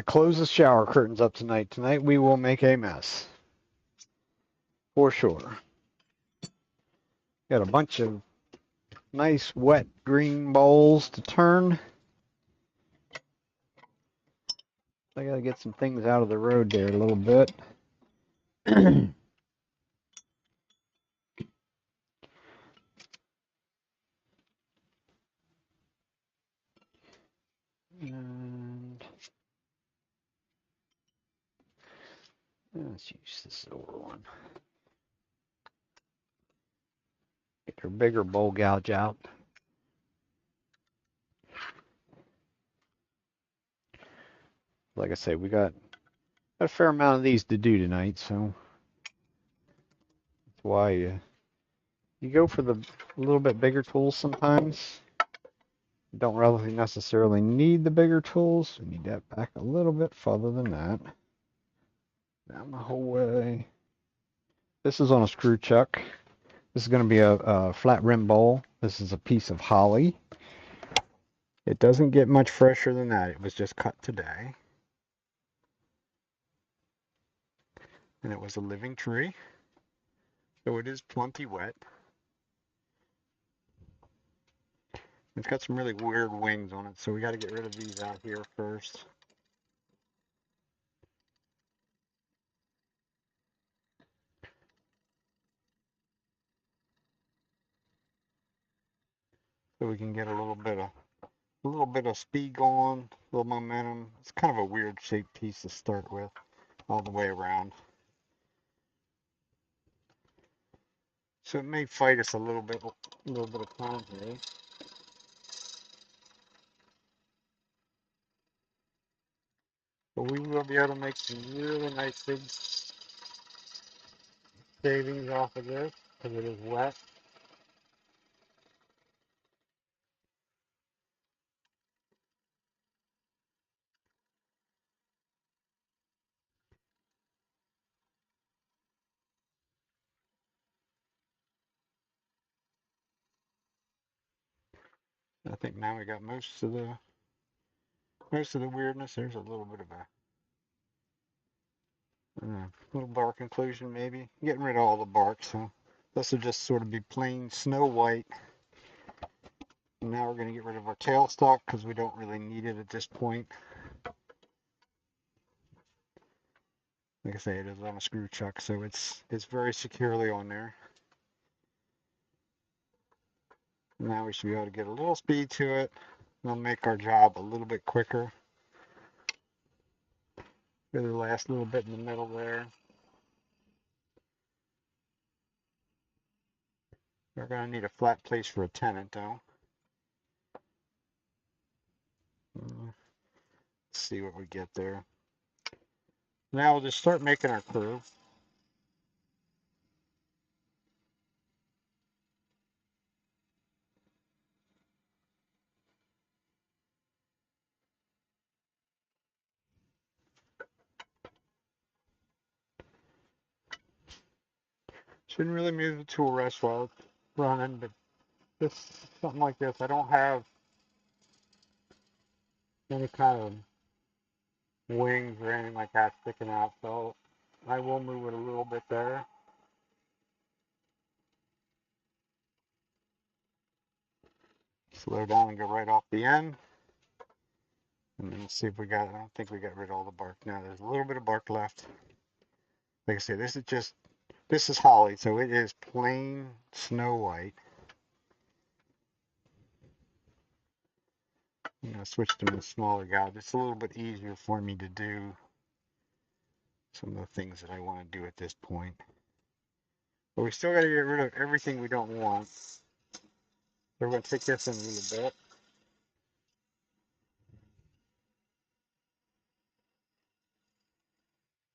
close the shower curtains up tonight. Tonight we will make a mess. For sure. Got a bunch of nice wet green bowls to turn. I gotta get some things out of the road there a little bit. And let's use the silver one. Get our bigger bowl gouge out. Like I say, we got a fair amount of these to do tonight, so that's why you go for the little bit bigger tools sometimes. You don't really necessarily need the bigger tools. We need that back a little bit further than that. Down the whole way. This is on a screw chuck. This is going to be a flat rim bowl. This is a piece of holly. It doesn't get much fresher than that. It was just cut today. And it was a living tree. So it is plenty wet. It's got some really weird wings on it, so we got to get rid of these out here first. So we can get a little bit of speed going, a little momentum. It's kind of a weird shaped piece to start with, all the way around. So it may fight us a little bit of time here. But we will be able to make some really nice big shavings off of this because it is wet. I think now we got most of the weirdness. There's a little bit of a little bark inclusion maybe. Getting rid of all the bark, so this will just sort of be plain snow white. And now we're going to get rid of our tailstock because we don't really need it at this point. Like I say, it is on a screw chuck, so it's very securely on there. Now we should be able to get a little speed to it. It'll make our job a little bit quicker. Get the last little bit in the middle there. We're going to need a flat place for a tenant, though. Let's see what we get there. Now we'll just start making our curve. Shouldn't really move the tool rest while it's running, but something like this, I don't have any kind of wings or anything like that sticking out, so I will move it a little bit there. Slow down and go right off the end. And then see if we got, I don't think we got rid of all the bark. Now there's a little bit of bark left. Like I say, this is holly, so it is plain snow white. I'm going to switch to a smaller gouge. It's a little bit easier for me to do some of the things that I want to do at this point. But we still got to get rid of everything we don't want. So we're going to take this in a little bit.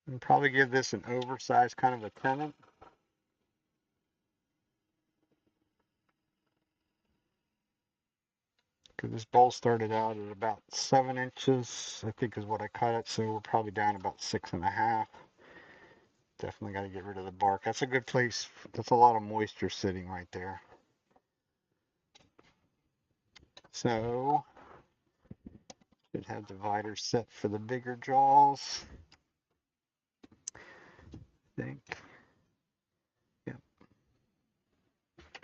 And probably give this an oversized kind of a tenant. Because this bowl started out at about 7 inches, I think is what I cut it. So we're probably down about 6.5. Definitely got to get rid of the bark. That's a good place. That's a lot of moisture sitting right there. So Should have dividers set for the bigger jaws. I think. Yep. I'm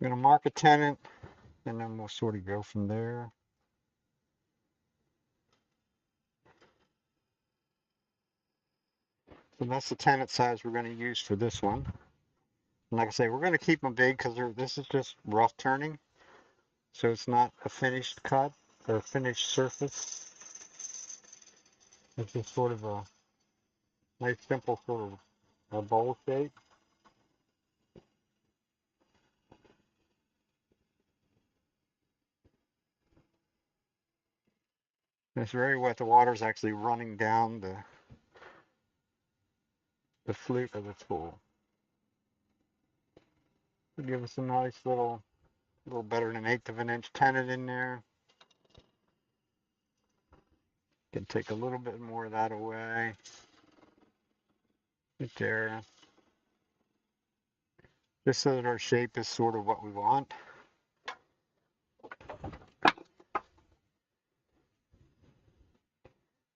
going to mark a tenant, and then we'll sort of go from there. So that's the tenant size we're going to use for this one. And like I say, we're going to keep them big because this is just rough turning. So it's not a finished cut or a finished surface. It's just sort of a nice, simple sort of a bowl shape. And it's very wet. The water's actually running down the flute of the tool. It'll give us a nice little better than 1/8 of an inch tenon in there. Can take a little bit more of that away. Right there. Just so that our shape is sort of what we want.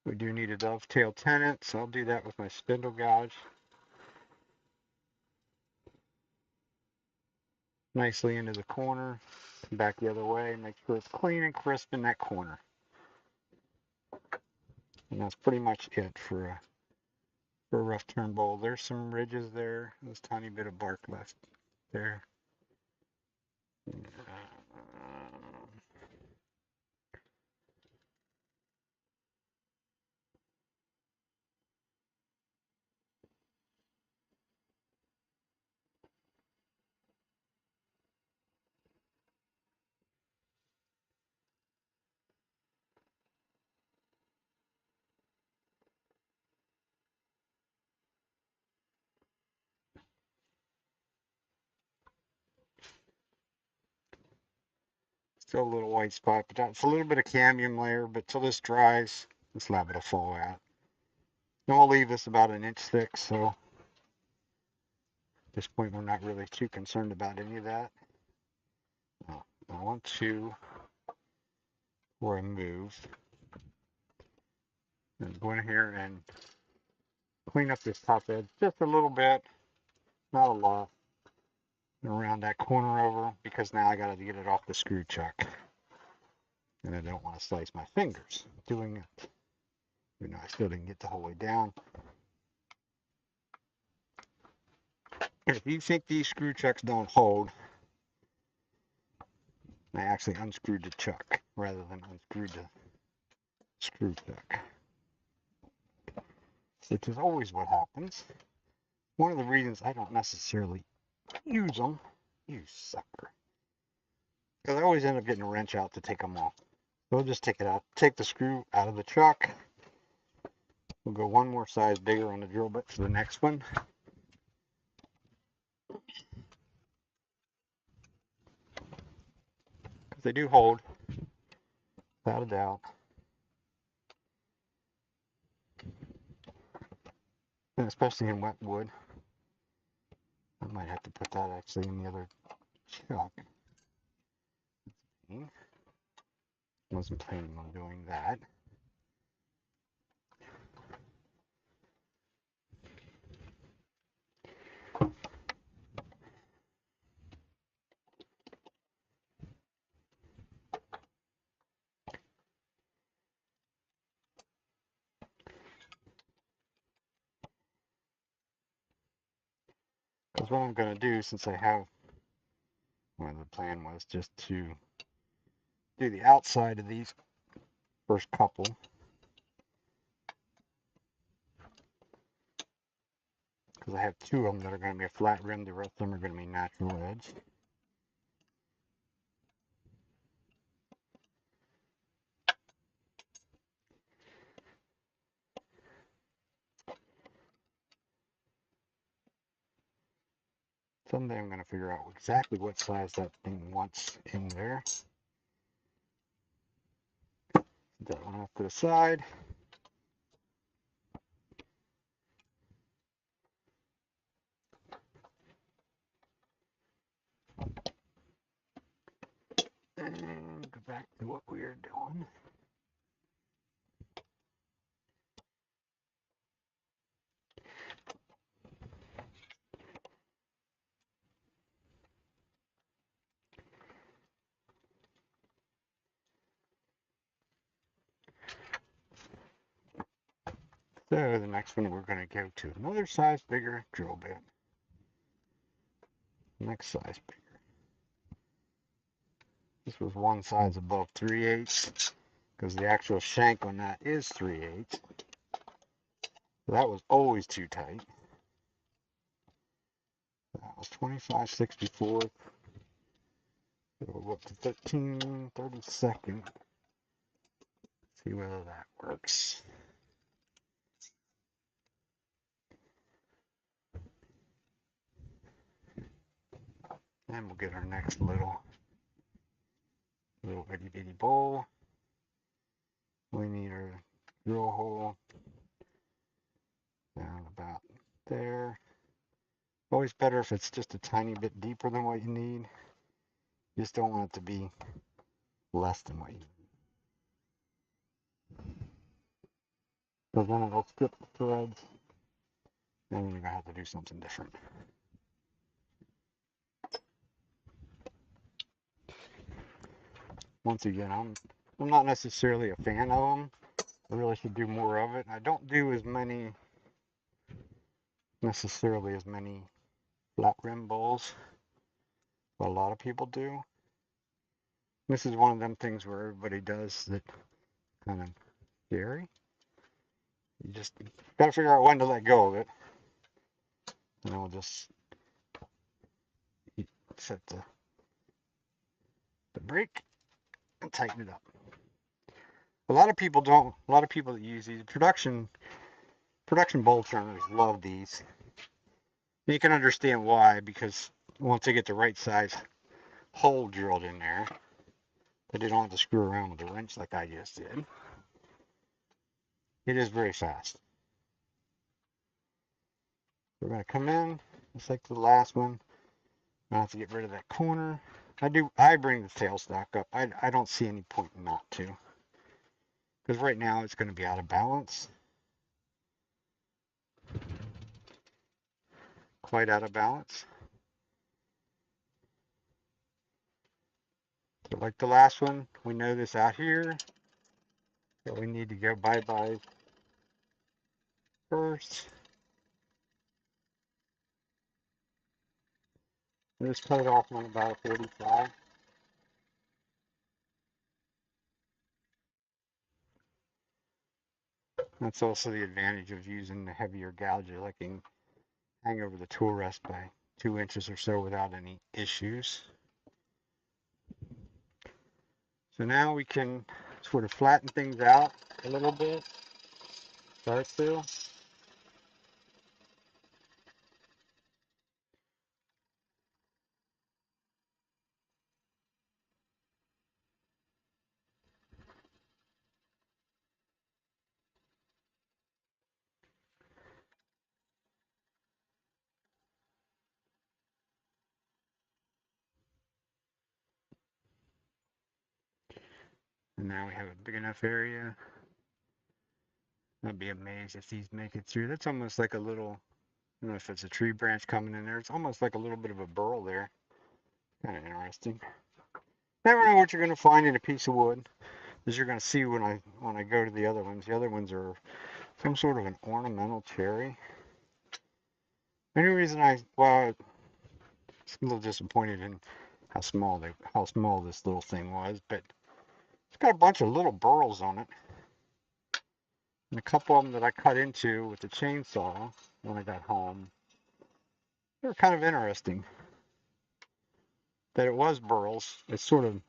We do need a dovetail tenon, so I'll do that with my spindle gouge. Nicely into the corner, back the other way, make sure it's clean and crisp in that corner. And that's pretty much it for a rough turn bowl. There's some ridges there, there's a tiny bit of bark left there. Still a little white spot, but that's a little bit of cambium layer, but till this dries, this lab will fall out. And we'll leave this about 1 inch thick, so at this point we're not really too concerned about any of that. I want to, where I move, and go in here and clean up this top edge just a little bit, not a lot, and around that corner over, because now I got to get it off the screw chuck. And I don't want to slice my fingers doing it. You know, I still didn't get the whole way down. If you think these screw chucks don't hold, I actually unscrewed the chuck rather than unscrewed the screw chuck, which is always what happens. One of the reasons I don't necessarily use them, you sucker, because I always end up getting a wrench out to take them off. So we'll just take it out, take the screw out of the chuck. We'll go one more size bigger on the drill bit for the next one. Because they do hold, without a doubt. And especially in wet wood. I might have to put that actually in the other chuck. Wasn't planning on doing that. Because what I'm going to do, since I have, well, the plan was just to do the outside of these first couple. Because I have 2 of them that are going to be a flat rim, the rest of them are going to be natural edge. Someday I'm going to figure out exactly what size that thing wants in there. That one off to the side. And go back to what we were doing. So the next one we're going to go to another size bigger drill bit. Next size bigger. This was one size above 3/8 because the actual shank on that is 3/8. So that was always too tight. That was 25/64. So we'll go up to 13/32. See whether that works. And we'll get our next little itty bitty bowl. We need our drill hole down about there. Always better if it's just a tiny bit deeper than what you need. You just don't want it to be less than what you need. Because then it'll skip the threads. And you're going to have to do something different. Once again, I'm not necessarily a fan of them. I really should do more of it. I don't do necessarily as many flat rim bowls, but a lot of people do. This is one of them things where everybody does that kind of scary. You just got to figure out when to let go of it. And we'll just set the brake and tighten it up. A lot of people don't. A lot of people that use these production bowl turners love these. You can understand why, because once they get the right size hole drilled in there, that they don't have to screw around with the wrench like I just did. It is very fast. We're going to come in, just like the last one. I have to get rid of that corner. I bring the tailstock up. I don't see any point not to. Because right now it's going to be out of balance. Quite out of balance. So like the last one, we know this out here. So we need to go bye-bye first. Just cut it off on about 45. That's also the advantage of using the heavier gouger. I can hang over the tool rest by 2 inches or so without any issues. So now we can sort of flatten things out a little bit. Start to. And now we have a big enough area. I'd be amazed if these make it through. That's almost like a little, I don't know if it's a tree branch coming in there. It's almost like a little bit of a burl there. Kind of interesting. Never know what you're going to find in a piece of wood. As you're going to see when I go to the other ones. The other ones are some sort of an ornamental cherry. The only reason well, it's a little disappointed in how small this little thing was, but it's got a bunch of little burls on it. And a couple of them that I cut into with the chainsaw when I got home, they were kind of interesting. That it was burls. It's sort of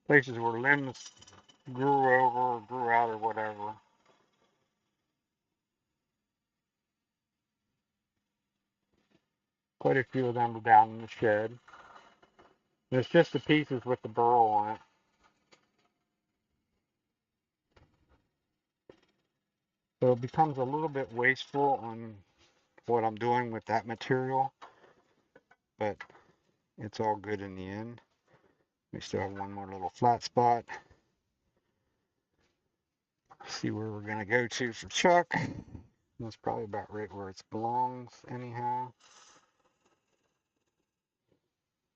places where limbs grew over or grew out or whatever. Quite a few of them are down in the shed. And it's just the pieces with the burl on it. So it becomes a little bit wasteful on what I'm doing with that material, but it's all good in the end. We still have one more little flat spot. See where we're going to go to for Chuck. That's probably about right where it belongs anyhow.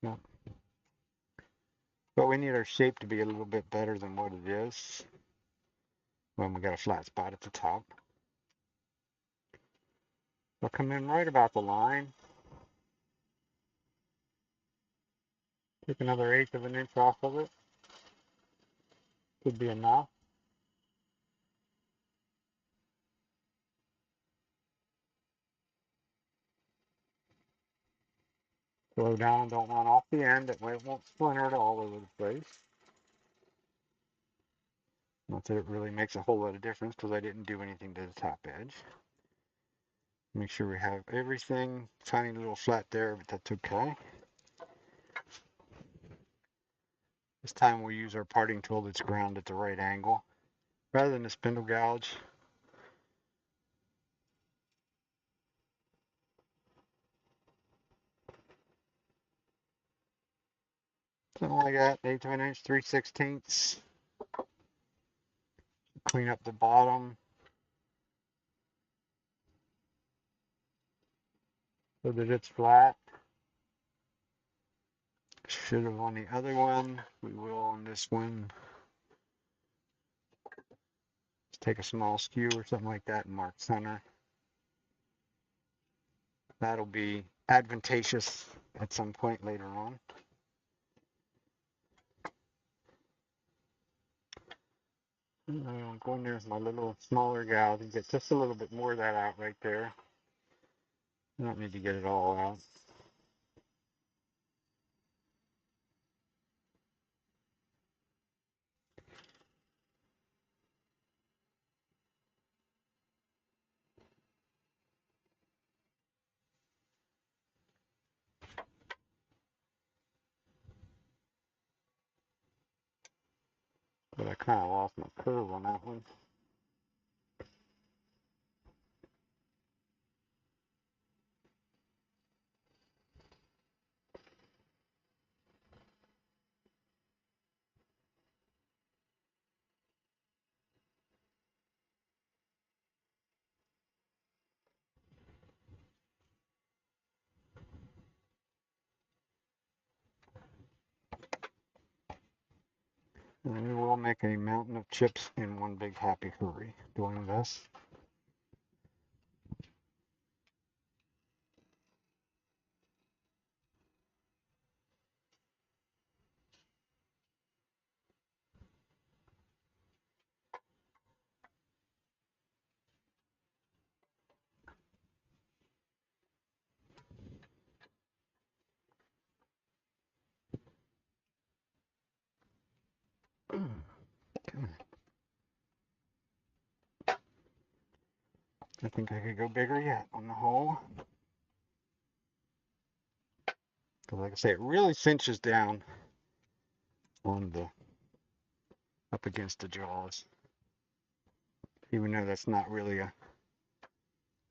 Yep. But we need our shape to be a little bit better than what it is when we got a flat spot at the top. I'll come in right about the line. Take another 1/8 of an inch off of it. Could be enough. Slow down, don't run off the end. That way it won't splinter it all over the place. Not that it really makes a whole lot of difference because I didn't do anything to the top edge. Make sure we have everything. Tiny little flat there, but that's okay. This time we'll use our parting tool that's ground at the right angle rather than a spindle gouge. Something like that, 1/8 of an inch, 3/16. Clean up the bottom so that it's flat. Should have on the other one. We will on this one. Just take a small skew or something like that and mark center. That'll be advantageous at some point later on. I'm going there with my little smaller gouge and get just a little bit more of that out right there. I don't need to get it all out. But I kind of lost my curve on that one. And we will make a mountain of chips in one big happy hurry doing this. I think I could go bigger yet on the hole. Because like I say, it really cinches down on the up against the jaws. Even though that's not really a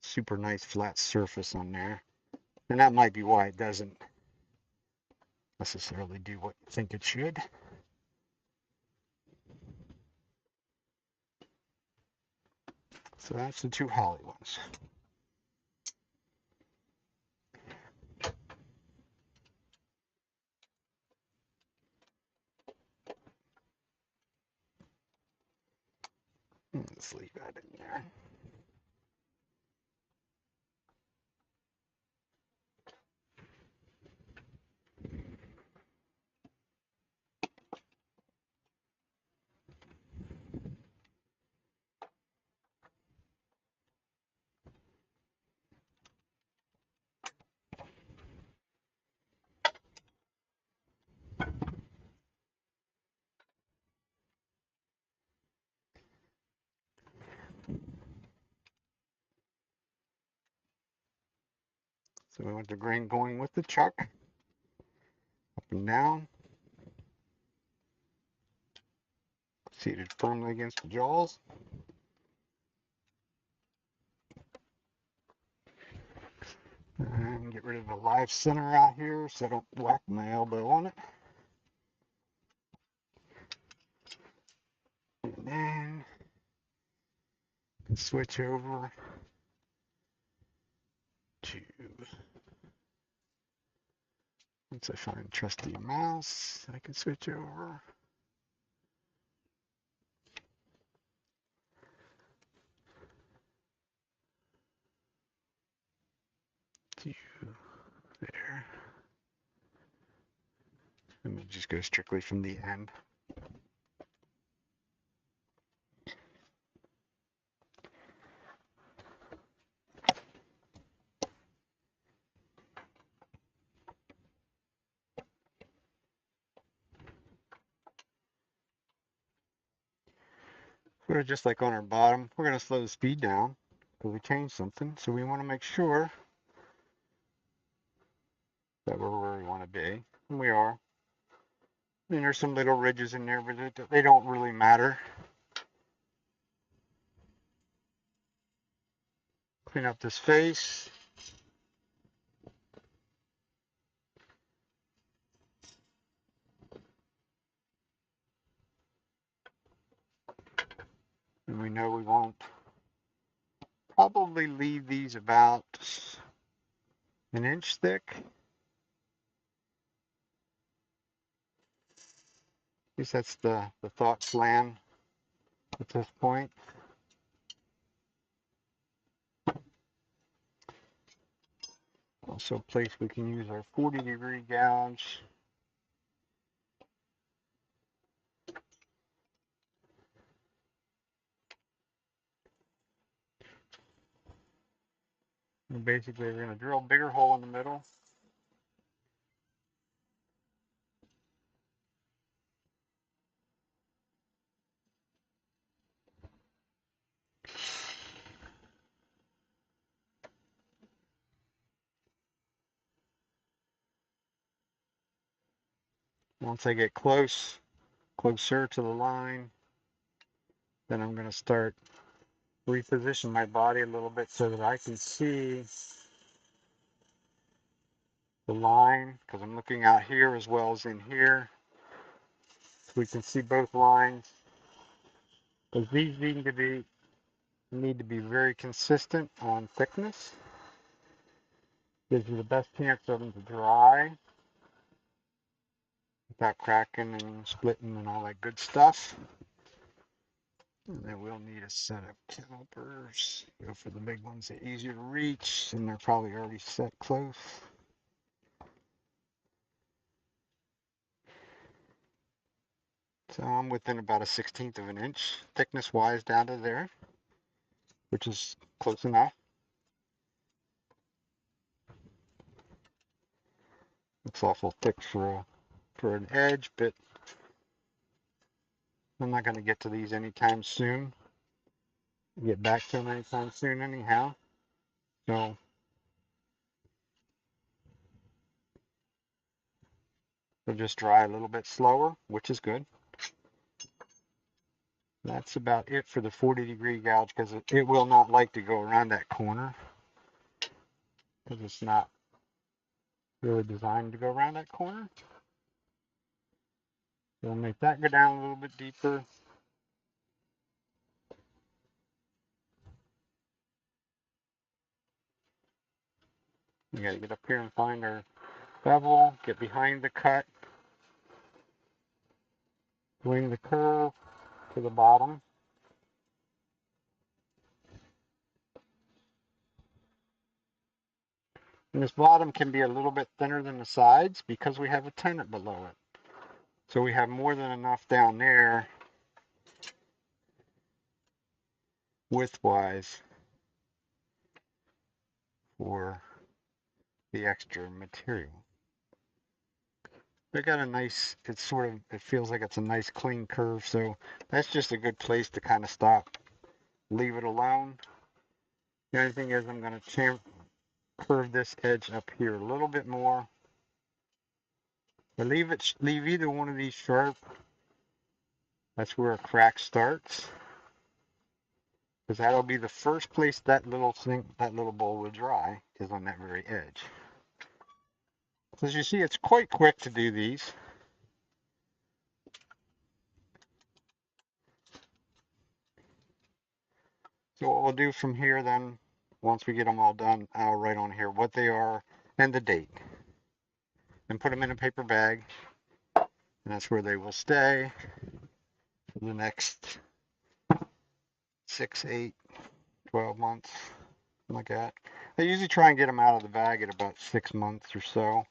super nice flat surface on there. And that might be why it doesn't necessarily do what you think it should. So that's the two holly ones. Let's leave that in there. So we want the grain going with the chuck, up and down, seated firmly against the jaws. And get rid of the live center out here so I don't whack my elbow on it. And then switch over to, once I find trusty mouse, I can switch over. You there. And we'll just go strictly from the end. We're just like on our bottom. We're going to slow the speed down because we changed something. So we want to make sure that we're where we want to be. And we are. I mean, there's some little ridges in there, but they don't really matter. Clean up this face. And we know we won't probably leave these about an inch thick. At least that's the thought plan at this point. Also a place we can use our 40-degree gouge. And basically we're going to drill a bigger hole in the middle. Once I get closer to the line, then I'm going to start reposition my body a little bit so that I can see the line, because I'm looking out here as well as in here. So we can see both lines, because these need to be very consistent on thickness. Gives you the best chance of them to dry without cracking and splitting and all that good stuff. And then we'll need a set of calipers. Go for the big ones, they're easier to reach, and they're probably already set close. So I'm within about a 1/16 of an inch thickness wise down to there, which is close enough. It's awful thick for an edge, but I'm not going to get to these anytime soon. Get back to them anytime soon anyhow. So they'll just dry a little bit slower, which is good. That's about it for the 40-degree gouge, because it will not like to go around that corner, because it's not really designed to go around that corner. So we'll make that go down a little bit deeper. We got to get up here and find our bevel, get behind the cut, bring the curve to the bottom. And this bottom can be a little bit thinner than the sides because we have a tenon below it. So we have more than enough down there widthwise for the extra material. They got a nice, it feels like it's a nice clean curve, so that's just a good place to kind of stop, leave it alone. The only thing is I'm going to curve this edge up here a little bit more. But leave either one of these sharp. That's where a crack starts, because that'll be the first place that little bowl will dry, is on that very edge. So as you see, it's quite quick to do these. So what we'll do from here then, once we get them all done, I'll write on here what they are and the date, and put them in a paper bag, and that's where they will stay for the next 6, 8, 12 months, like that. I usually try and get them out of the bag at about 6 months or so,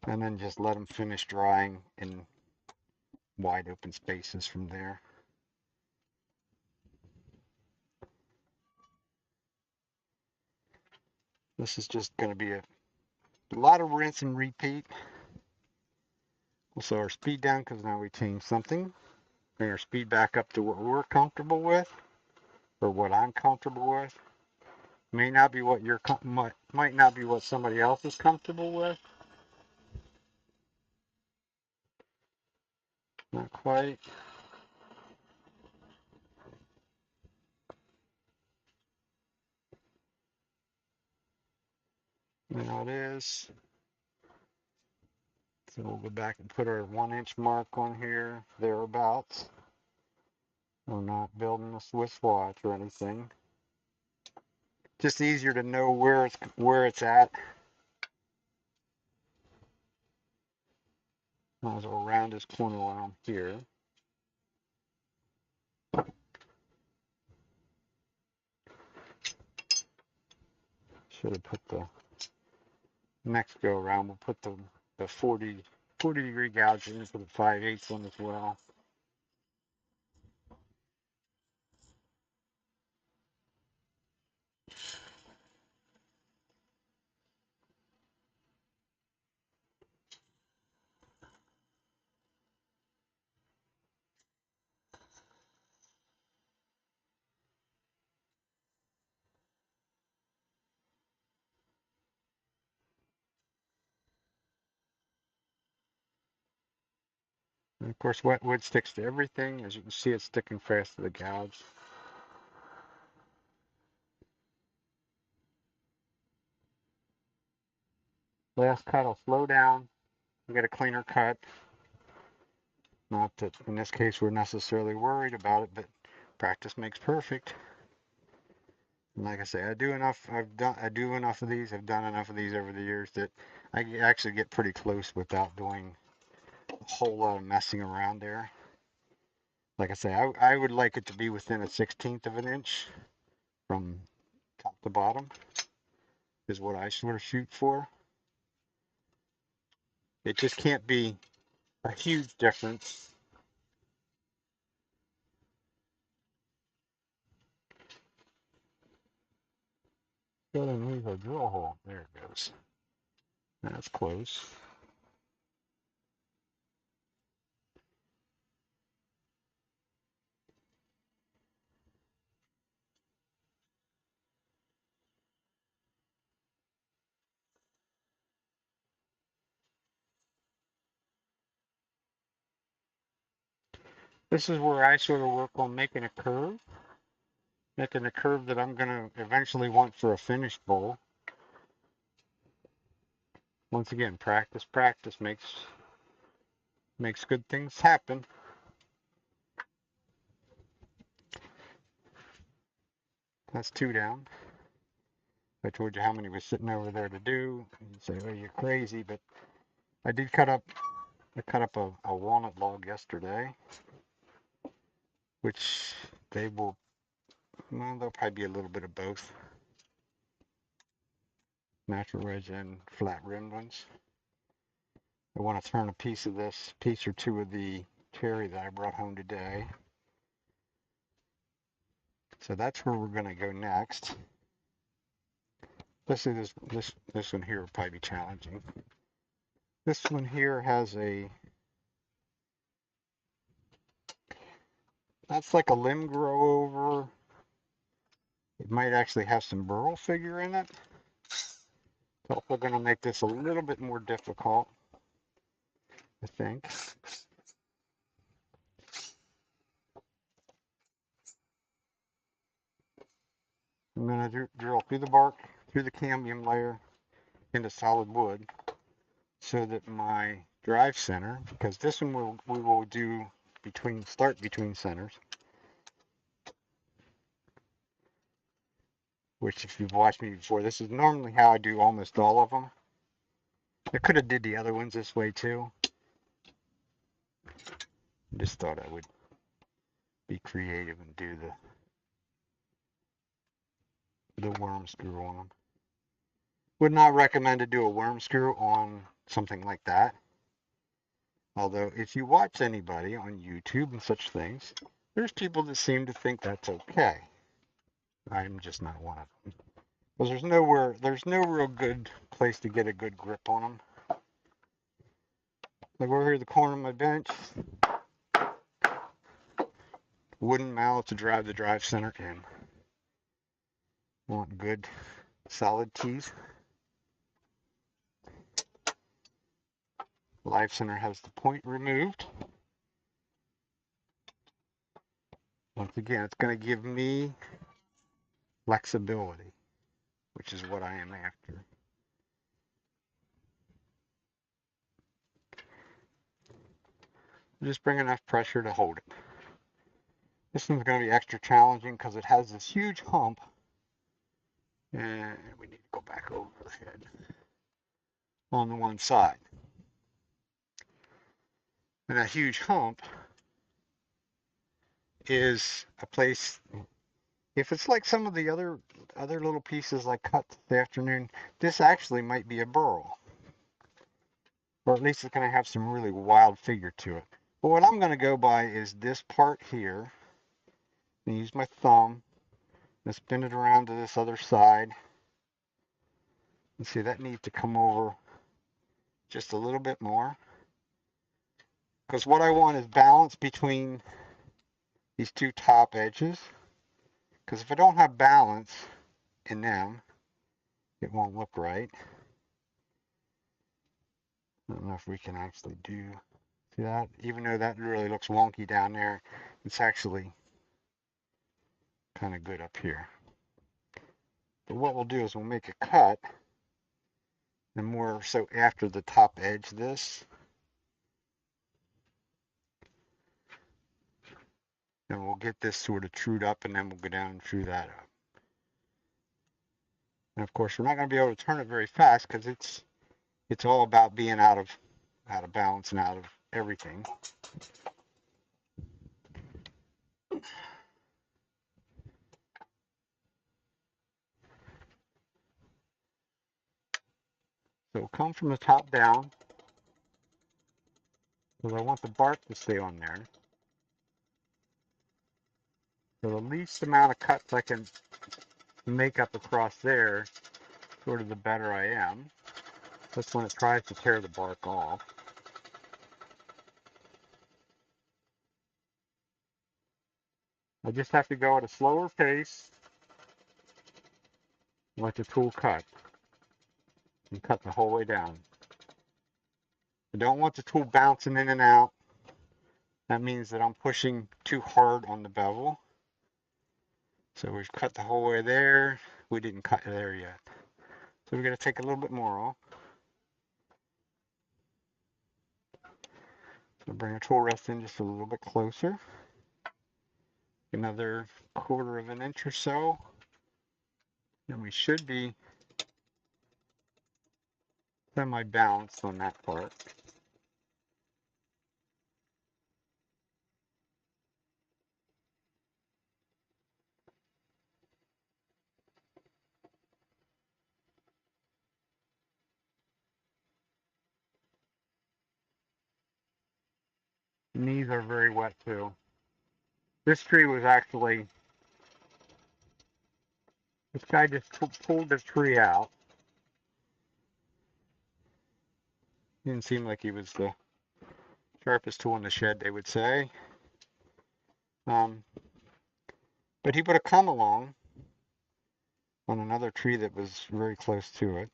and then just let them finish drying in wide open spaces from there. This is just going to be a lot of rinse and repeat. We'll slow our speed down because now we changed something. Bring our speed back up to what we're comfortable with, or what I'm comfortable with. May not be what you're might not be what somebody else is comfortable with. Not quite. Now it is. So we'll go back and put our 1 inch mark on here, thereabouts. We're not building a Swiss watch or anything. Just easier to know where it's at. Might as well round this corner around here. Should have put the next go around. We'll put the 40 degree gouge in for the 5/8 one as well. And of course, wet wood sticks to everything. As you can see, it's sticking fast to the gouge. Last cut, I'll slow down and get a cleaner cut. Not that in this case we're necessarily worried about it, but practice makes perfect. And like I say, I do enough of these. I've done enough of these over the years that I actually get pretty close without doing a whole lot of messing around there. Like I say, I would like it to be within a 1/16 of an inch from top to bottom is what I sort of shoot for. It just can't be a huge difference. Go ahead and leave a drill hole. There it goes. That's close. This is where I sort of work on making a curve. Making a curve that I'm going to eventually want for a finished bowl. Once again, practice makes good things happen. That's 2 down. I told you how many was sitting over there to do. You'd say, "Oh, you're crazy," but I did cut up. I cut up a walnut log yesterday, which well, there'll probably be a little bit of both, natural ridge and flat rimmed ones. I want to turn a piece or two of the cherry that I brought home today. So that's where we're going to go next. Let's see, this one here will probably be challenging. This one here has that's like a limb grow over. It might actually have some burl figure in it. It's also going to make this a little bit more difficult, I think. I'm going to drill through the bark, through the cambium layer into solid wood so that my drive center, because this one we will do start between centers, which if you've watched me before, this is normally how I do almost all of them. I could have did the other ones this way too. Just thought I would be creative and do with a worm screw on them. Would not recommend to do a worm screw on something like that. Although if you watch anybody on YouTube and such things, there's people that seem to think that's okay. I'm just not one of them. Because there's no real good place to get a good grip on them. Like over here at the corner of my bench, wooden mallet to drive the drive center in. Want good solid teeth. Live center has the point removed. Once again, it's going to give me flexibility, which is what I am after. Just bring enough pressure to hold it. This one's going to be extra challenging because it has this huge hump. And we need to go back over the head on the one side. And that huge hump is a place, if it's like some of the other little pieces I cut this afternoon, this actually might be a burl. Or at least it's going to have some really wild figure to it. But what I'm going to go by is this part here. And use my thumb and spin it around to this other side. And see, that needs to come over just a little bit more. Because what I want is balance between these two top edges. Because if I don't have balance in them, it won't look right. I don't know if we can actually see that? Even though that really looks wonky down there, it's actually kind of good up here. But what we'll do is we'll make a cut, and more so after the top edge this. And we'll get this sort of trued up, and then we'll go down and true that up. And of course, we're not going to be able to turn it very fast because it's all about being out of balance and out of everything. So come from the top down, because I want the bark to stay on there. So the least amount of cuts I can make up across there, sort of the better I am. That's when it tries to tear the bark off. I just have to go at a slower pace, let the tool cut, and cut the whole way down. I don't want the tool bouncing in and out. That means that I'm pushing too hard on the bevel. So we've cut the whole way there. We didn't cut there yet. So we're going to take a little bit more off. So bring our tool rest in just a little bit closer. Another 1/4 of an inch or so. And we should be semi-balanced on that part. Knees are very wet too. This tree was actually, this guy just pulled the tree out. Didn't seem like he was the sharpest tool in the shed, they would say. But he would have come along on another tree that was very close to it.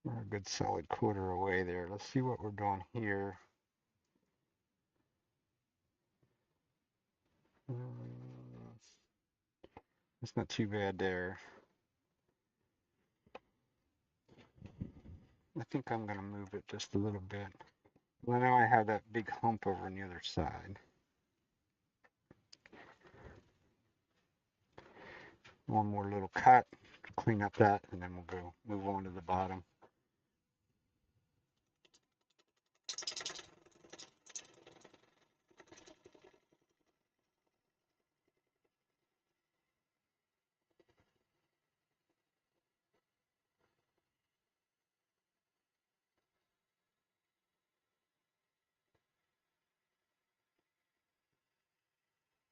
We're a good solid 1/4 away there. Let's see what we're doing here. It's not too bad there. I think I'm going to move it just a little bit. Well, now I have that big hump over on the other side. One more little cut, clean up that, and then we'll go move on to the bottom.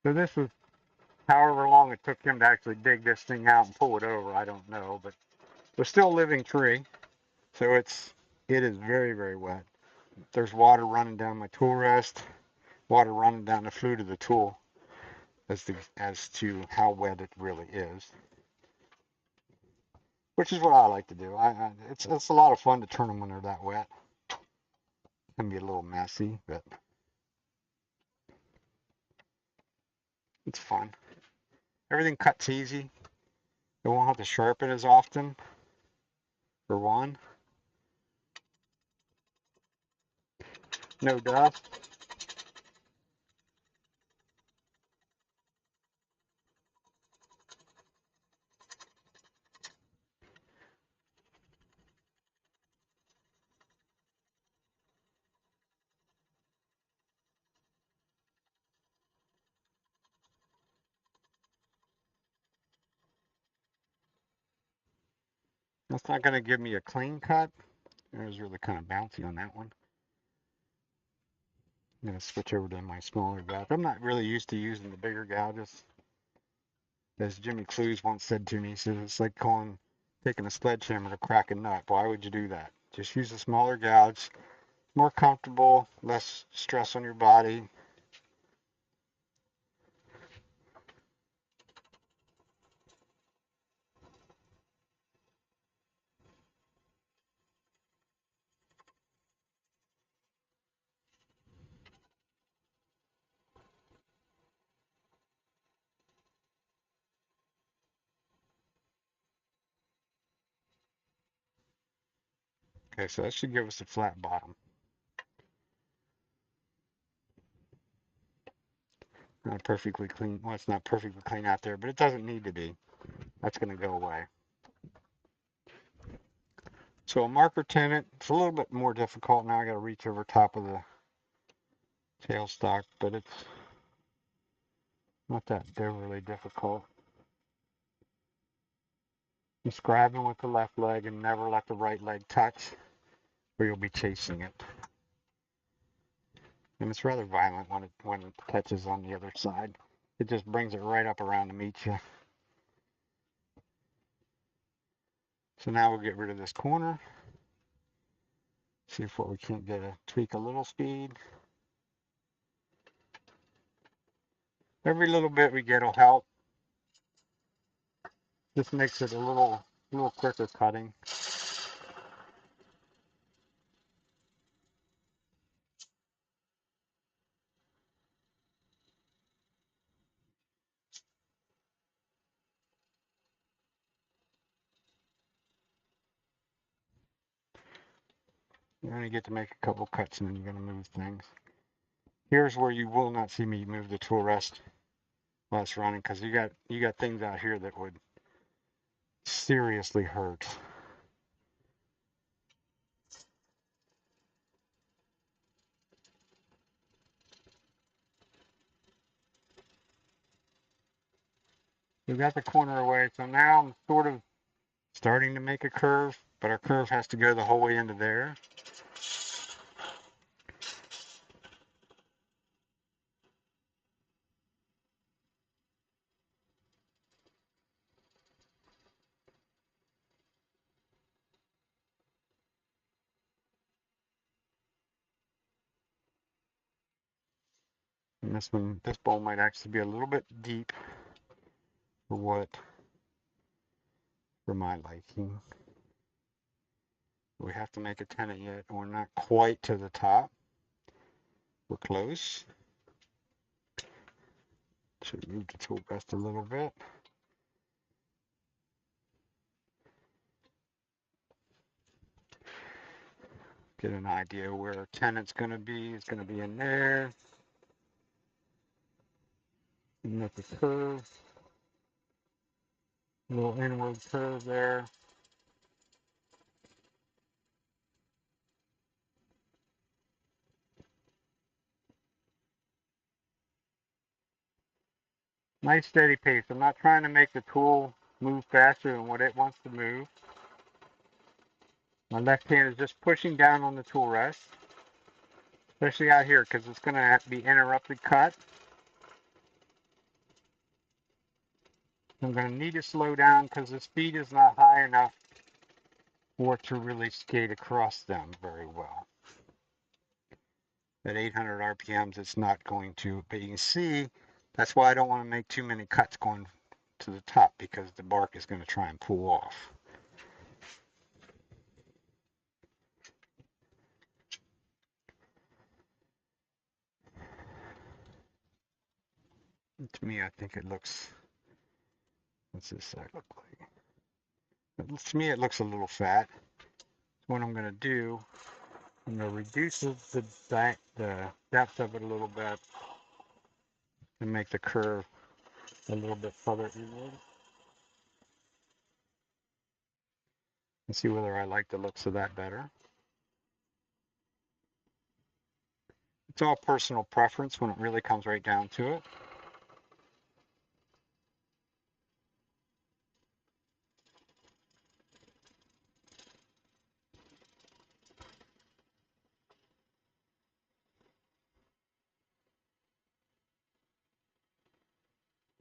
So this is however long it took him to actually dig this thing out and pull it over. I don't know, but we're still a living tree. So it is very, very wet. There's water running down my tool rest, water running down the flute of the tool as to how wet it really is. Which is what I like to do. It's a lot of fun to turn them when they're that wet. It can be a little messy, but it's fun. Everything cuts easy. You won't have to sharpen as often, for one. No dust. That's not going to give me a clean cut. It was really kind of bouncy on that one. I'm going to switch over to my smaller gouge. I'm not really used to using the bigger gouges. As Jimmy Clues once said to me, he said, it's like taking a sledgehammer to crack a nut. Why would you do that? Just use a smaller gouge. More comfortable, less stress on your body. Okay, so that should give us a flat bottom. Not perfectly clean. Well, it's not perfectly clean out there, but it doesn't need to be. That's going to go away. So a marker tenon, it's a little bit more difficult. Now I got to reach over top of the tailstock, but it's not that overly difficult. Just grabbing with the left leg and never let the right leg touch, or you'll be chasing it. And it's rather violent when it catches on the other side. It just brings it right up around to meet you. So now we'll get rid of this corner. See if we can't get a tweak a little speed. Every little bit we get will help. Just makes it a little quicker cutting. You're going to get to make a couple cuts and then you're going to move things. Here's where you will not see me move the tool rest while it's running, because you got things out here that would seriously hurt. We got the corner away, so now I'm sort of starting to make a curve, but our curve has to go the whole way into there. And this bowl might actually be a little bit deep for my liking. We have to make a tenon yet. We're not quite to the top. We're close. Should move the tool rest a little bit. Get an idea where our tenon's going to be. It's going to be in there. Make a curve. A little inward curve there. Nice steady pace. I'm not trying to make the tool move faster than what it wants to move. My left hand is just pushing down on the tool rest, especially out here because it's going to be interrupted cut. I'm going to need to slow down because the speed is not high enough for it to really skate across them very well. At 800 RPMs, it's not going to, but you can see that's why I don't want to make too many cuts going to the top because the bark is going to try and pull off. To me, I think it looks, what's this side look like? To me, it looks a little fat. What I'm going to do, I'm going to reduce the depth of it a little bit and make the curve a little bit further inward. And see whether I like the looks of that better. It's all personal preference when it really comes right down to it.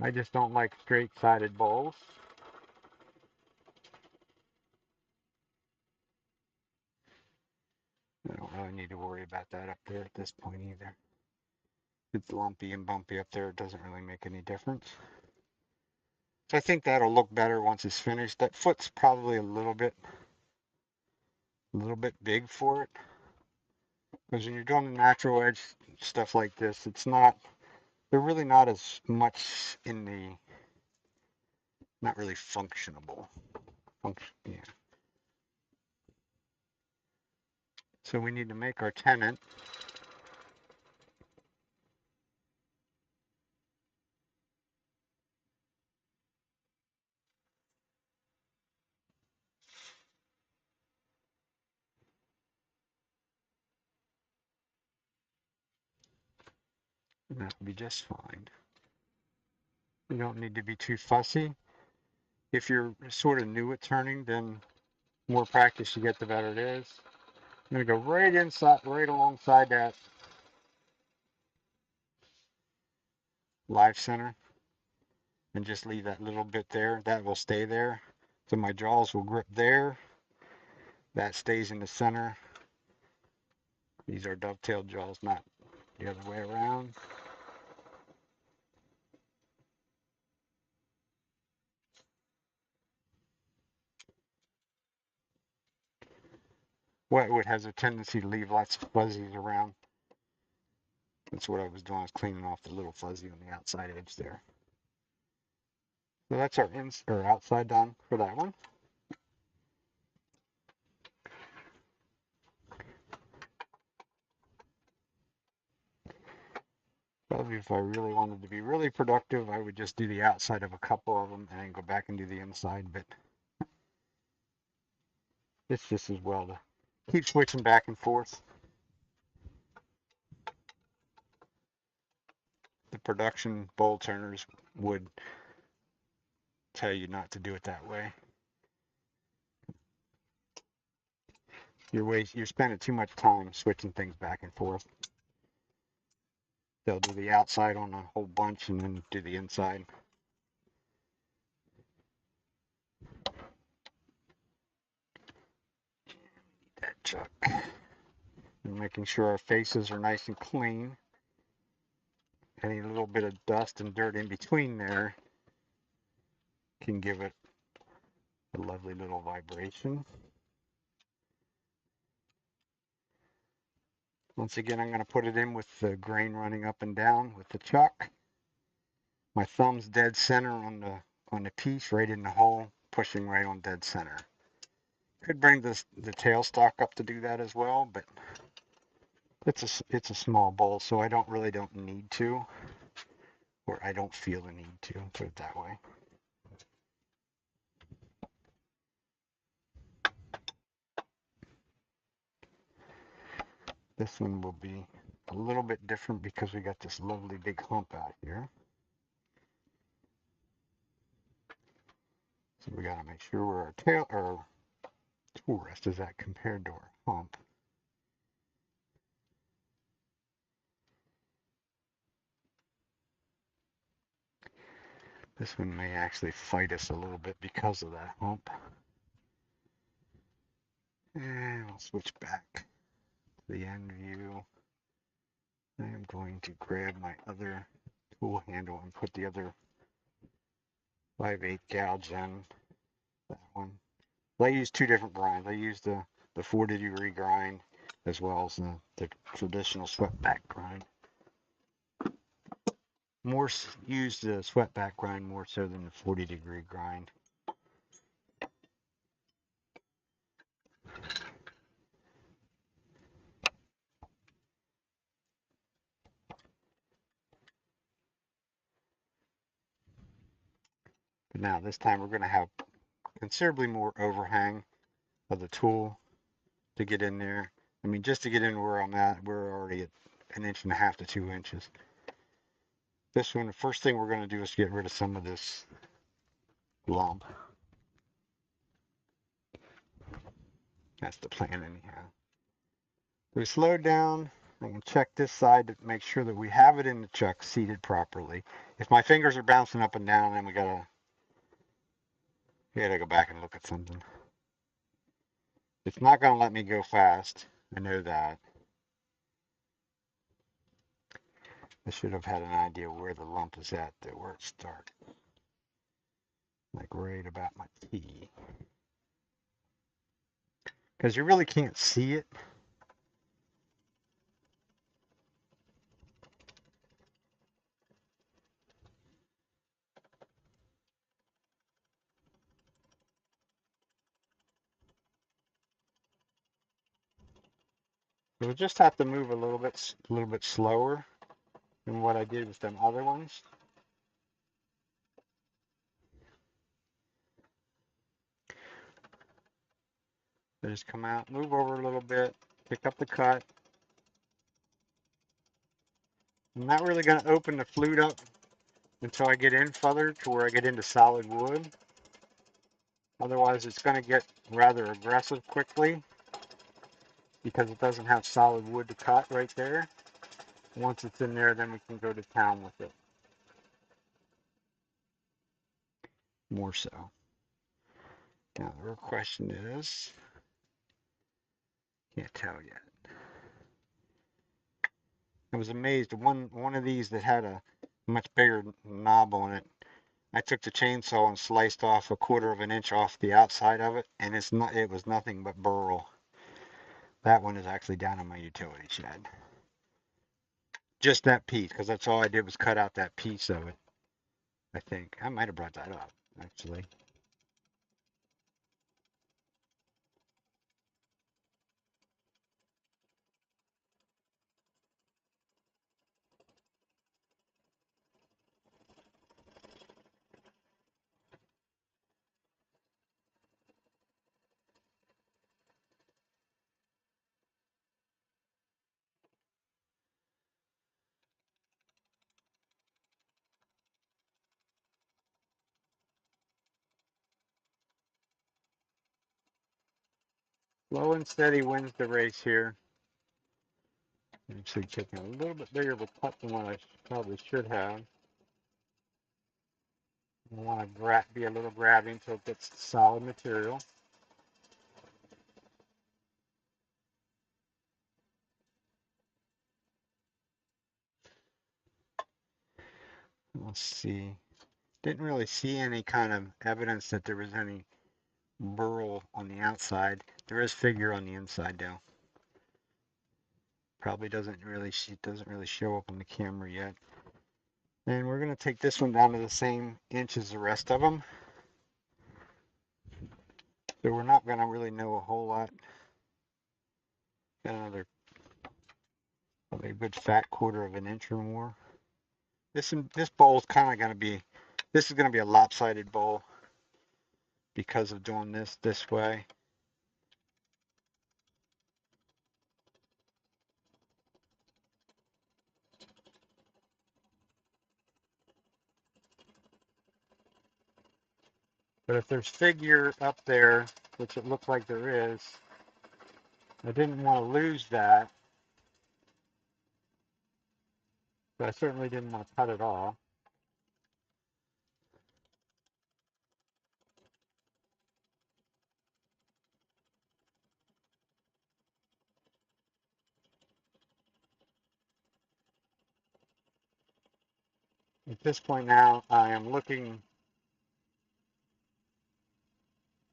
I just don't like straight-sided bowls. I don't really need to worry about that up there at this point either. It's lumpy and bumpy up there. It doesn't really make any difference. So I think that'll look better once it's finished. That foot's probably a little bit big for it. Because when you're doing the natural edge stuff like this, they're really not as much in the, not really functionable. Yeah. So we need to make our tenant. And that'll be just fine. You don't need to be too fussy. If you're sort of new at turning, then more practice you get, the better it is. I'm going to go right inside, right alongside that live center and just leave that little bit there. That will stay there. So my jaws will grip there. That stays in the center. These are dovetail jaws, not the other way around. Wetwood has a tendency to leave lots of fuzzies around. That's what I was doing, is cleaning off the little fuzzy on the outside edge there. So that's our outside done for that one. Probably if I really wanted to be really productive, I would just do the outside of a couple of them and then go back and do the inside, but it's just as well to keep switching back and forth. The production bowl turners would tell you not to do it that way. You're spending too much time switching things back and forth. They'll do the outside on a whole bunch and then do the inside. That chuck. And making sure our faces are nice and clean. Any little bit of dust and dirt in between there can give it a lovely little vibration. Once again, I'm going to put it in with the grain running up and down with the chuck. My thumb's dead center on the piece, right in the hole, pushing right on dead center. Could bring the tailstock up to do that as well, but it's a small bowl, so I don't need to, or I don't feel the need to, put it that way. This one will be a little bit different because we got this lovely big hump out here. So we got to make sure where our tool rest is at compared to our hump. This one may actually fight us a little bit because of that hump. And I'll switch back to the end view. I am going to grab my other tool handle and put the other 5/8 gouge in that one. I use two different grinds. I use the 40-degree grind as well as the traditional swept-back grind. More use the swept-back grind more so than the 40-degree grind. But now this time we're going to have considerably more overhang of the tool to get in there. I mean, just to get in where I'm at, we're already at 1.5 to 2 inches. This one, the first thing we're going to do is get rid of some of this lump. That's the plan anyhow. We slowed down. I can check this side to make sure that we have it in the chuck seated properly. If my fingers are bouncing up and down, then we gotta go back and look at something. It's not gonna let me go fast. I know that. I should have had an idea where the lump is at, where it starts. Like right about my T. Because you really can't see it. So we just have to move a little bit slower than what I did with them other ones. So just come out, move over a little bit, pick up the cut. I'm not really going to open the flute up until I get in further to where I get into solid wood. Otherwise, it's going to get rather aggressive quickly because it doesn't have solid wood to cut right there. Once it's in there, then we can go to town with it. More so. Now, the real question is, can't tell yet. I was amazed. One of these that had a much bigger knob on it, I took the chainsaw and sliced off 1/4 of an inch off the outside of it, and it was nothing but burl. That one is actually down in my utility shed. Just that piece, because that's all I did was cut out that piece of it. I think I might have brought that up actually. Slow and steady wins the race here. I'm actually taking a little bit bigger of a cut than what I probably should have. I want to be a little grabby until it gets solid material. Let's see. Didn't really see any kind of evidence that there was any burl on the outside. There is figure on the inside though. Probably doesn't really show up on the camera yet. And we're going to take this one down to the same inch as the rest of them. So we're not going to really know a whole lot. Got another probably a good fat 1/4 of an inch or more. This bowl is kind of going to be, this is going to be a lopsided bowl because of doing this way. But if there's figure up there, which it looks like there is, I didn't want to lose that. But I certainly didn't want to cut it off. At this point now, I am looking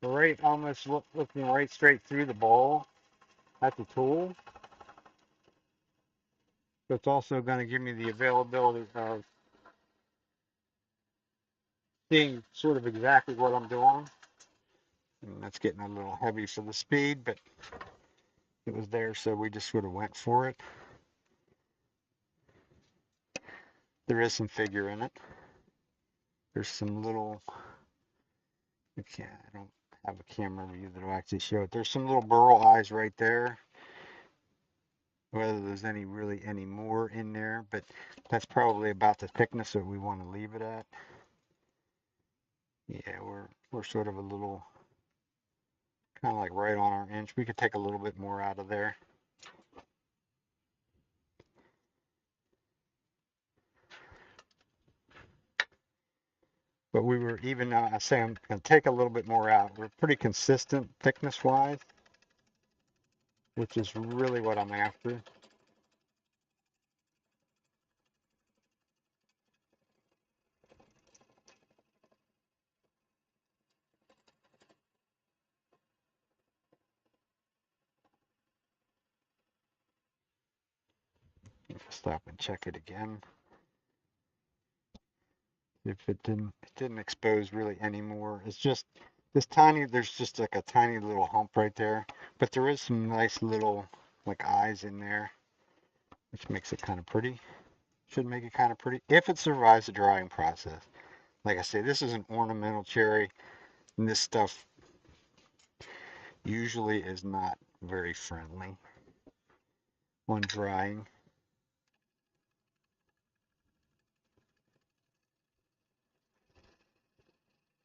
right, almost looking right straight through the bowl at the tool. So it's also going to give me the availability of seeing sort of exactly what I'm doing. And that's getting a little heavy for the speed, but it was there, so we just sort of went for it. There is some figure in it. There's some little, I don't have a camera view that'll actually show it. There's some little burl eyes right there. Whether there's any more in there, but that's probably about the thickness that we want to leave it at. Yeah, we're sort of a little kind of like right on our inch. We could take a little bit more out of there. But we were even, I say I'm going to take a little bit more out. We're pretty consistent thickness wise, which is really what I'm after. Stop and check it again. If it didn't expose really anymore. It's just this tiny, there's just like a tiny little hump right there, but there is some nice little like eyes in there, which makes it kind of pretty. Should make it kind of pretty if it survives the drying process. Like I say, this is an ornamental cherry, and this stuff usually is not very friendly when drying.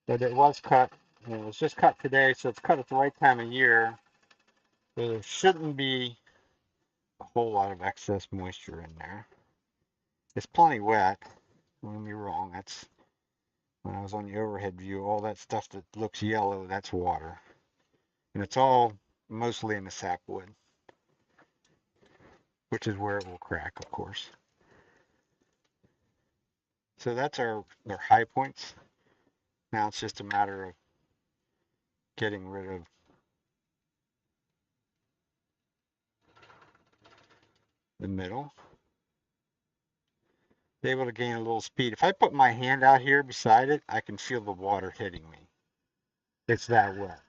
But it was cut, and it was just cut today, so it's cut at the right time of year. So there shouldn't be a whole lot of excess moisture in there. It's plenty wet. Don't get me wrong. That's when I was on the overhead view. All that stuff that looks yellow, that's water, and it's all mostly in the sapwood, which is where it will crack, of course. So that's their high points. Now it's just a matter of getting rid of the middle. Be able to gain a little speed. If I put my hand out here beside it, I can feel the water hitting me. It's that wet.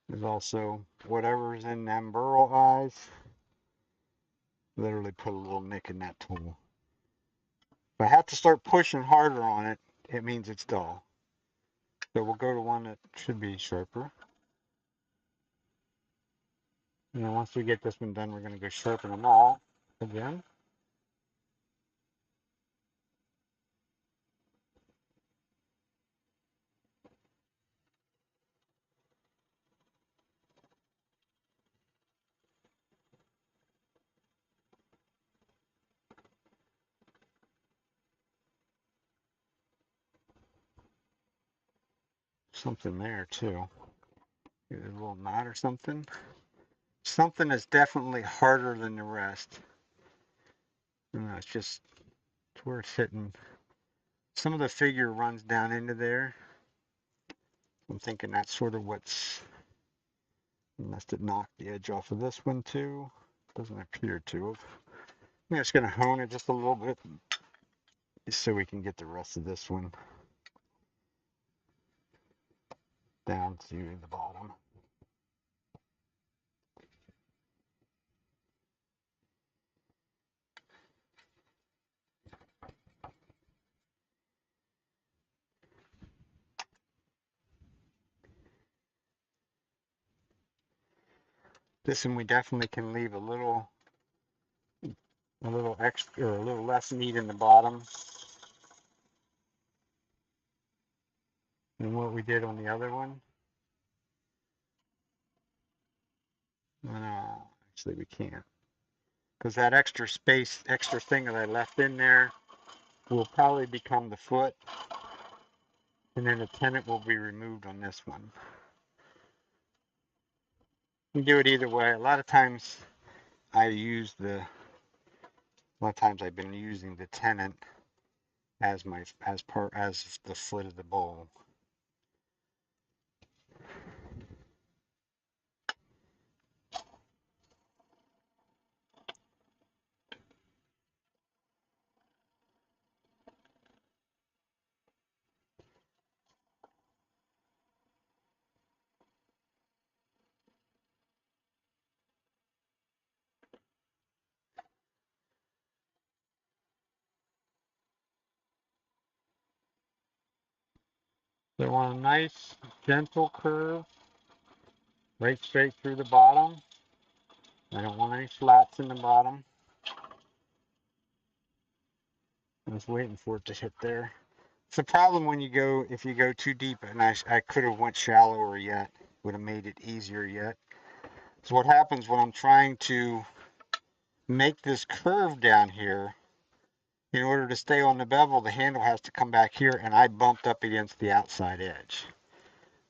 There's also whatever's in them burl eyes. Literally put a little nick in that tool. If I have to start pushing harder on it, it means it's dull. So we'll go to one that should be sharper. And then once we get this one done, we're going to go sharpen them all again. Something there too. Maybe a little knot or something. Something that's definitely harder than the rest. It's just it's where it's hitting. Some of the figure runs down into there. I'm thinking that's sort of what's, unless it knocked the edge off of this one too. Doesn't appear to have. I'm just going to hone it just a little bit so we can get the rest of this one down to the bottom. This one we definitely can leave a little extra, or a little less meat in the bottom than what we did on the other one. No, actually we can't. Because that extra space, extra thing that I left in there will probably become the foot, and then the tenon will be removed on this one. You can do it either way. A lot of times I've been using the tenon as the foot of the bowl. So on a nice gentle curve, right straight through the bottom. I don't want any flats in the bottom. I was waiting for it to hit there. It's a problem when if you go too deep, and I could have went shallower yet, would have made it easier yet. So what happens when I'm trying to make this curve down here, in order to stay on the bevel, the handle has to come back here, and I bumped up against the outside edge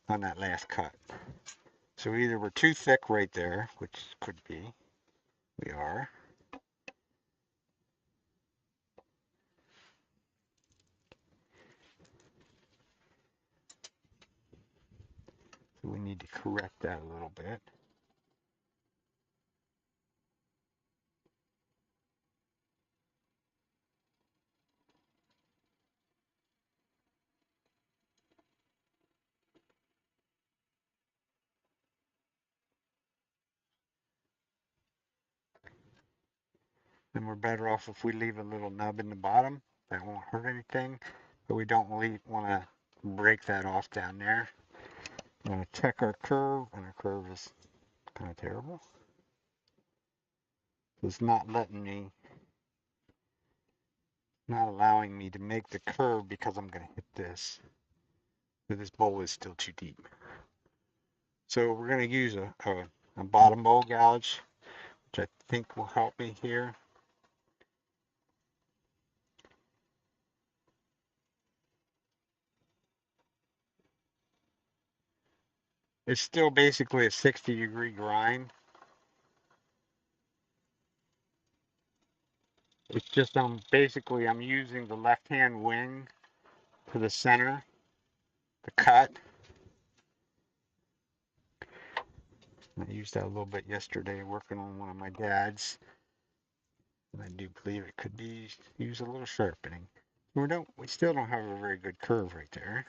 on that last cut. So either we're too thick right there, which could be, we are. So we need to correct that a little bit. Then we're better off if we leave a little nub in the bottom. That won't hurt anything, but we don't want to break that off down there. I'm going to check our curve, and our curve is kind of terrible. It's not allowing me to make the curve because I'm going to hit this. But this bowl is still too deep. So we're going to use a bottom bowl gouge, which I think will help me here. It's still basically a 60-degree grind. It's just I'm using the left-hand wing to the center, the cut. I used that a little bit yesterday working on one of my dad's. And I do believe it could be use a little sharpening. We still don't have a very good curve right there.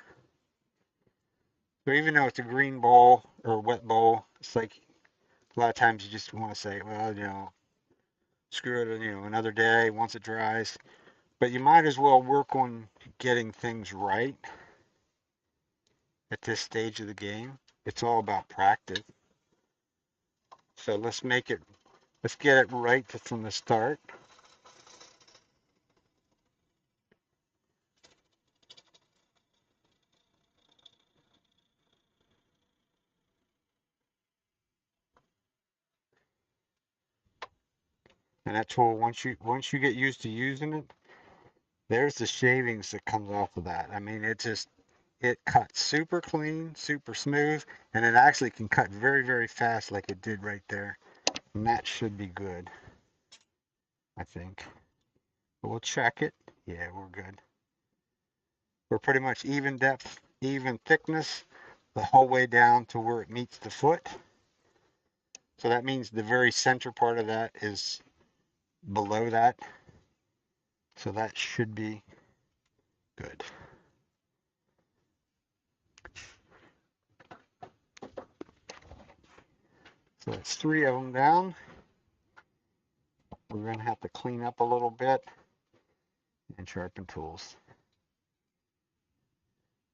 So even though it's a green bowl or a wet bowl, it's like a lot of times you just want to say, well, screw it, another day once it dries. But you might as well work on getting things right at this stage of the game. It's all about practice. So let's get it right from the start. And that tool, once you get used to using it, there's the shavings that comes off of that. I mean, it cuts super clean, super smooth, and it actually can cut very, very fast like it did right there. And that should be good, I think. But we'll check it. Yeah, we're good. We're pretty much even depth, even thickness, the whole way down to where it meets the foot. So that means the very center part of that is below that. So that should be good. So that's 3 of them down. We're going to have to clean up a little bit and sharpen tools.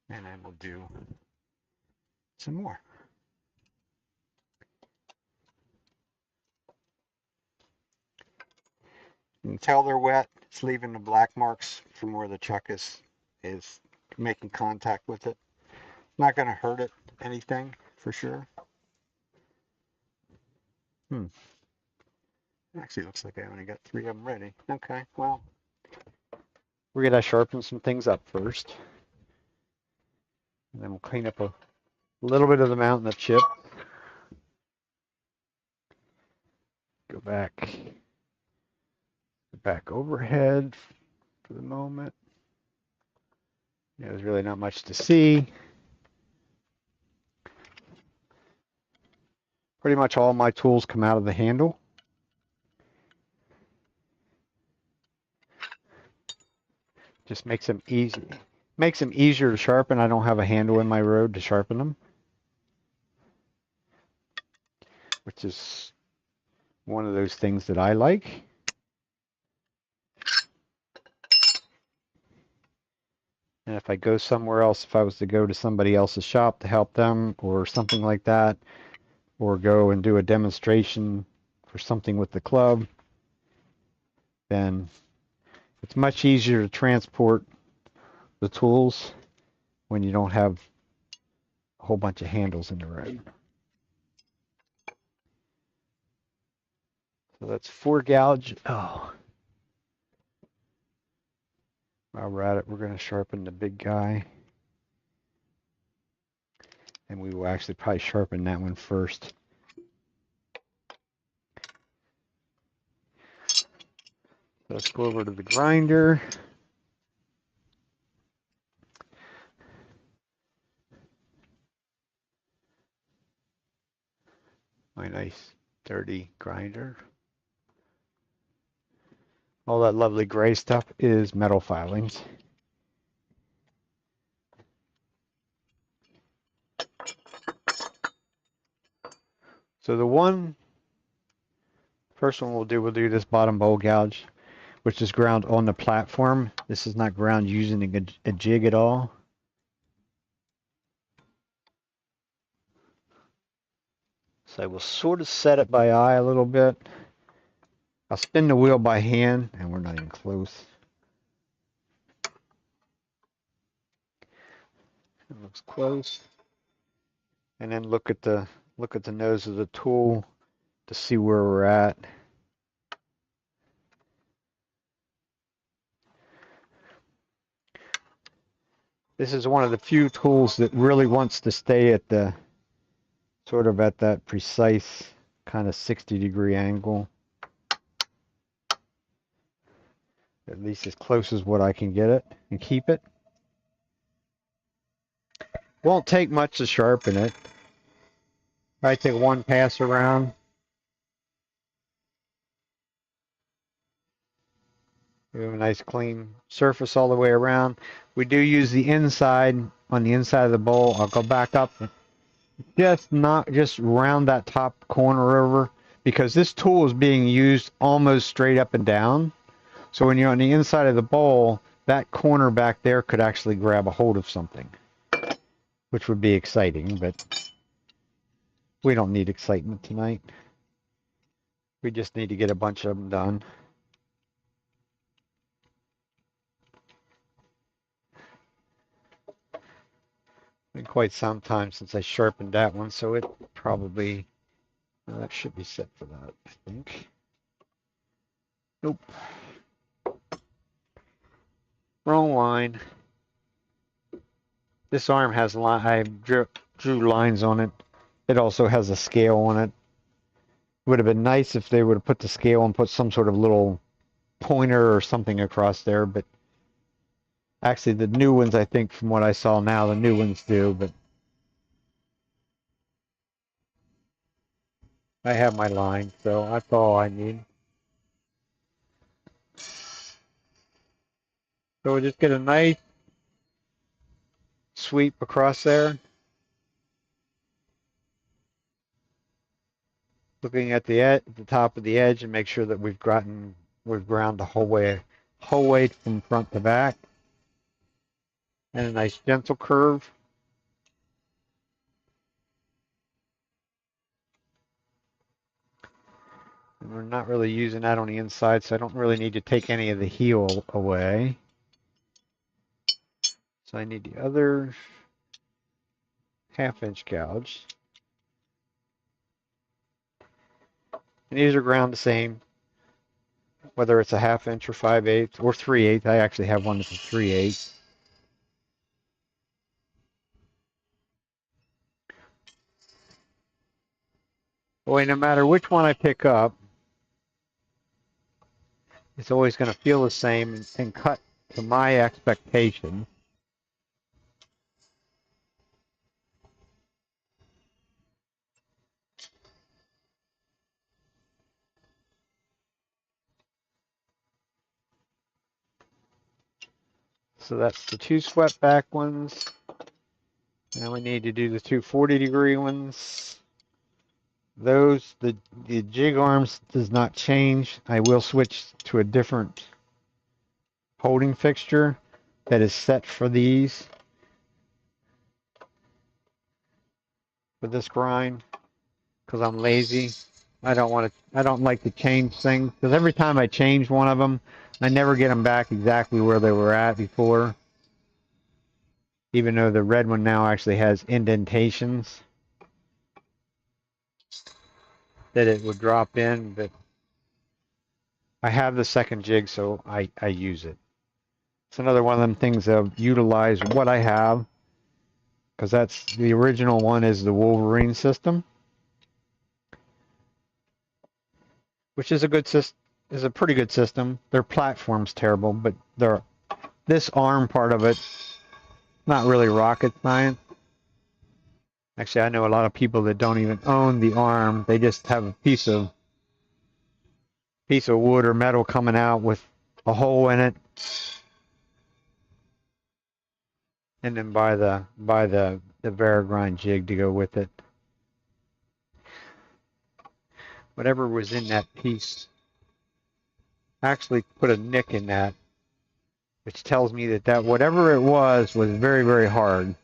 And then we'll do some more. Until they're wet, it's leaving the black marks from where the chuck is making contact with it. Not going to hurt it anything for sure. Actually, looks like I only got 3 of them ready. Okay, well, we're going to sharpen some things up first. And then we'll clean up a little bit of the mountain of chip. Go back overhead for the moment. Yeah, there's really not much to see. Pretty much all my tools come out of the handle. Just makes them easy. Makes them easier to sharpen. I don't have a handle in my road to sharpen them, which is one of those things that I like. And if I go somewhere else, if I was to go to somebody else's shop to help them or something like that, or go and do a demonstration for something with the club, then it's much easier to transport the tools when you don't have a whole bunch of handles in the road. So that's 4 gouge. Oh. While we're at it, we're going to sharpen the big guy. And we will actually probably sharpen that one first. Let's go over to the grinder. My nice dirty grinder. All that lovely gray stuff is metal filings. So the first one we'll do this bottom bowl gouge, which is ground on the platform. This is not ground using a jig at all. So I will sort of set it by eye a little bit. I'll spin the wheel by hand, and we're not even close. It looks close. And then look at the nose of the tool to see where we're at. This is one of the few tools that really wants to stay at the sort of at that precise kind of 60-degree angle. At least as close as what I can get it and keep it. Won't take much to sharpen it. I take one pass around. We have a nice clean surface all the way around. We do use the inside on the inside of the bowl. I'll go back up, just round that top corner over, because this tool is being used almost straight up and down. So when you're on the inside of the bowl, that corner back there could actually grab a hold of something, which would be exciting, but we don't need excitement tonight. We just need to get a bunch of them done. Been quite some time since I sharpened that one, so it probably, that should be set for that, I think. Nope. Wrong line. This arm has I drew lines on it. It also has a scale on it. Would have been nice if they would have put the scale and put some sort of little pointer or something across there, but actually the new ones, I think from what I saw now, the new ones do, but I have my line, so that's all I need. So we'll just get a nice sweep across there. Looking at the top of the edge and make sure that we've ground the whole way from front to back. And a nice gentle curve. And we're not really using that on the inside, so I don't really need to take any of the heel away. So I need the other 1/2 inch gouge. And these are ground the same, whether it's a 1/2 inch or 5/8 or 3/8. I actually have one that's a 3/8. Boy, no matter which one I pick up, it's always going to feel the same and cut to my expectation. So that's the 2 swept back ones. Now we need to do the 2 40-degree ones. Those, the jig arms does not change. I will switch to a different holding fixture that is set for these for this grind because I'm lazy. I don't like to change things because every time I change one of them, I never get them back exactly where they were at before. Even though the red one now actually has indentations that it would drop in, but I have the second jig, so I use it. It's another one of them things of utilize what I have, because that's the original one is the Wolverine system, which is a good system, is a pretty good system. Their platform's terrible, but this arm part of it, not really rocket science. Actually, I know a lot of people that don't even own the arm. They just have a piece of wood or metal coming out with a hole in it, and then buy the Varigrind jig to go with it. Whatever was in that piece actually put a nick in that, which tells me that whatever it was very, very hard.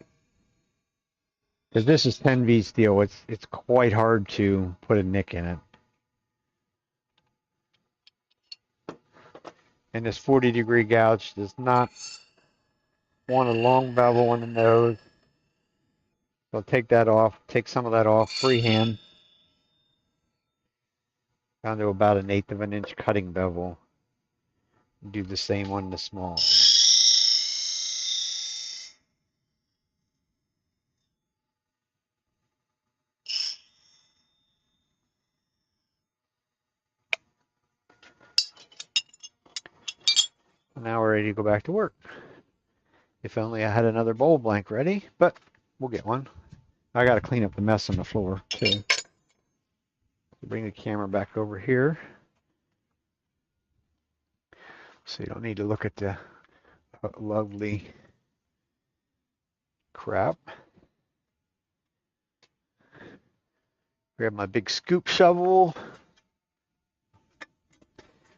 Because this is 10V steel, it's quite hard to put a nick in it. And this 40-degree gouge does not want a long bevel in the nose. So I'll take that off, take some of that off freehand, down to about 1/8 of an inch cutting bevel. Do the same on the small. Now we're ready to go back to work. If only I had another bowl blank ready, but we'll get one. I got to clean up the mess on the floor too. Bring the camera back over here so you don't need to look at the lovely crap. Grab my big scoop shovel.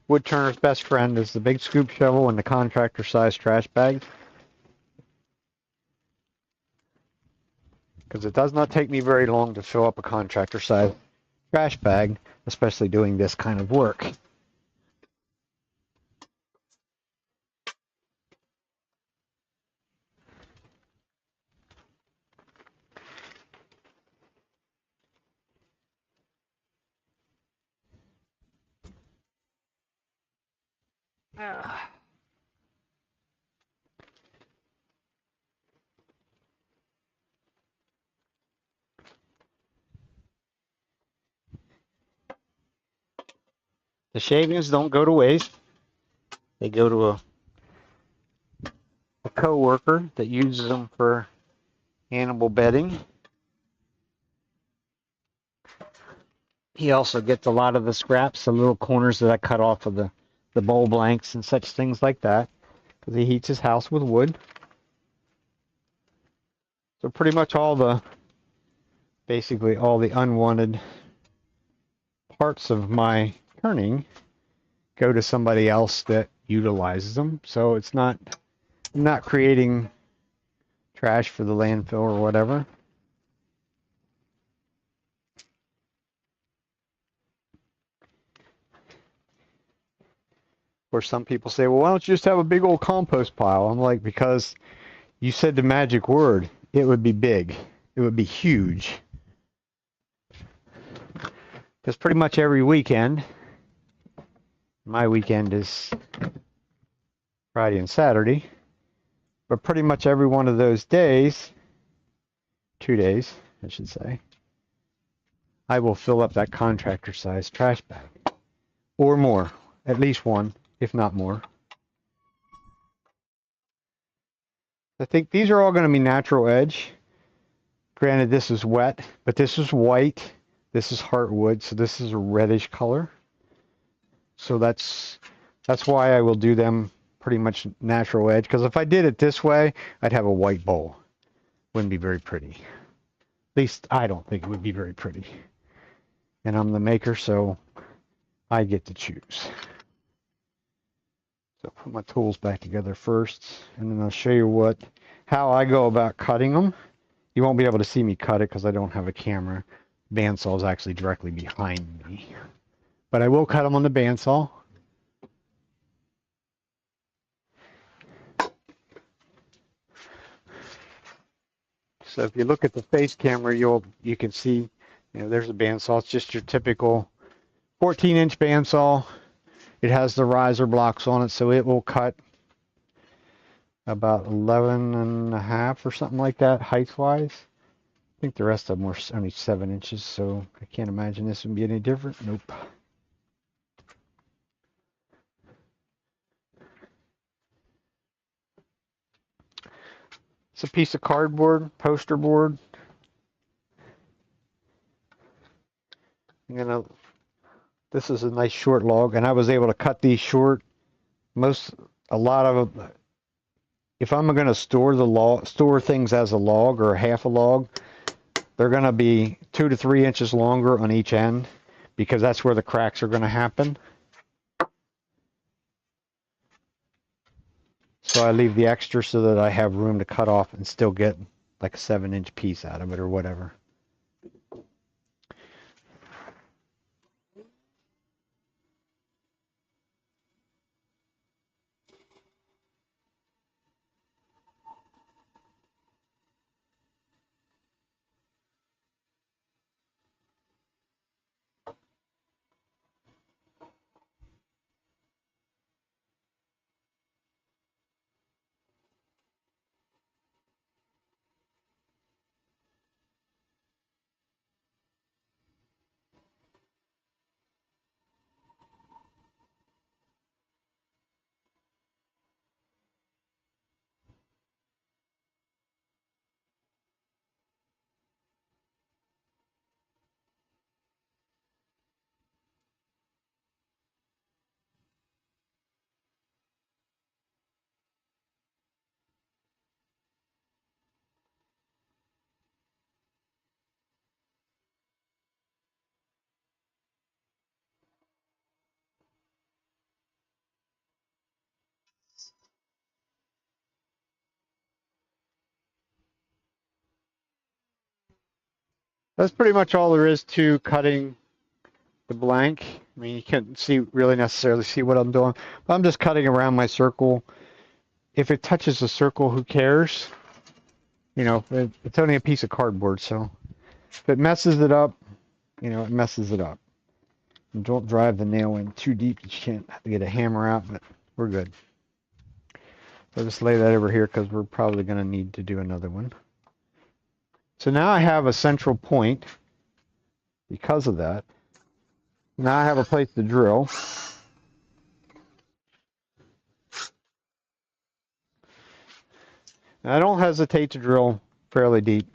Woodturner's best friend is the big scoop shovel and the contractor size trash bag. Because it does not take me very long to fill up a contractor size trash bag, especially doing this kind of work. The shavings don't go to waste. They go to a co-worker that uses them for animal bedding. He also gets a lot of the scraps, the little corners that I cut off of the bowl blanks and such things like that, because he heats his house with wood. So pretty much basically all the unwanted parts of my turning go to somebody else that utilizes them. So it's not, I'm not creating trash for the landfill or whatever. Or some people say, well, why don't you just have a big old compost pile? I'm like, because you said the magic word. It would be big. It would be huge. Because pretty much every weekend, my weekend is Friday and Saturday, but pretty much every one of those days, 2 days, I should say, I will fill up that contractor-sized trash bag. Or more. At least one, if not more. I think these are all going to be natural edge. Granted, this is wet, but this is white. This is heartwood, so this is a reddish color. So that's why I will do them pretty much natural edge. Because if I did it this way, I'd have a white bowl. Wouldn't be very pretty. At least I don't think it would be very pretty. And I'm the maker, so I get to choose. So I'll put my tools back together first, and then I'll show you how I go about cutting them. You won't be able to see me cut it because I don't have a camera. Bandsaw is actually directly behind me. But I will cut them on the bandsaw. So if you look at the face camera, you can see, there's a bandsaw. It's just your typical 14-inch bandsaw. It has the riser blocks on it, so it will cut about 11.5 or something like that, height-wise. I think the rest of them were only 7 inches, so I can't imagine this would be any different. Nope. It's a piece of cardboard, poster board. This is a nice short log, and I was able to cut these short. A lot of them, if I'm going to store things as a log or half a log, they're going to be 2 to 3 inches longer on each end because that's where the cracks are going to happen. So I leave the extra so that I have room to cut off and still get like a 7-inch piece out of it or whatever. That's pretty much all there is to cutting the blank. I mean, you can't really necessarily see what I'm doing, but I'm just cutting around my circle. If it touches the circle, who cares? It's only a piece of cardboard, so if it messes it up, it messes it up. And don't drive the nail in too deep that you can't get a hammer out, but we're good. So I'll just lay that over here because we're probably going to need to do another one. So now I have a central point because of that. Now I have a place to drill. And I don't hesitate to drill fairly deep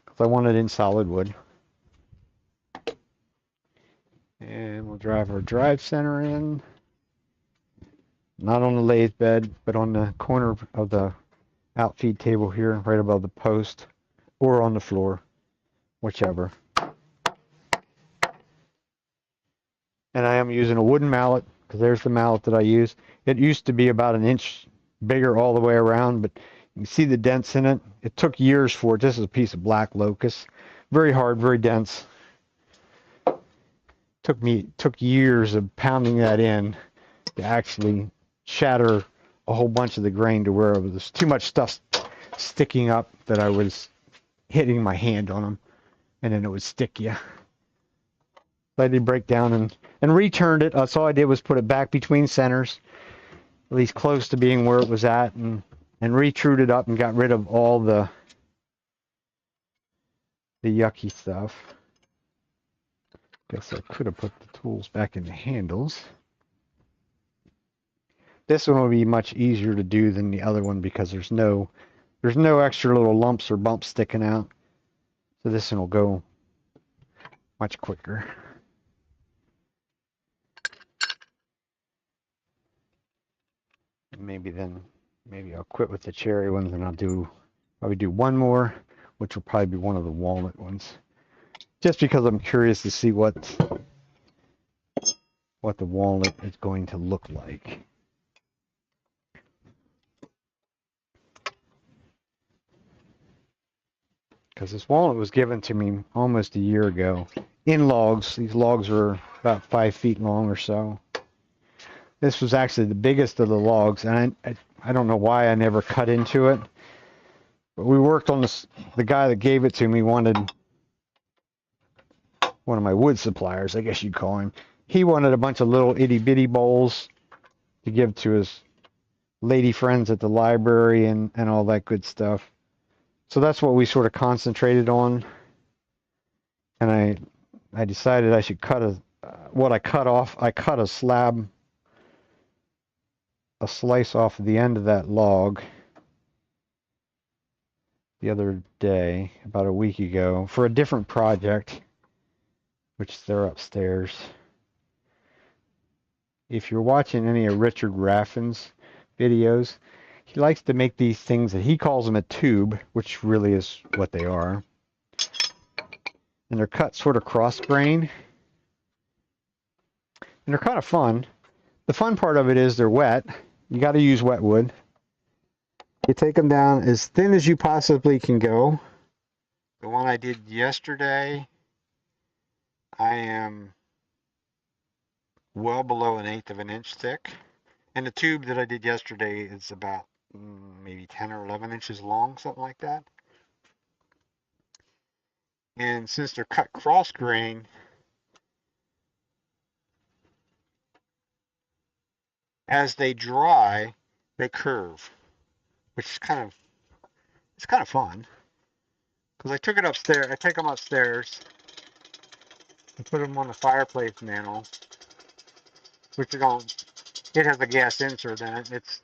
because I want it in solid wood. And we'll drive our drive center in. Not on the lathe bed, but on the corner of the outfeed table here, right above the post, or on the floor, whichever. And I am using a wooden mallet, because there's the mallet that I use. It used to be about 1 inch bigger all the way around, but you can see the dents in it. It took years for it. This is a piece of black locust. Very hard, very dense. Took years of pounding that in to actually shatter a whole bunch of the grain to where there was too much stuff sticking up that I was hitting my hand on them, and then it would stick you. So I did break down and returned it. So all I did was put it back between centers, at least close to being where it was at, and retrued it up and got rid of all the yucky stuff. Guess I could have put the tools back in the handles. This one will be much easier to do than the other one because there's no extra little lumps or bumps sticking out. So this one will go much quicker. Maybe I'll quit with the cherry ones and I'll probably do one more, which will probably be one of the walnut ones. Just because I'm curious to see what the walnut is going to look like. Because this walnut was given to me almost a year ago in logs. These logs are about 5 feet long or so. This was actually the biggest of the logs, and I don't know why I never cut into it. But we worked on this. The guy that gave it to me wanted, one of my wood suppliers, I guess you'd call him. He wanted a bunch of little itty bitty bowls to give to his lady friends at the library and all that good stuff. So that's what we sort of concentrated on. And I decided I should cut what I cut off. I cut a slice off the end of that log the other day, about a week ago, for a different project, which they're upstairs. If you're watching any of Richard Raffin's videos, he likes to make these things that he calls them a tube, which really is what they are. And they're cut sort of cross grain. And they're kind of fun. The fun part of it is they're wet. You got to use wet wood. You take them down as thin as you possibly can go. The one I did yesterday, I am well below 1/8 of an inch thick. And the tube that I did yesterday is about maybe 10 or 11 inches long, something like that. And since they're cut cross grain, as they dry, they curve, which is kind of fun. Because I took it upstairs, I take them upstairs and put them on the fireplace mantle, which it has a gas insert in it.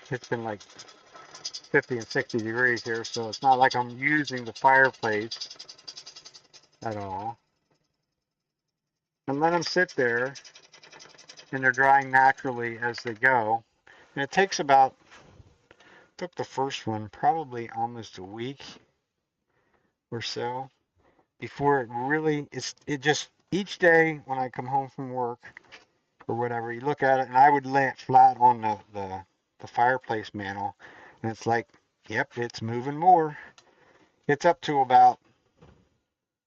It's been like 50 and 60 degrees here, so it's not like I'm using the fireplace at all. And let them sit there, and they're drying naturally as they go. And it takes took the first one probably almost a week or so before it really, it just, each day when I come home from work or whatever, you look at it, and I would lay it flat on the fireplace mantle, and it's like, yep, it's moving more. It's up to about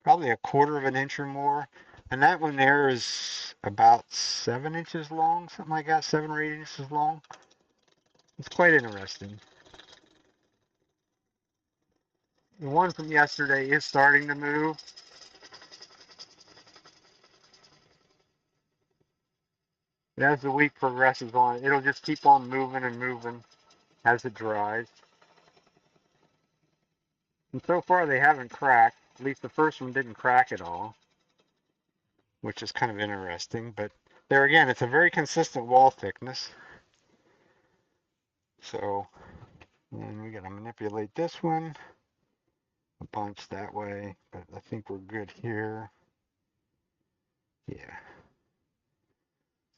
probably 1/4 of an inch or more. And that one there is about 7 inches long, something like that, 7 or 8 inches long. It's quite interesting. The one from yesterday is starting to move. But as the week progresses on, it'll just keep on moving and moving as it dries. And so far they haven't cracked. At least the first one didn't crack at all, which is kind of interesting. But there again, it's a very consistent wall thickness. So, and we gotta manipulate this one a bunch that way, but I think we're good here. Yeah.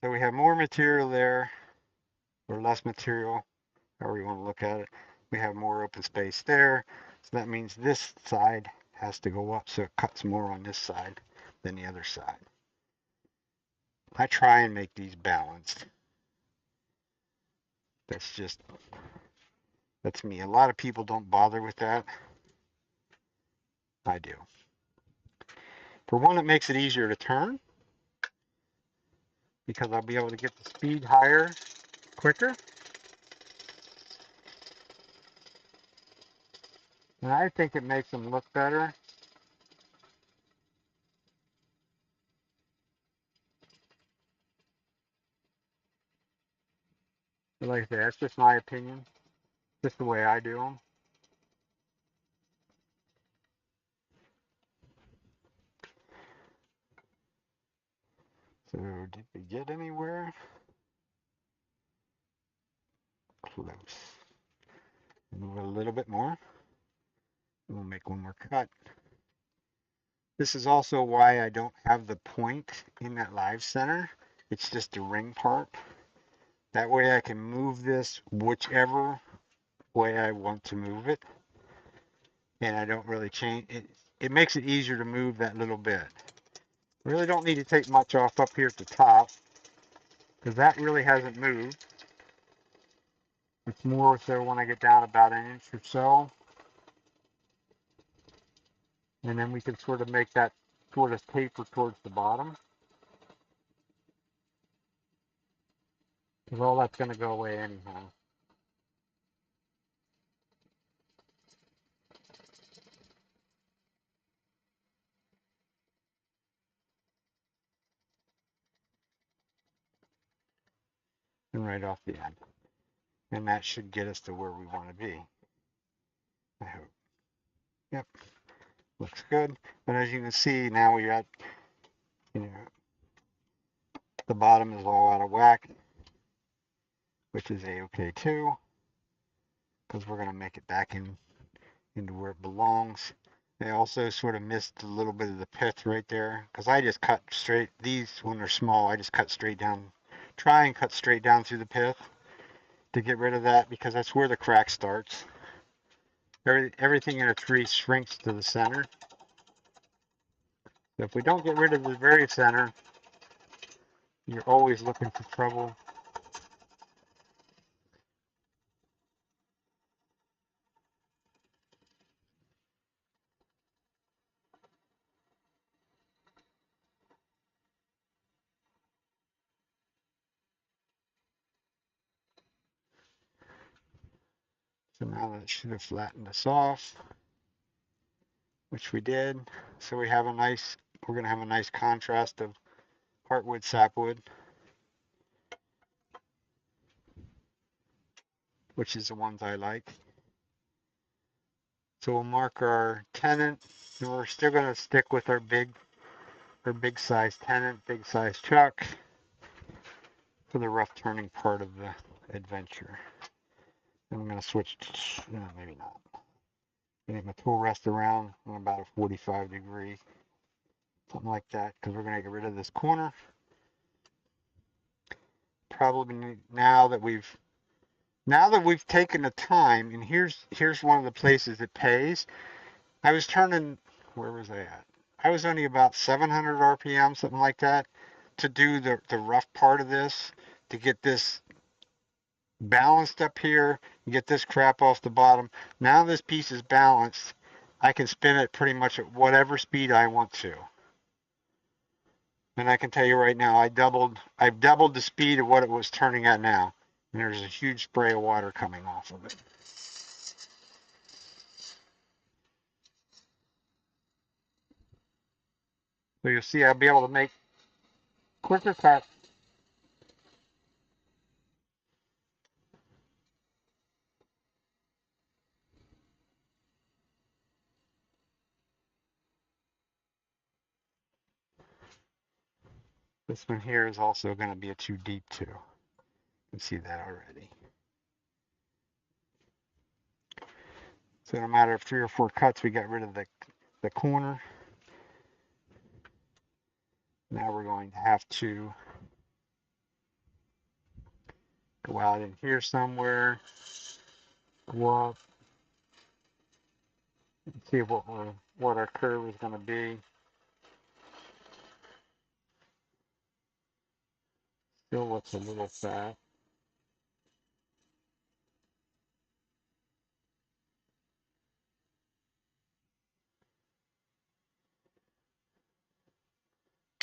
So we have more material there, or less material, however you want to look at it. We have more open space there. So that means this side has to go up, so it cuts more on this side than the other side. I try and make these balanced. That's me. A lot of people don't bother with that. I do. For one, it makes it easier to turn. because I'll be able to get the speed higher quicker. And I think it makes them look better. But like I said, that's just my opinion. Just the way I do them. So did we get anywhere? Close. Move it a little bit more. We'll make one more cut. This is also why I don't have the point in that live center. It's just the ring part. That way I can move this whichever way I want to move it. And I don't really change it. It makes it easier to move that little bit. Really don't need to take much off up here at the top because that really hasn't moved. It's more so when I get down about an inch or so. And then we can sort of make that sort of taper towards the bottom. Because all that's going to go away anyhow. And right off the end. And that should get us to where we want to be. I hope. Yep. Looks good. But as you can see, now we're at, the bottom is all out of whack, which is a-okay too, because we're going to make it back into where it belongs. I also sort of missed a little bit of the pith right there, because I just cut straight, these when they're small, I just cut straight down, try and cut straight down through the pith to get rid of that, because that's where the crack starts. Everything in a tree shrinks to the center. So if we don't get rid of the very center, you're always looking for trouble. So now that should have flattened us off, which we did. So we're going to have a nice contrast of heartwood, sapwood, which is the ones I like. So we'll mark our tenant, and we're still going to stick with our big size tenant, big size chuck for the rough turning part of the adventure. And I'm going to switch to, maybe not. Get my tool rest around on about a 45 degree, something like that, because we're going to get rid of this corner. Probably now that we've taken the time, and here's one of the places it pays. I was turning, where was I at? I was only about 700 RPM, something like that, to do the rough part of this, to get this balanced up here, and get this crap off the bottom. Now this piece is balanced, I can spin it pretty much at whatever speed I want to. And I can tell you right now, I've doubled the speed of what it was turning at now. And there's a huge spray of water coming off of it. So you'll see I'll be able to make quicker cuts. This one here is also going to be a too deep too. You can see that already. So in a matter of 3 or 4 cuts, we got rid of the corner. Now we're going to have to go out in here somewhere, go up, and see what our curve is going to be. Still looks a little fat.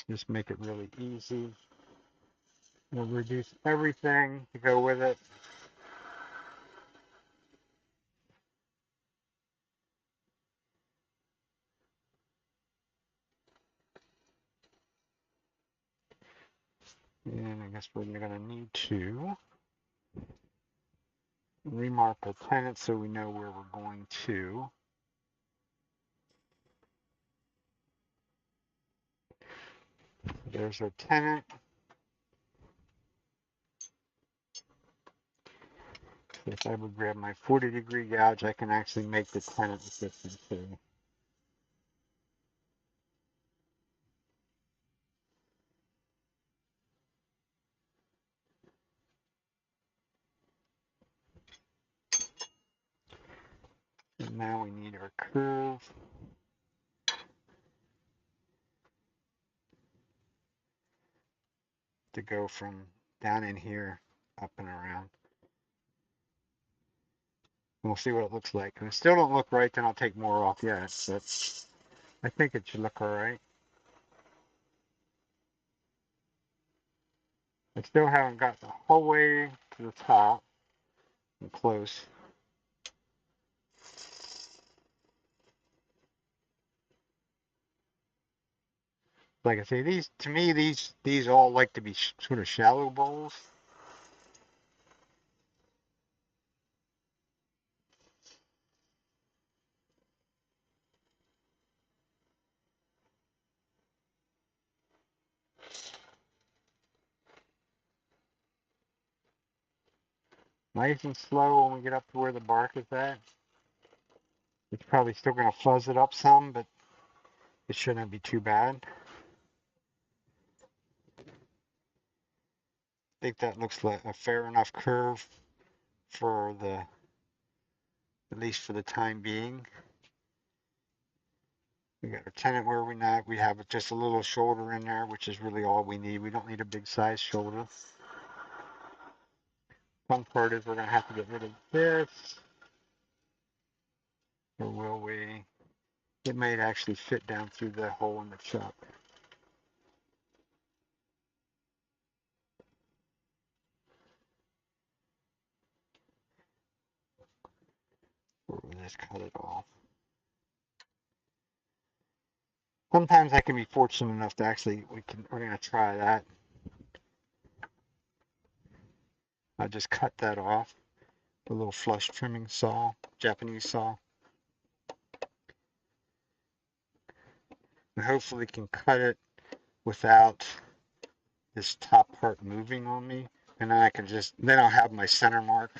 Just make it really easy. We'll reduce everything to go with it. And I guess we're going to need to remark our tenant so we know where we're going to. There's our tenant. So if I would grab my 40-degree gouge, I can actually make the tenant distance too. And now we need our curve. To go from down in here up and around. And we'll see what it looks like. If it still don't look right, then I'll take more off yet. But I think it should look all right. I still haven't got the whole way to the top. I'm close. Like I say, these to me, these all like to be sort of shallow bowls. Nice and slow when we get up to where the bark is at. It's probably still going to fuzz it up some, but it shouldn't be too bad. I think that looks like a fair enough curve for the, at least for the time being. We got our tenant where we not. We have just a little shoulder in there, which is really all we need. We don't need a big size shoulder. Fun part is we're going to have to get rid of this. Or will we? It might actually fit down through the hole in the chuck. Or we'll just cut it off. Sometimes I can be fortunate enough to actually, we're going to try that. I'll just cut that off. A little flush trimming saw, Japanese saw. And hopefully can cut it without this top part moving on me. And then I can just, then I'll have my center mark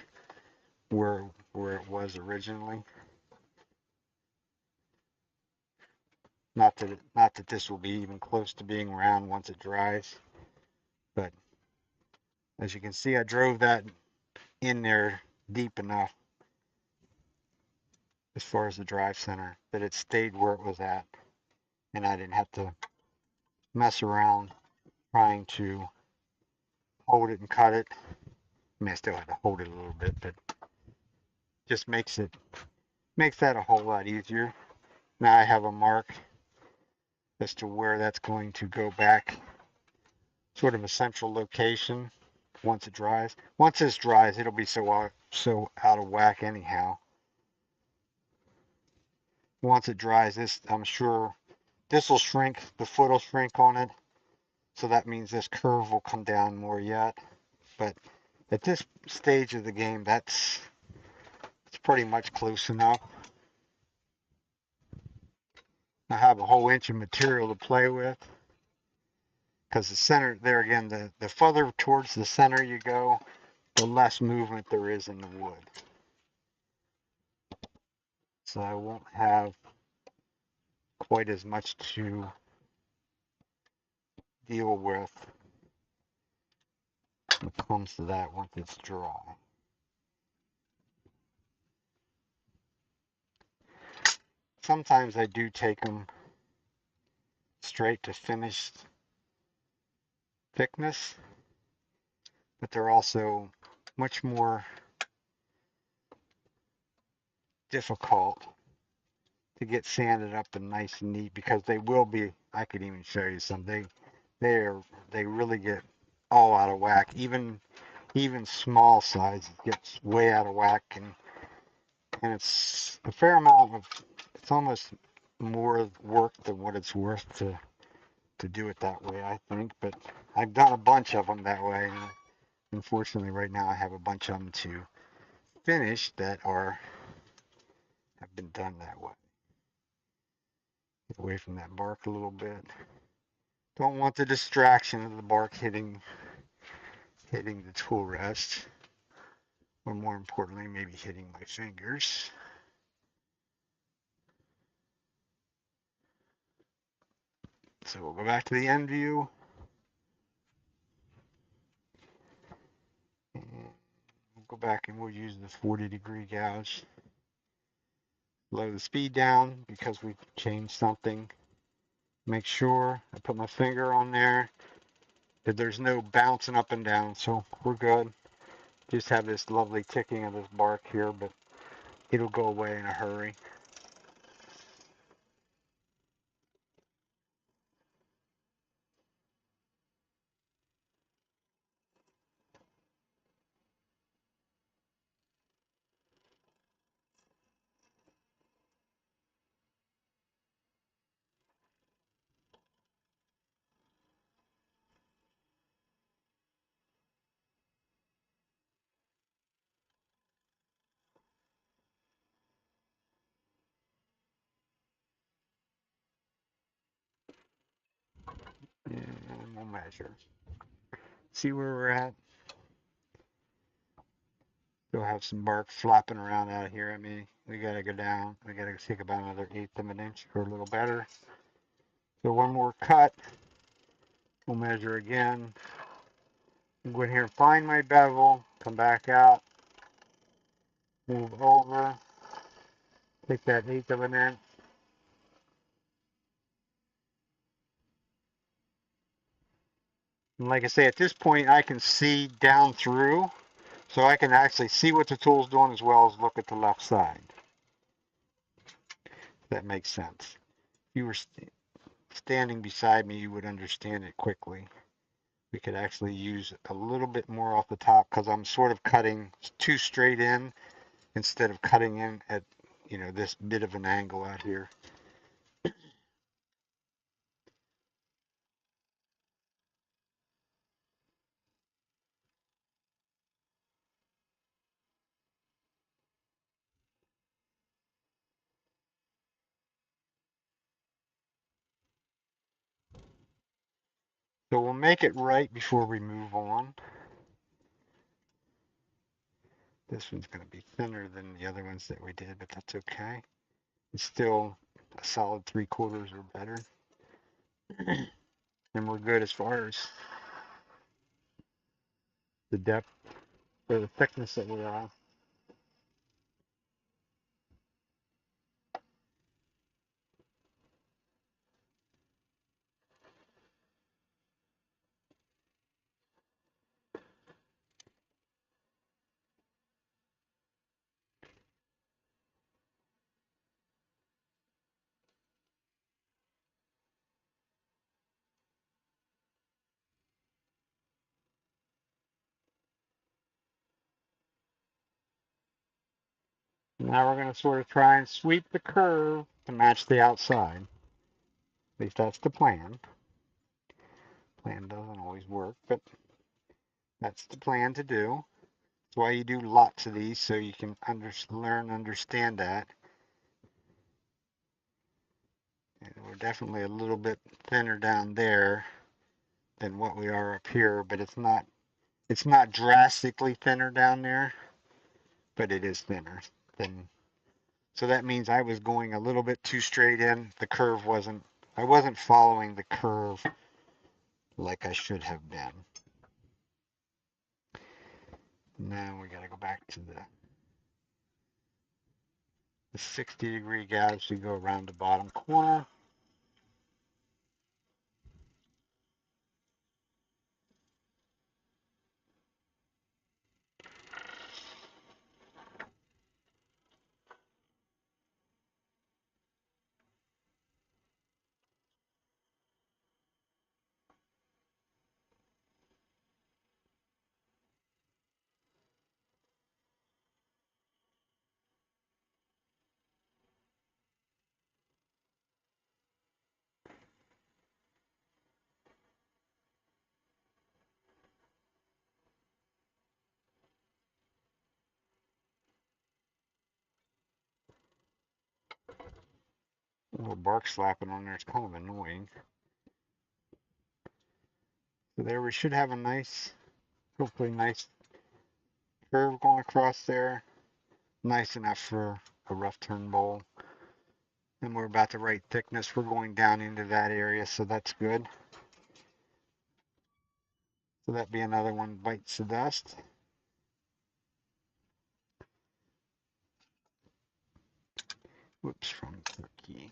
where it was originally. Not that this will be even close to being round once it dries, but as you can see, I drove that in there deep enough as far as the drive center that it stayed where it was at, and I didn't have to mess around trying to hold it and cut it. I mean, I still had to hold it a little bit, but just makes that a whole lot easier. Now I have a mark as to where that's going to go back, sort of a central location once it dries. Once this dries, it'll be so out of whack anyhow. Once it dries, this I'm sure this will shrink, the foot will shrink on it, so that means this curve will come down more yet. But at this stage of the game, it's pretty much close enough. I have a whole inch of material to play with. Because the center, there again, the further towards the center you go, the less movement there is in the wood. So I won't have quite as much to deal with when it comes to that once it's dry. Sometimes I do take them straight to finished thickness, but they're also much more difficult to get sanded up and nice and neat because they will be. I could even show you some. They really get all out of whack. Even small size gets way out of whack, and it's a fair amount of, it's almost more work than what it's worth to do it that way, I think. But I've done a bunch of them that way, and unfortunately right now I have a bunch of them to finish that have been done that way. Get away from that bark a little bit. Don't want the distraction of the bark hitting the tool rest, or more importantly, maybe hitting my fingers. So we'll go back to the end view. And we'll go back and we'll use the 40-degree gouge. Lower the speed down because we changed something. Make sure I put my finger on there that there's no bouncing up and down, so we're good. Just have this lovely ticking of this bark here, but it'll go away in a hurry. And we'll measure. See where we're at? Still have some bark flopping around out here. I mean, we gotta go down. We gotta take about another eighth of an inch or a little better. So one more cut. We'll measure again. Go in here and find my bevel. Come back out. Move over. Take that eighth of an inch. And like I say, at this point, I can see down through. So I can actually see what the tool's doing as well as look at the left side. If that makes sense. If you were standing beside me, you would understand it quickly. We could actually use a little bit more off the top because I'm sort of cutting too straight in instead of cutting in at, this bit of an angle out here. So we'll make it right before we move on. This one's going to be thinner than the other ones that we did, but that's okay. It's still a solid 3/4 or better. And we're good as far as the depth or the thickness that we're on. Now we're going to sort of try and sweep the curve to match the outside. At least that's the plan. Plan doesn't always work, but that's the plan to do. That's why you do lots of these, so you can understand that. And we're definitely a little bit thinner down there than what we are up here, but it's not drastically thinner down there, but it is thinner than. So that means I was going a little bit too straight in. I wasn't following the curve like I should have been. Now we got to go back to the 60-degree gouge to go around the bottom corner. A little bark slapping on there is kind of annoying. So there we should have a nice, hopefully nice curve going across there. Nice enough for a rough turn bowl. And we're about the right thickness. We're going down into that area, so that's good. So that'd be another one bites the dust. Whoops, from turkey.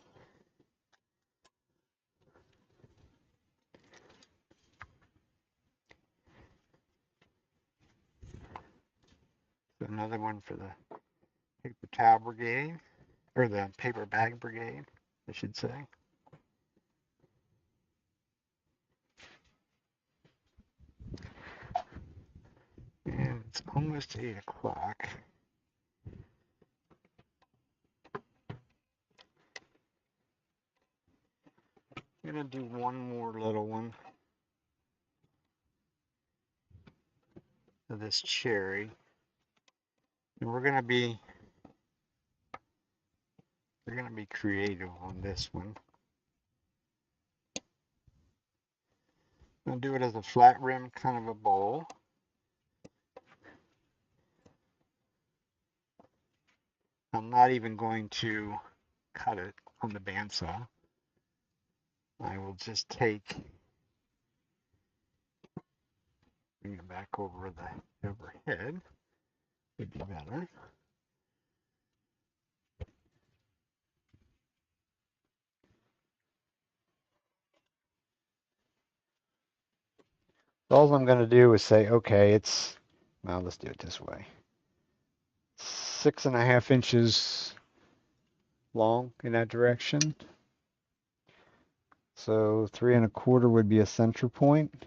So another one for the paper towel brigade, or the paper bag brigade, I should say. And it's almost 8 o'clock. I'm gonna do one more little one of this cherry. And we're gonna be creative on this one. I'm gonna do it as a flat rim kind of a bowl. I'm not even going to cut it on the bandsaw. I will just bring it back over the overhead. Would be better. All I'm going to do is say, okay, well, let's do it this way. 6.5 inches long in that direction. So 3.25 would be a center point.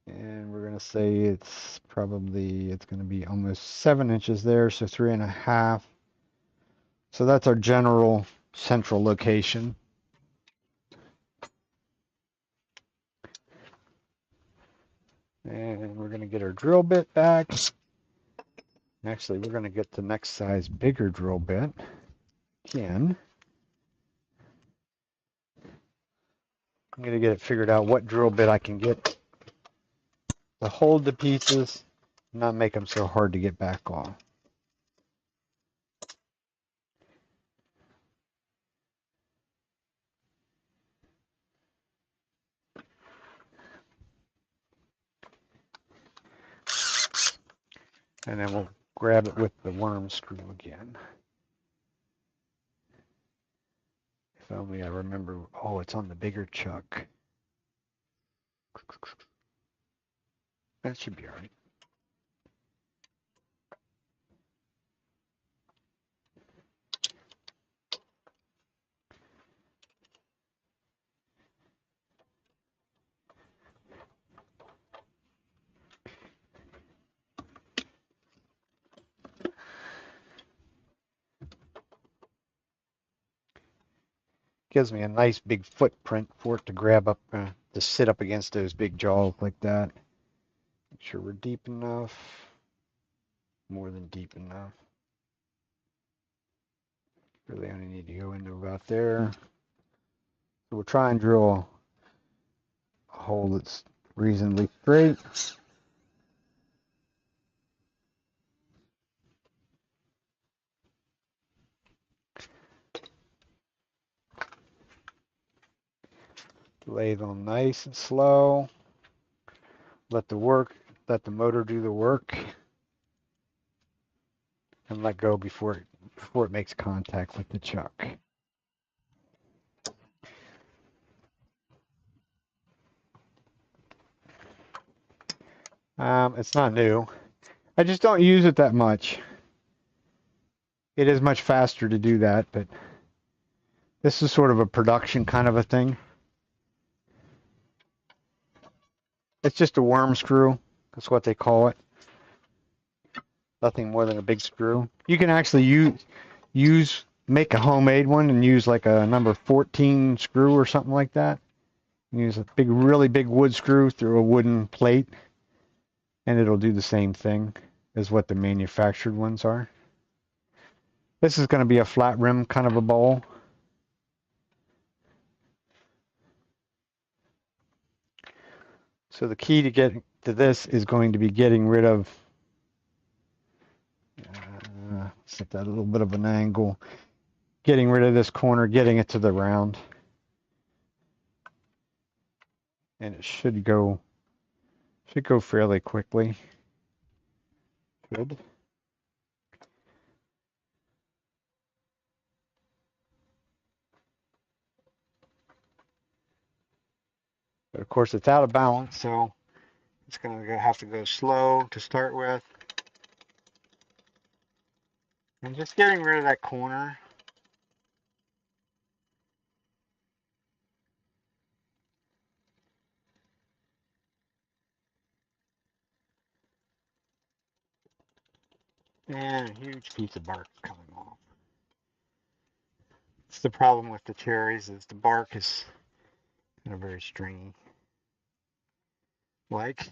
And we're going to say it's going to be almost 7 inches there, so 3.5. So that's our general central location. And we're going to get our drill bit back. Actually, we're going to get the next size bigger drill bit. Again, I'm going to get it figured out what drill bit I can get to hold the pieces, not make them so hard to get back on. And then we'll grab it with the worm screw again. If only I remember, oh, it's on the bigger chuck. That should be all right. Gives me a nice big footprint for it to grab up, to sit up against those big jaws like that. Make sure we're deep enough, more than deep enough. Really only need to go into about there. So we'll try and drill a hole that's reasonably straight. Lay them nice and slow. Let the motor do the work, and let go before it makes contact with the chuck. It's not new. I just don't use it that much. It is much faster to do that, but this is sort of a production kind of a thing. It's just a worm screw. That's what they call it. Nothing more than a big screw. You can actually make a homemade one and use like a number 14 screw or something like that. Use a really big wood screw through a wooden plate, and it'll do the same thing as what the manufactured ones are. This is going to be a flat rim kind of a bowl. So the key to get to this is going to be getting rid of, set that a little bit of an angle, getting rid of this corner, getting it to the round. And it should go fairly quickly. Good. But of course it's out of balance, so it's going to have to go slow to start with. And just getting rid of that corner. And a huge piece of bark coming off. It's the problem with the cherries is the bark is kind of very stringy. Like, so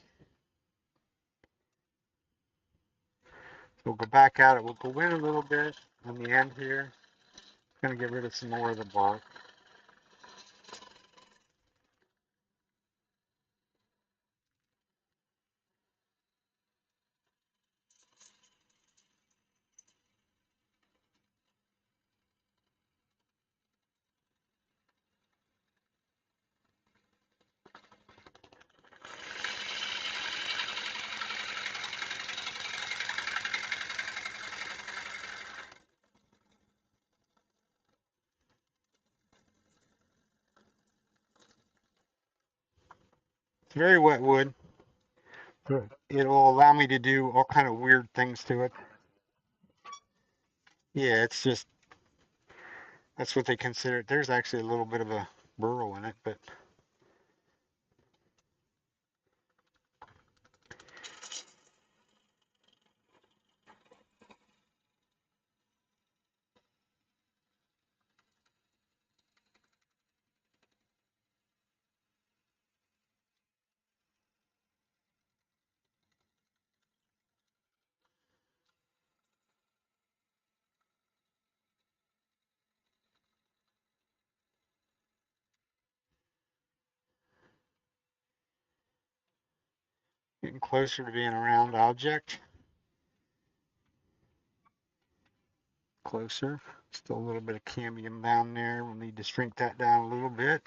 we'll go back at it. We'll go in a little bit on the end here. Going to get rid of some more of the bark. It's very wet wood. It will allow me to do all kind of weird things to it. Yeah, it's just, that's what they consider it. There's actually a little bit of a burrow in it, but getting closer to being a round object. Closer. Still a little bit of cambium down there. We'll need to shrink that down a little bit.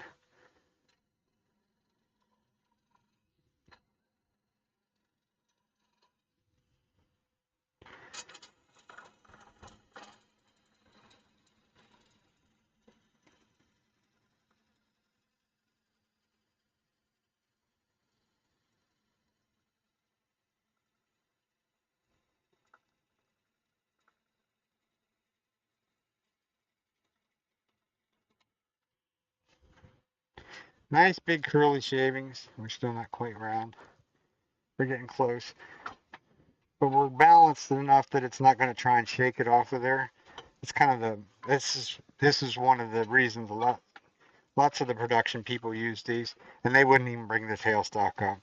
Nice big curly shavings. We're still not quite round. We're getting close. But we're balanced enough that it's not going to try and shake it off of there. It's kind of this is one of the reasons lots of the production people use these, and they wouldn't even bring the tailstock up.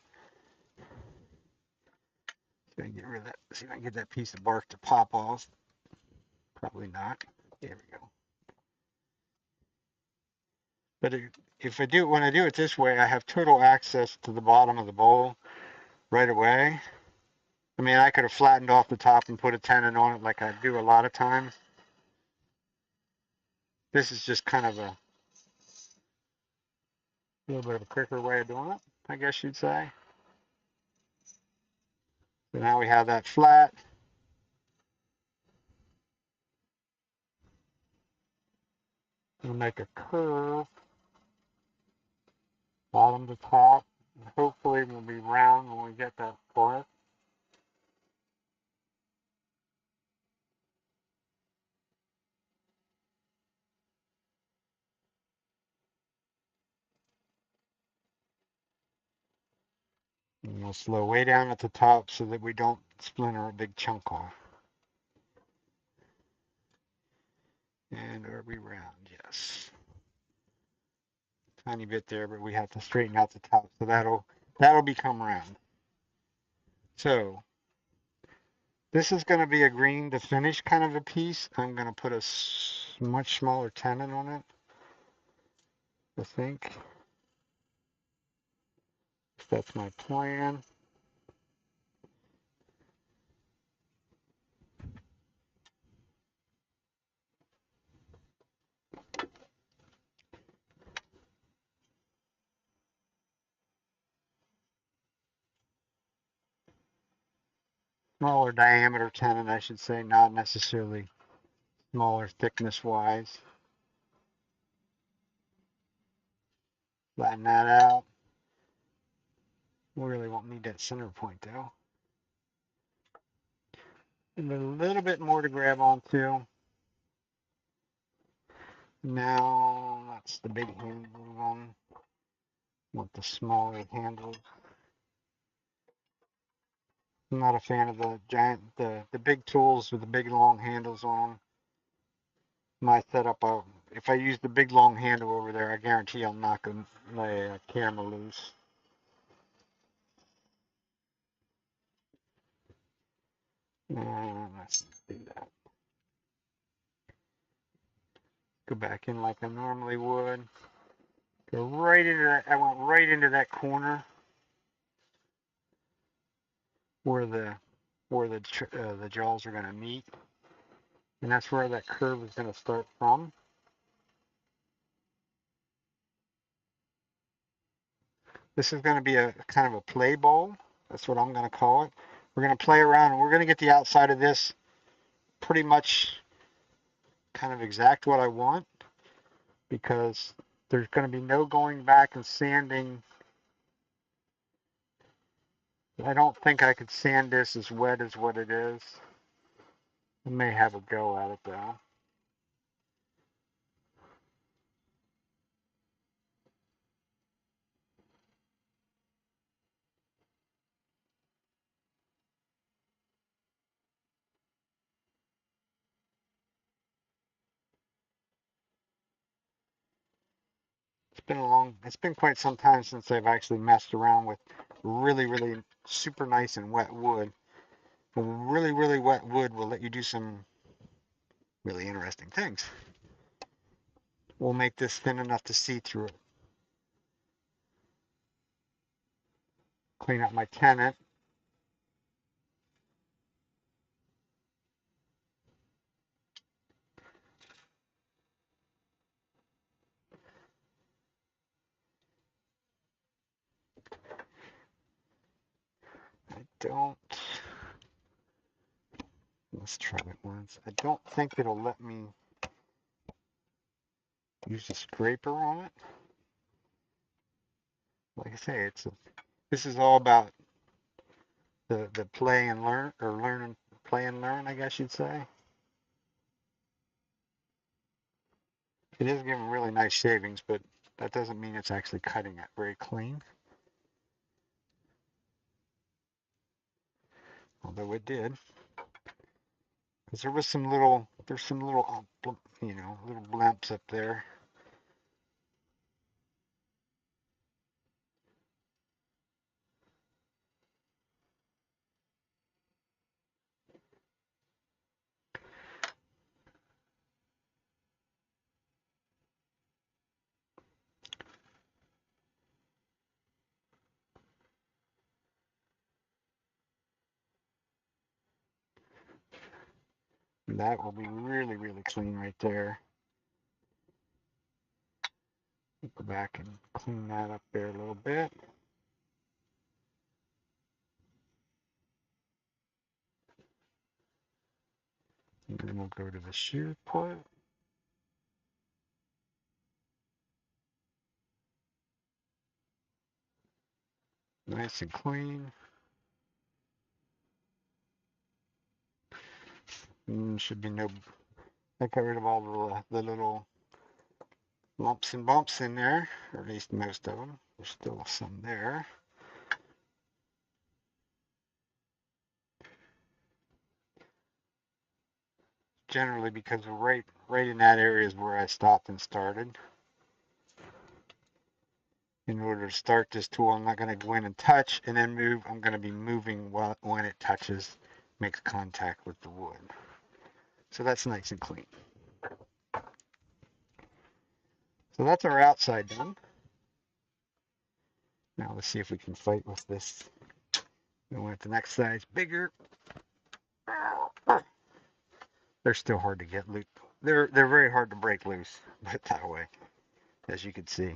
So I can get rid of that. See if I can get that piece of bark to pop off. Probably not. There we go. But when I do it this way, I have total access to the bottom of the bowl right away. I mean, I could have flattened off the top and put a tenon on it like I do a lot of times. This is just kind of a little bit of a quicker way of doing it, I guess you'd say. So now we have that flat. We'll make a curve, bottom to top. And hopefully we'll be round when we get that part. And we'll slow way down at the top so that we don't splinter a big chunk off. And are we round? Yes. Tiny bit there, but we have to straighten out the top, so that'll become round. So This is going to be a green to finish kind of a piece. I'm going to put a much smaller tenon on it, I think. That's my plan. Smaller diameter tenon, I should say, not necessarily smaller thickness wise. Flatten that out. We really won't need that center point though. And a little bit more to grab onto. Now that's the big handle one. Want the smaller handle. I'm not a fan of the the big tools with the big long handles on them. My setup, if I use the big long handle over there, I guarantee I'll knock the camera loose. Let's do that. Go back in like I normally would. Go right into that. I went right into that corner where the jaws are going to meet, and that's where that curve is going to start from. This is going to be a kind of a play ball. That's what I'm going to call it. We're going to play around, and we're going to get the outside of this pretty much kind of exact what I want, because there's going to be no going back and sanding. I don't think I could sand this as wet as what it is. I may have a go at it though. It's been quite some time since I've actually messed around with really super nice and wet wood. But really wet wood will let you do some really interesting things. We'll make this thin enough to see through it. Clean up my tenon. I don't, let's try it once. I don't think it'll let me use a scraper on it. Like I say, this is all about the play and learn, or play and learn, I guess you'd say. It is giving really nice shavings, but that doesn't mean it's actually cutting it very clean. Although it did, because there's some little little blimps up there. And that will be really clean right there. Go back and clean that up there a little bit. And then we'll go to the shear put. Nice and clean. Should be no, I got rid of all the little lumps and bumps in there, or at least most of them. There's still some there. Generally because right in that area is where I stopped and started. In order to start this tool, I'm not going to go in and touch and then move. I'm going to be moving when it touches makes contact with the wood. So that's nice and clean. So that's our outside done. Now let's see if we can fight with this. We want the next size bigger. They're still hard to get loose. They're very hard to break loose, put it that way, as you can see.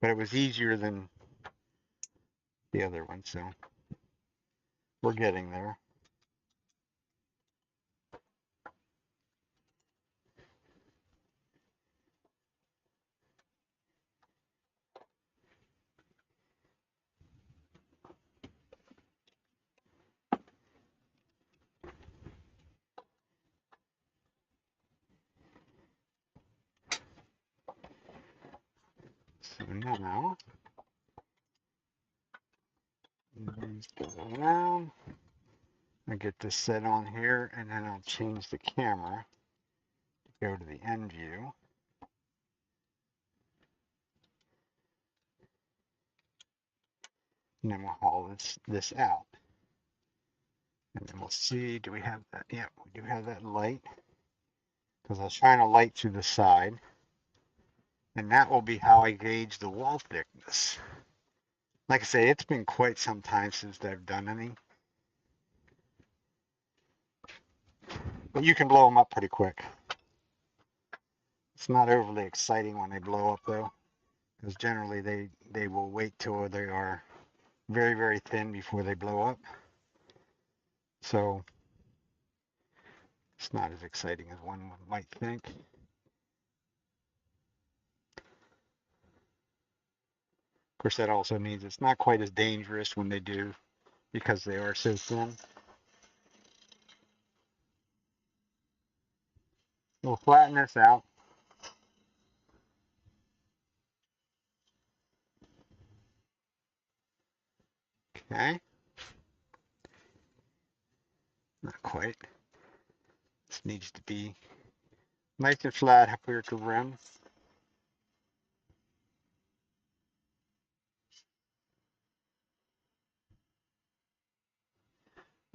But it was easier than the other one, so we're getting there. So now, these go around. I get this set on here, and then I'll change the camera to go to the end view. And then we'll haul this out. And then we'll see, do we have that? Yeah, we do have that light. Because I was trying to light through the side. And that will be how I gauge the wall thickness. Like I say, it's been quite some time since I've done any. But you can blow them up pretty quick. It's not overly exciting when they blow up though. Because generally they will wait till they are very, very thin before they blow up. So it's not as exciting as one might think. Of course, that also means it's not quite as dangerous when they do because they are so thin. We'll flatten this out. Okay. Not quite. This needs to be nice and flat up here at the rim.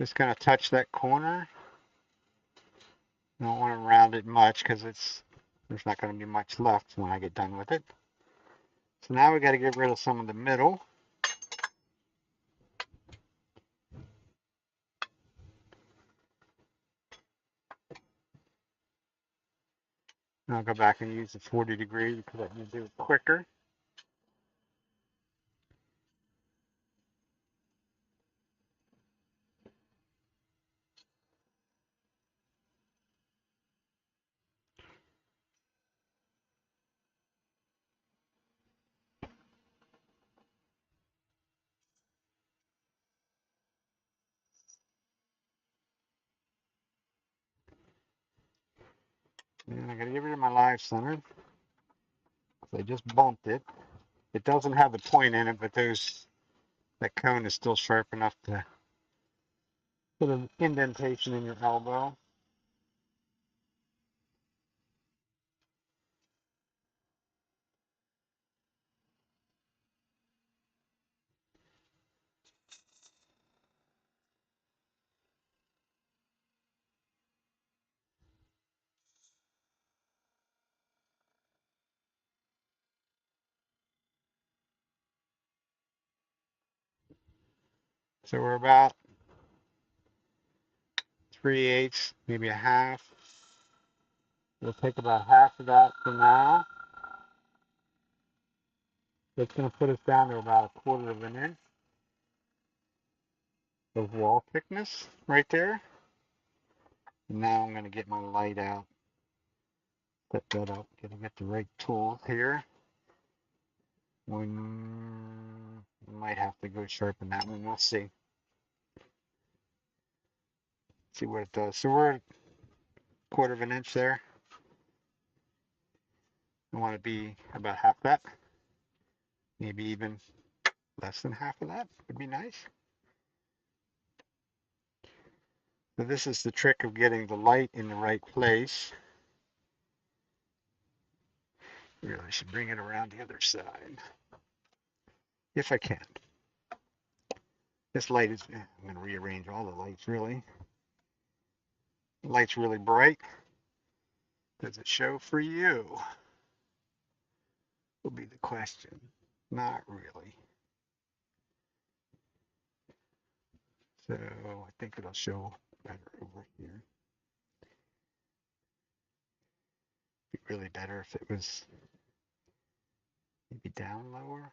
Just gonna touch that corner. I don't want to round it much because there's not going to be much left when I get done with it. So now we got to get rid of some of the middle. And I'll go back and use the 40 degree because I can do it quicker. And I got to get rid of my live center. So I just bumped it. It doesn't have the point in it, but that cone is still sharp enough to put an indentation in your elbow. So we're about 3/8, maybe a half. We'll take about half of that for now. It's going to put us down to about 1/4 of an inch of wall thickness right there. And now I'm going to get my light out, set that up, get the right tools here. We might have to go sharpen that one. We'll see. See what it does. So we're at 1/4 of an inch there. I want to be about half that. Maybe even less than half of that would be nice. So this is the trick of getting the light in the right place. Really should bring it around the other side. If I can. This light is, I'm going to rearrange all the lights really. The light's really bright. Does it show for you? Will be the question. Not really. So I think it'll show better over here. Be really better if it was maybe down lower.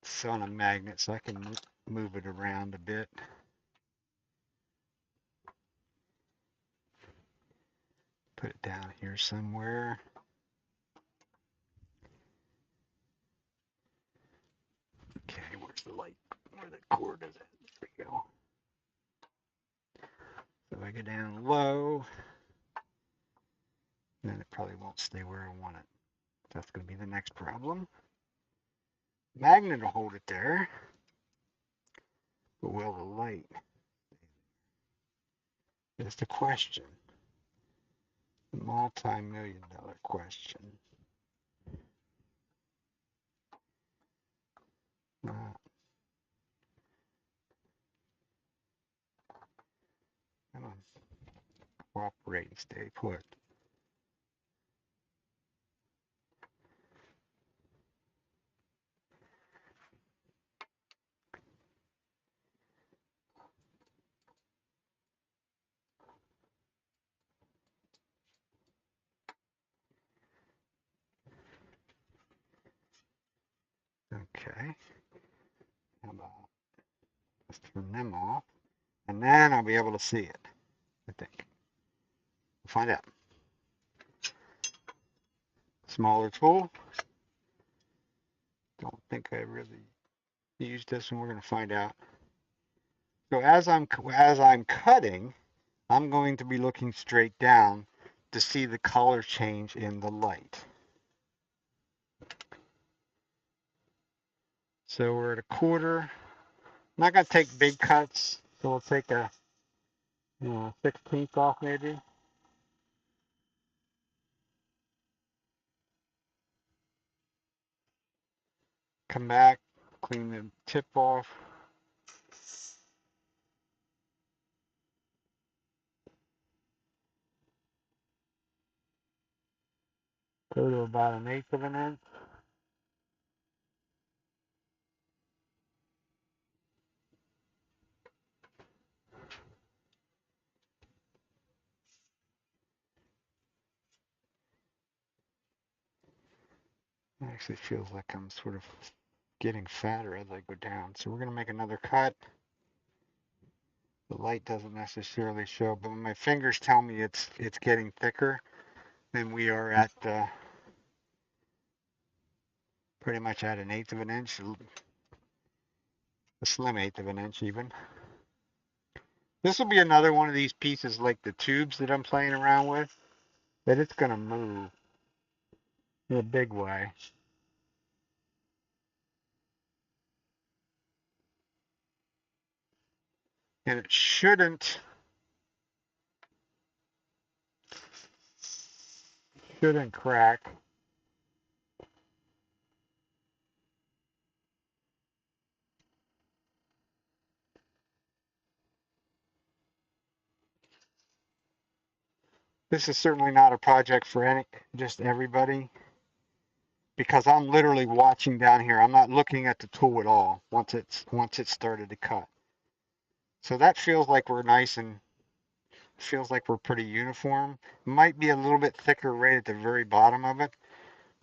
It's on a magnet, so I can move it around a bit. Put it down here somewhere. Okay, where's the light? Where the cord is it? There we go. So if I go down low, then it probably won't stay where I want it. That's going to be the next problem. Magnet will hold it there, but will the light? Is the question. The multi-million-dollar question. Come on, cooperate and stay put. Okay. How about let's turn them off, and then I'll be able to see it. I think. We'll find out. Smaller tool. Don't think I really used this, and we're going to find out. So as I'm cutting, I'm going to be looking straight down to see the color change in the light. So we're at a quarter. I'm not going to take big cuts, so we'll take a 16th off maybe. Come back, clean the tip off. Go to about 1/8 of an inch. It actually feels like I'm sort of getting fatter as I go down. So we're going to make another cut. The light doesn't necessarily show, but when my fingers tell me it's getting thicker, then we are at pretty much at 1/8 of an inch, a slim 1/8 of an inch even. This will be another one of these pieces like the tubes that I'm playing around with, that it's going to move in a big way. And it shouldn't crack. This is certainly not a project for just everybody, because I'm literally watching down here. I'm not looking at the tool at all once it's started to cut. So that feels like we're nice and feels like we're pretty uniform. Might be a little bit thicker right at the very bottom of it,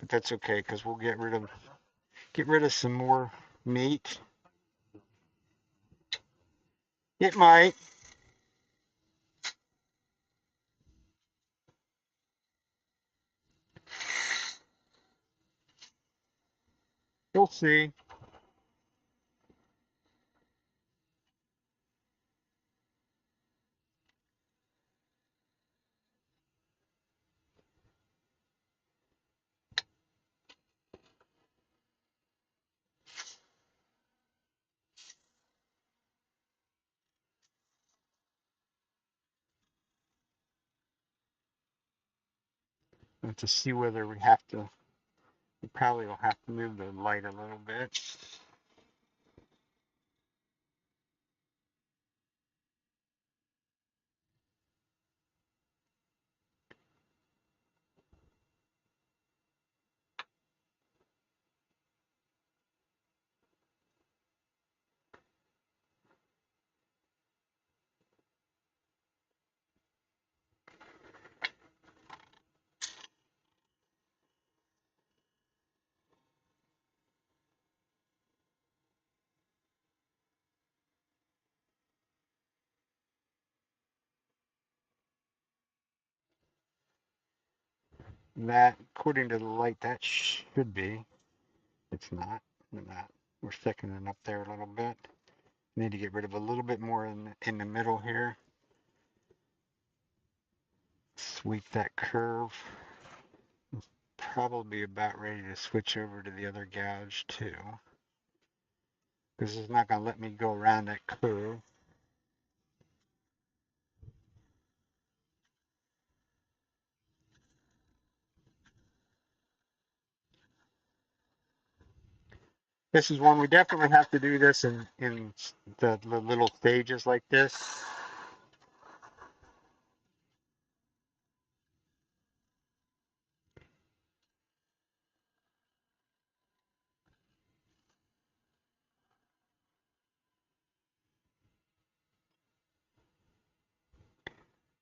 but that's okay because we'll get rid of some more meat. It might. You'll see. And to see whether we have to You probably will have to move the light a little bit. That, according to the light, that should be. It's not. Not. We're thickening up there a little bit. Need to get rid of a little bit more in the middle here. Sweep that curve. Probably about ready to switch over to the other gouge too. Because it's not going to let me go around that curve. This is one we definitely have to do this in the little stages like this.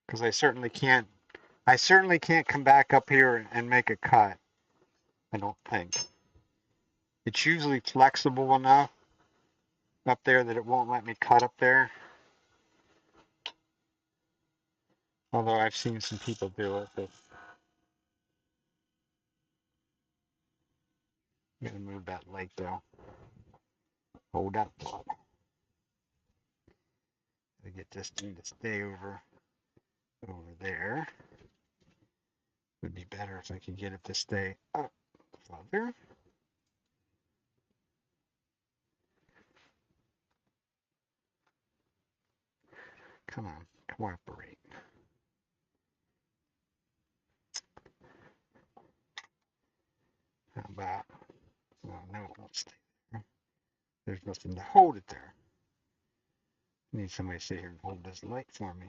Because I certainly can't come back up here and make a cut. I don't think. It's usually flexible enough up there that it won't let me cut up there. Although I've seen some people do it, but I'm gonna move that light though. Hold up. I get this thing to stay over there. Would be better if I could get it to stay up further. Come on, cooperate. How about? Oh no, it won't stay there. There's nothing to hold it there. I need somebody to sit here and hold this light for me.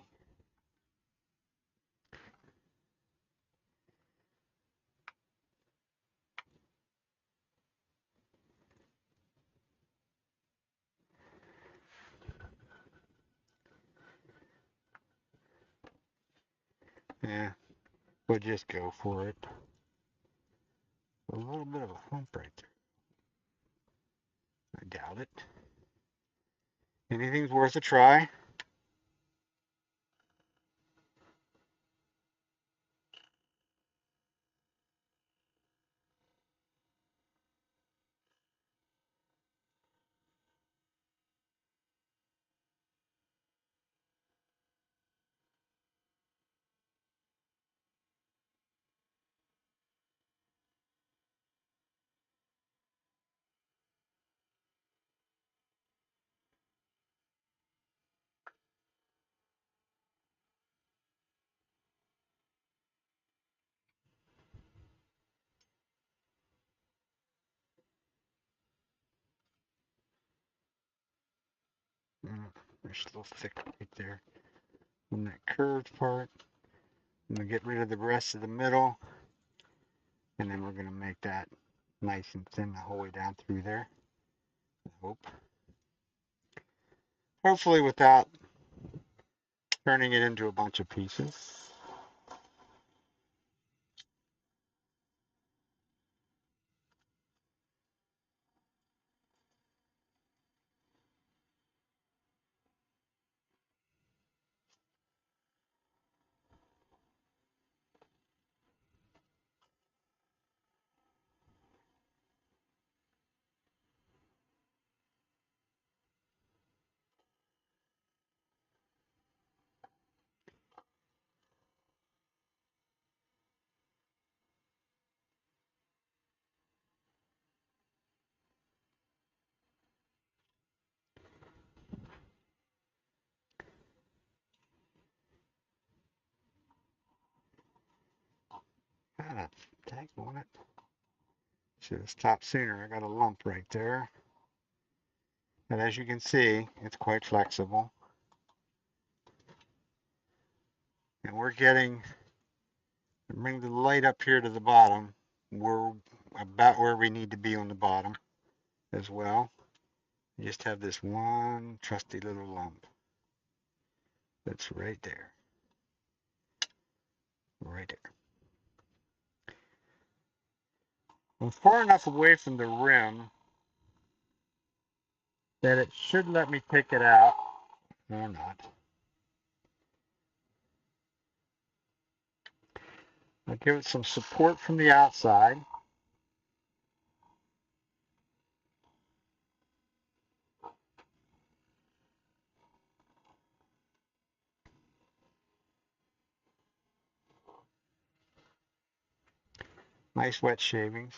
Yeah, we'll just go for it. A little bit of a hump right there. I doubt it. Anything's worth a try. There's a little thick right there. On that curved part, I'm gonna get rid of the rest of the middle, and then we're gonna make that nice and thin the whole way down through there. I hope. Hopefully without turning it into a bunch of pieces. Ah, tag on it. Should have stopped sooner. I got a lump right there. And as you can see, it's quite flexible. And we're getting, bring the light up here to the bottom. We're about where we need to be on the bottom as well. You just have this one trusty little lump that's right there. Right there. I'm far enough away from the rim that it should let me pick it out, or not. I'll give it some support from the outside. Nice wet shavings.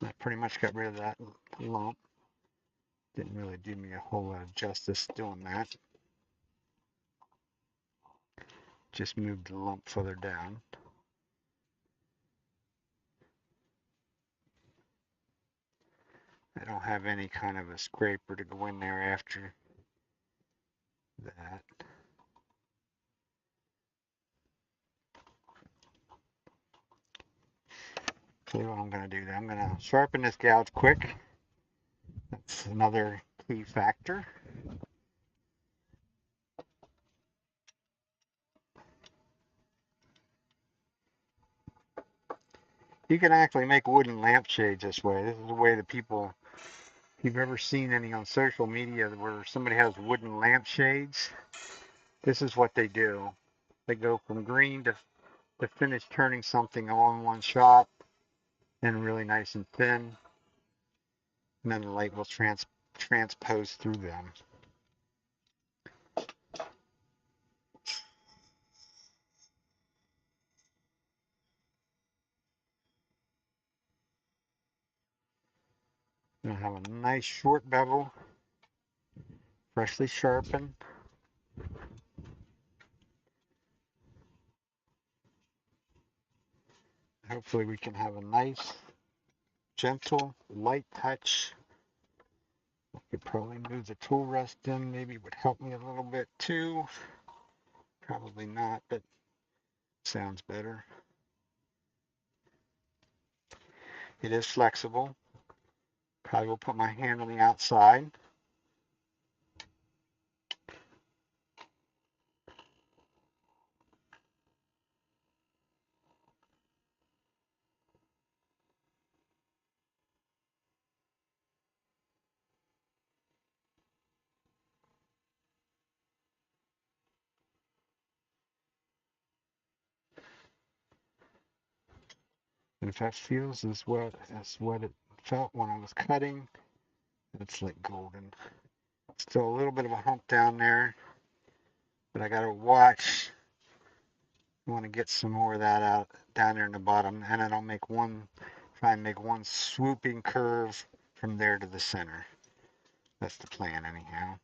I pretty much got rid of that lump. Didn't really do me a whole lot of justice doing that. Just moved the lump further down. I don't have any kind of a scraper to go in there after that. See what I'm going to do. I'm going to sharpen this gouge quick. That's another key factor. You can actually make wooden lampshades this way. This is the way that people, if you've ever seen any on social media where somebody has wooden lampshades, this is what they do. They go from green to finish turning something all in one shot and really nice and thin. And then the light will transpose through them. I have a nice short bevel, freshly sharpened. Hopefully we can have a nice, gentle, light touch. I could probably move the tool rest in, maybe it would help me a little bit too. Probably not, but sounds better. It is flexible. Probably will put my hand on the outside. And if that feels as what it felt when I was cutting, it's like golden. Still a little bit of a hump down there, but I gotta watch. I want to get some more of that out down there in the bottom, and then I'll try and make one swooping curve from there to the center. That's the plan anyhow.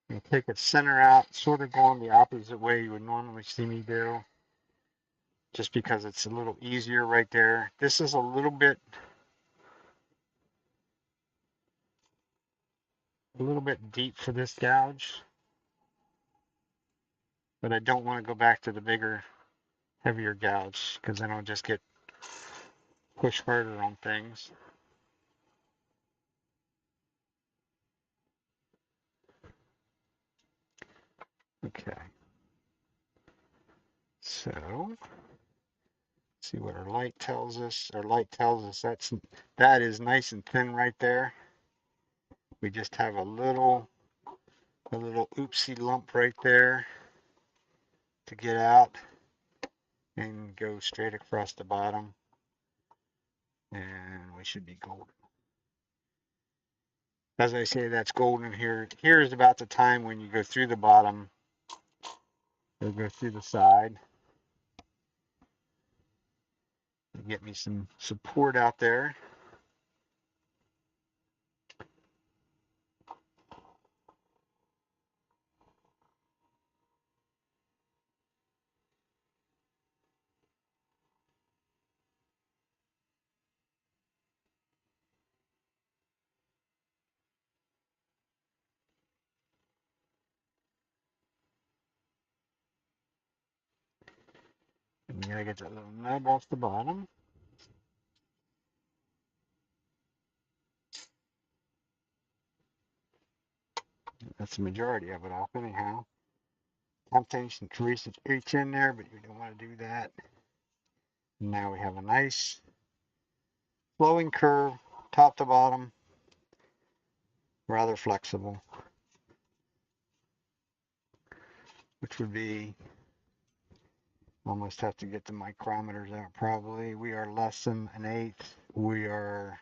And take it center out, sort of going the opposite way you would normally see me do, just because it's a little easier right there. This is a little bit deep for this gouge, but I don't want to go back to the bigger, heavier gouge because then I'll just get pushed harder on things. Okay. So see what our light tells us. Our light tells us that is nice and thin right there. We just have a little oopsie lump right there to get out and go straight across the bottom, and we should be golden. As I say, that's golden here. Here is about the time when you go through the bottom or go through the side. Get me some support out there. You gotta get that little nub off the bottom. That's the majority of it off anyhow. Temptation to reach in there, but you don't want to do that. And now we have a nice flowing curve, top to bottom, rather flexible, which would be, almost have to get the micrometers out probably. We are less than an eighth. We are,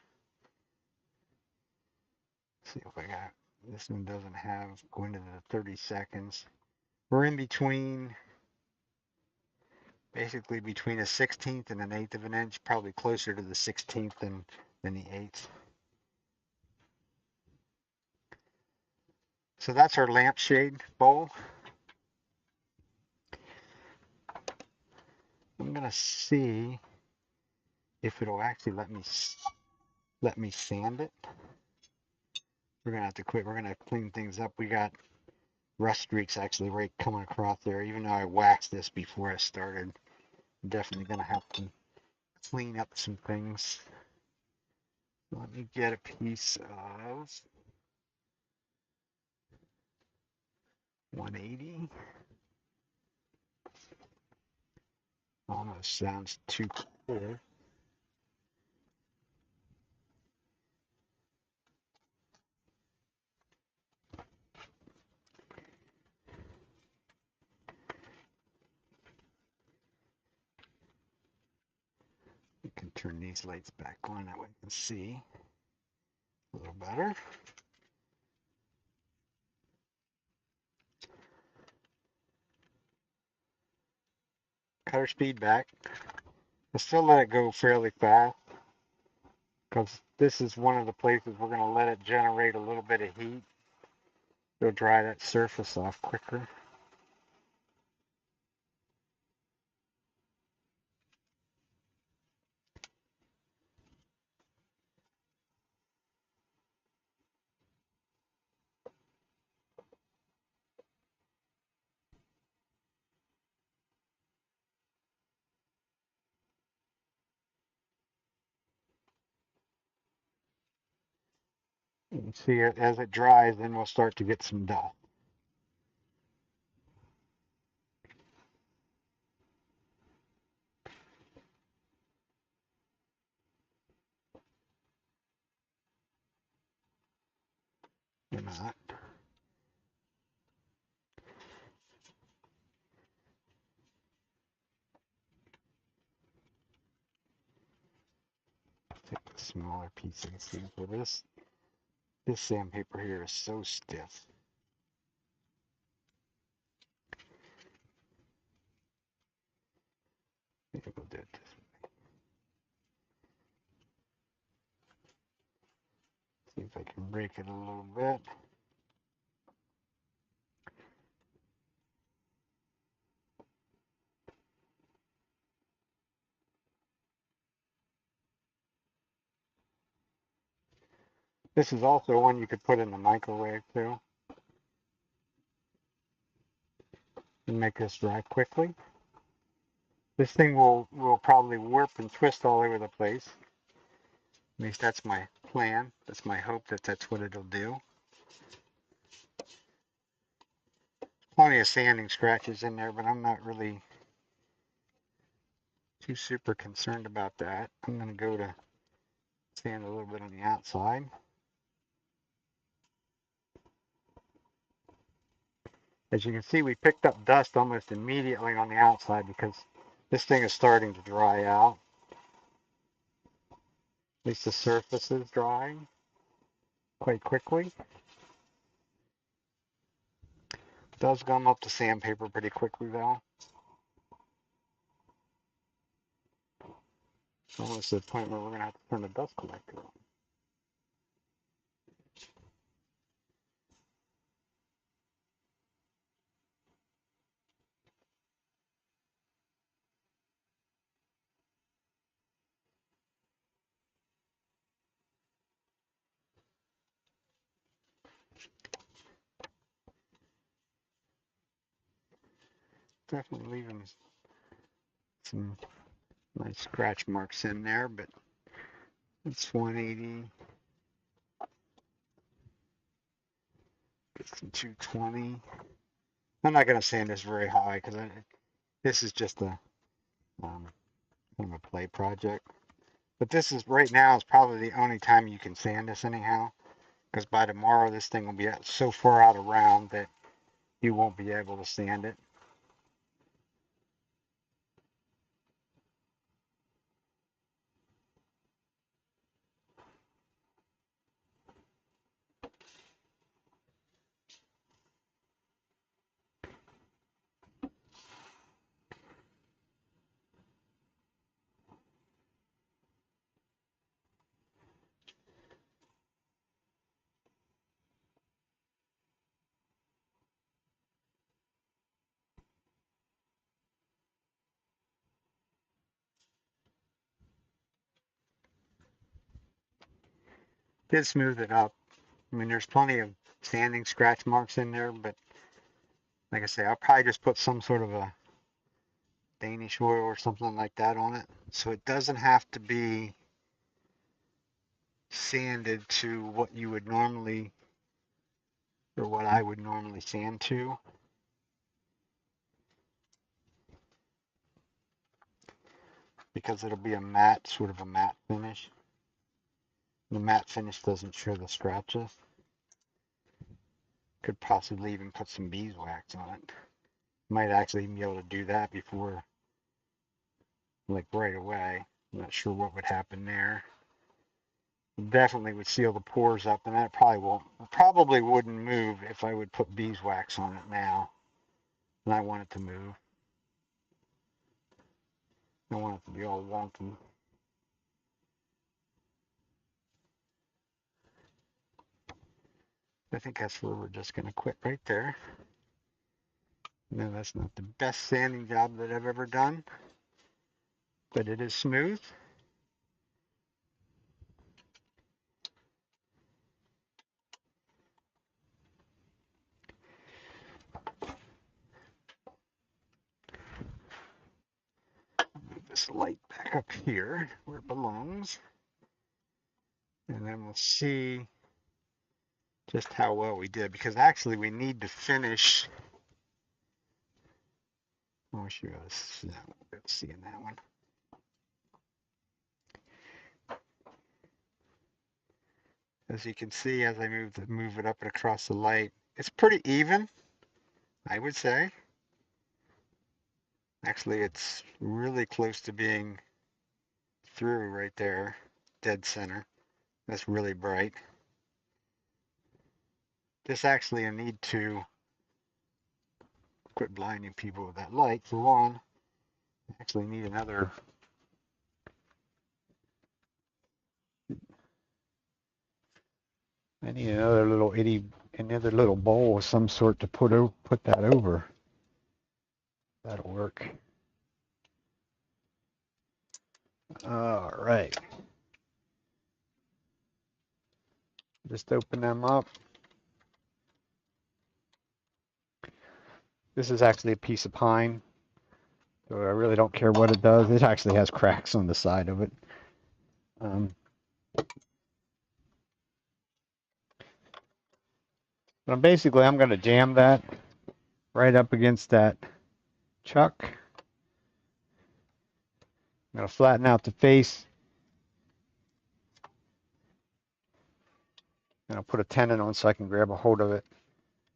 let's see if I got, this one doesn't have, go into the 30 seconds. We're in between, basically between a 16th and an eighth of an inch, probably closer to the 16th than the eighth. So that's our lampshade bowl. I'm gonna see if it'll actually let me sand it. We're gonna have to quit. We're gonna clean things up. We got rust streaks actually right coming across there. Even though I waxed this before I started, I'm definitely gonna have to clean up some things. Let me get a piece of 180. Almost sounds too clear. We can turn these lights back on, that way we can see a little better. Cutter speed back. I still let it go fairly fast because this is one of the places we're going to let it generate a little bit of heat. It'll dry that surface off quicker. You can see it as it dries, then we'll start to get some dust. Or not. Take a smaller piece of sample. This sandpaper here is so stiff. Maybe we'll do it this way. See if I can break it a little bit. This is also one you could put in the microwave too and make this dry quickly. This thing will probably warp and twist all over the place. At least that's my plan. That's my hope that that's what it'll do. Plenty of sanding scratches in there, but I'm not really too super concerned about that. I'm going to go to sand a little bit on the outside. As you can see, we picked up dust almost immediately on the outside because this thing is starting to dry out. At least the surface is drying quite quickly. It does gum up the sandpaper pretty quickly though. It's almost to the point where we're going to have to turn the dust collector on. Definitely leaving Some nice scratch marks in there, but it's 180. It's 220. I'm not going to sand this very high because this is just a kind of a play project. But this is right now is probably the only time you can sand this anyhow, because by tomorrow this thing will be so far out of round that you won't be able to sand it. Did smooth it up. I mean, there's plenty of sanding scratch marks in there, but like I say, I'll probably just put some sort of a Danish oil or something like that on it, so it doesn't have to be sanded to what you would normally, or what I would normally sand to. Because it'll be a matte, sort of a matte finish. The matte finish doesn't show the scratches. Could possibly even put some beeswax on it. Might actually be able to do that before, like right away. I'm not sure what would happen there. Definitely would seal the pores up, and that probably wouldn't move if I would put beeswax on it now. And I want it to move. I want it to be all wonky. I think that's where we're just going to quit right there. No, that's not the best sanding job that I've ever done, but it is smooth. Move this light back up here where it belongs, and then we'll see just how well we did, because actually we need to finish. Oh, sure, let's see in that one. As you can see, as I move it up and across the light, it's pretty even, I would say. Actually, it's really close to being through right there, dead center. That's really bright. This actually, I need to quit blinding people with that light, for one. I actually need another. I need another little bowl of some sort to put that over. That'll work. All right. Just open them up. This is actually a piece of pine, so I really don't care what it does. It actually has cracks on the side of it. But basically, I'm going to jam that right up against that chuck. I'm going to flatten out the face. And I'll put a tenon on so I can grab a hold of it.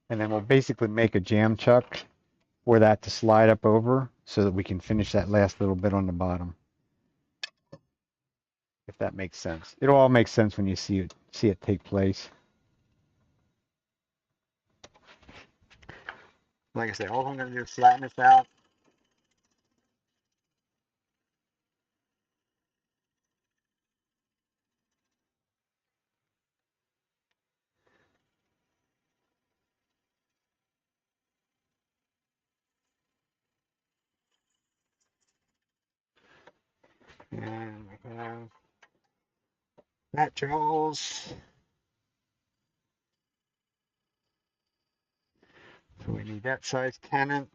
And then we'll basically make a jam chuck for that to slide up over so that we can finish that last little bit on the bottom. If that makes sense. It'll all make sense when you see it take place. Like I said, all I'm going to do is flatten this out. And we have that jaws. So we need that size tenon.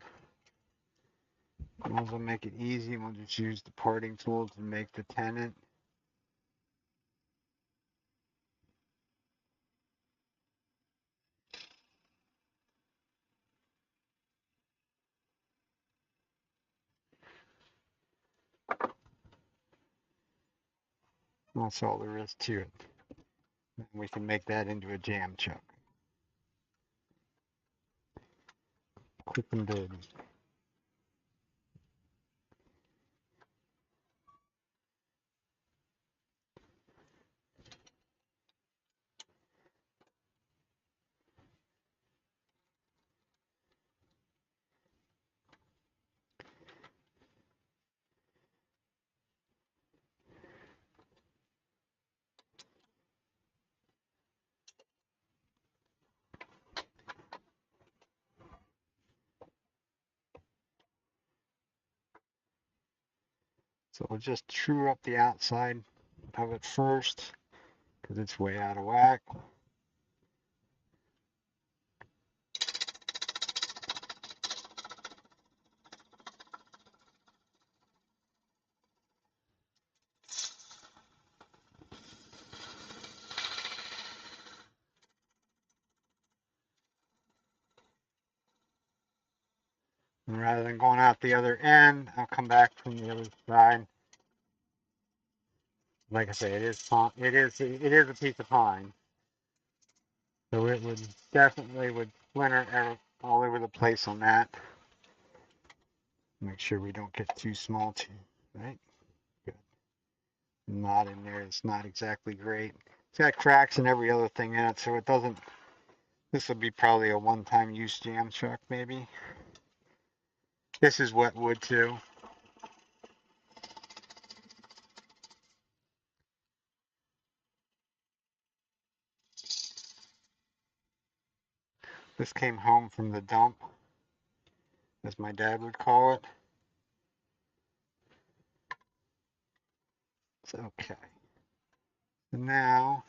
Might as well make it easy. We'll just use the parting tool to make the tenon. That's all there is to it. And we can make that into a jam chuck. Quick and dirty. So we'll just true up the outside of it first because it's way out of whack. And rather than going out the other end, I'll come back from the other side. Like I say, it is a piece of pine, so it would definitely splinter all over the place on that. Make sure we don't get too small too, right? Good. Not in there. It's not exactly great. It's got cracks and every other thing in it, so it doesn't. This would be probably a one-time use jam chuck, maybe. This is wet wood too. This came home from the dump, as my dad would call it. It's okay. So now,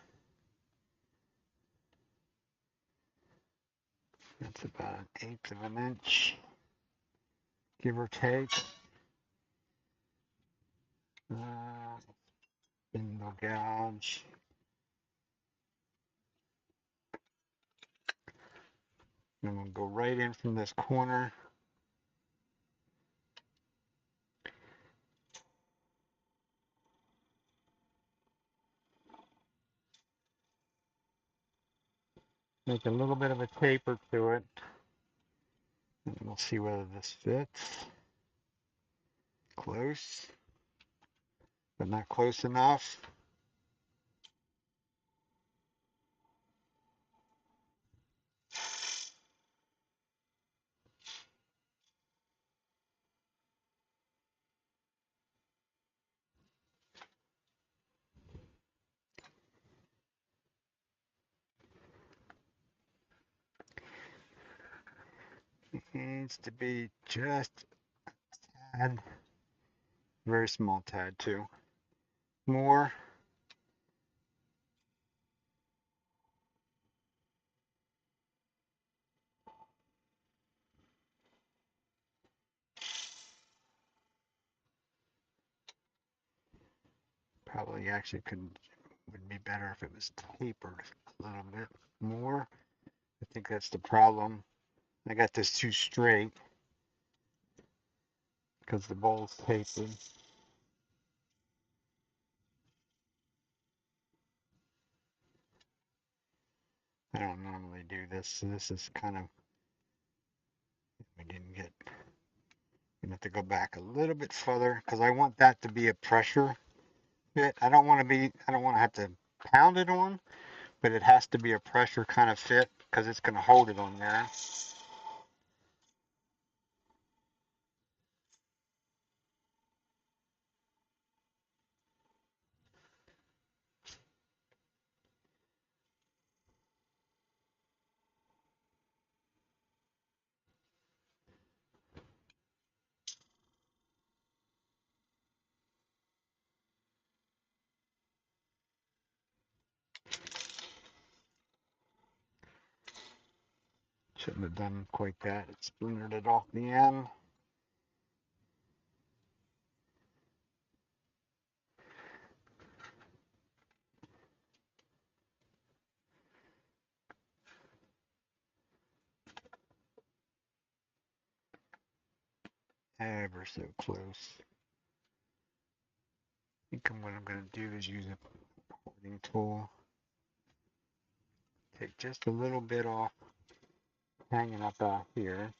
that's about 1/8 of an inch, give or take. Spindle gouge. And we'll go right in from this corner. Make a little bit of a taper to it. And we'll see whether this fits. Close, but not close enough. It needs to be just a tad, very small tad too. More. Probably actually would be better if it was tapered a little bit more. I think that's the problem. I got this too straight because the bowl's tapered. I don't normally do this, so this is kind of, we didn't get, we have to go back a little bit further because I want that to be a pressure fit. I don't want to have to pound it on, but it has to be a pressure kind of fit because it's going to hold it on there. Shouldn't have done quite that. It splintered it off the end. ever so close. I think what I'm going to do is use a porting tool. Take just a little bit off hanging up out here.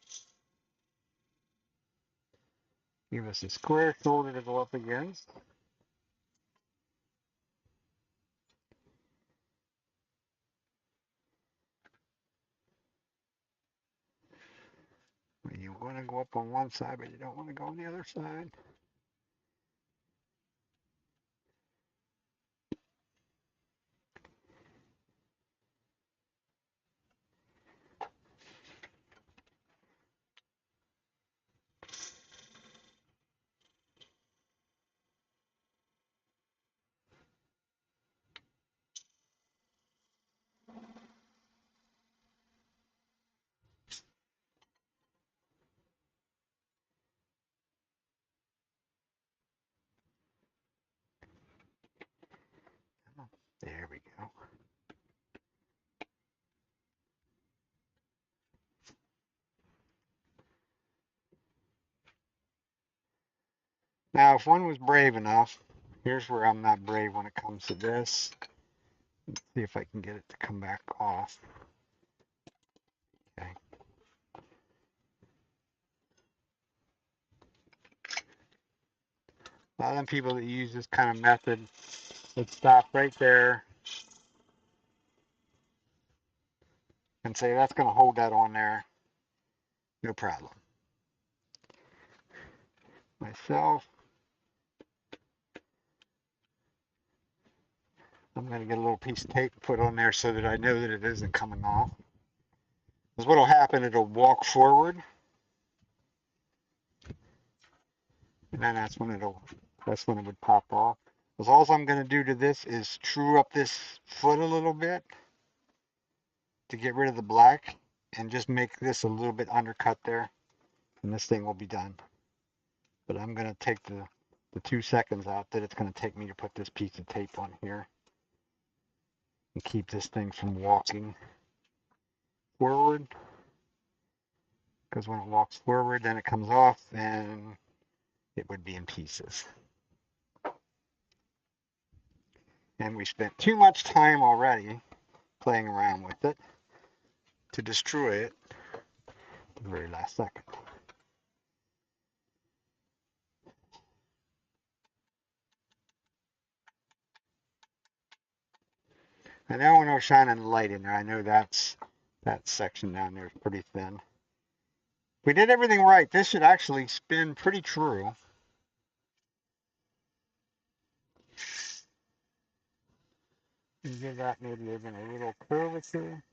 Give us a square shoulder to go up against. You want to go up on one side, but you don't want to go on the other side. There we go. Now, if one was brave enough, here's where I'm not brave when it comes to this. Let's see if I can get it to come back off. Okay. A lot of them people that use this kind of method would stop right there and say, that's going to hold that on there. No problem. Myself, I'm going to get a little piece of tape put on there so that I know that it isn't coming off. Because what will happen, it'll walk forward. And then that's when it would pop off. Because all I'm going to do to this is true up this foot a little bit to get rid of the black and just make this a little bit undercut there. And this thing will be done. But I'm going to take the 2 seconds out that it's going to take me to put this piece of tape on here and keep this thing from walking forward. Because when it walks forward, then it comes off and it would be in pieces. And we spent too much time already playing around with it to destroy it at the very last second. And now when I was shining the light in there, I know that section down there is pretty thin. If we did everything right, this should actually spin pretty true. And give that maybe even a little curvature.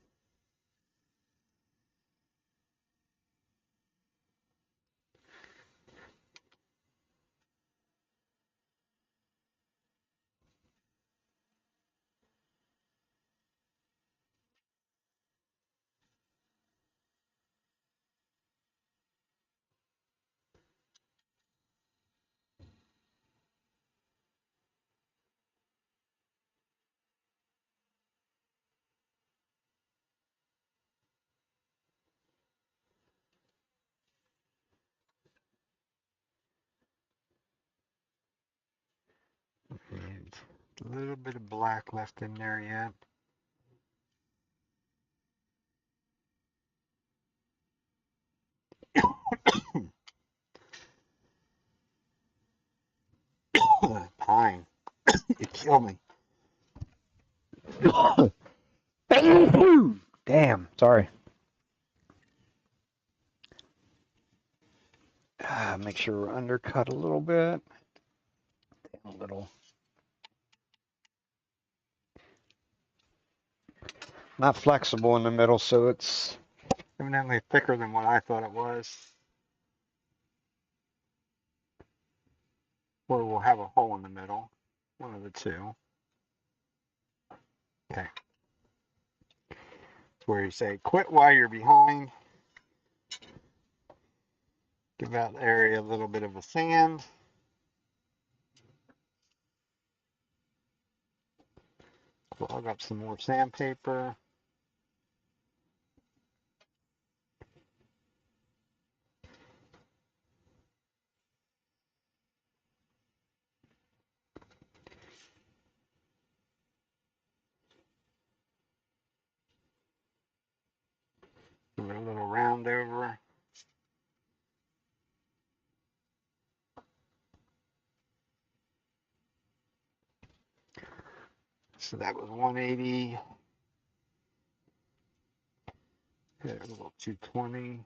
And a little bit of black left in there yet. Pine. You killed me. Damn, sorry. Make sure we're undercut a little bit. A little. Not flexible in the middle, so it's evidently thicker than what I thought it was. Or we'll have a hole in the middle. One of the two. Okay. It's where you say, quit while you're behind. Give that area a little bit of a sand. Plug up some more sandpaper. Give it a little round over. So that was 180. Hit a little 220.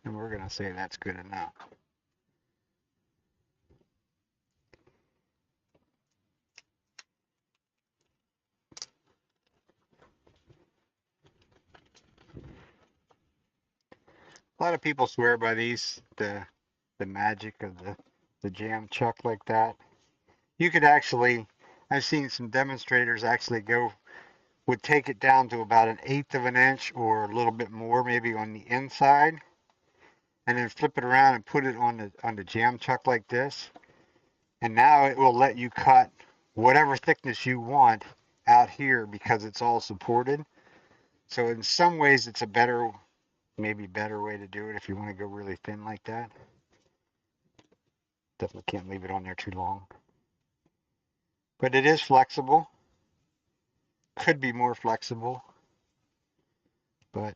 And we're going to say that's good enough. A lot of people swear by these, the magic of the jam chuck like that. You could actually, I've seen some demonstrators actually would take it down to about 1/8 of an inch or a little bit more, maybe on the inside, and then flip it around and put it on the jam chuck like this. And now it will let you cut whatever thickness you want out here because it's all supported. So in some ways it's a better, maybe better way to do it if you want to go really thin like that. Definitely can't leave it on there too long. But it is flexible. Could be more flexible. But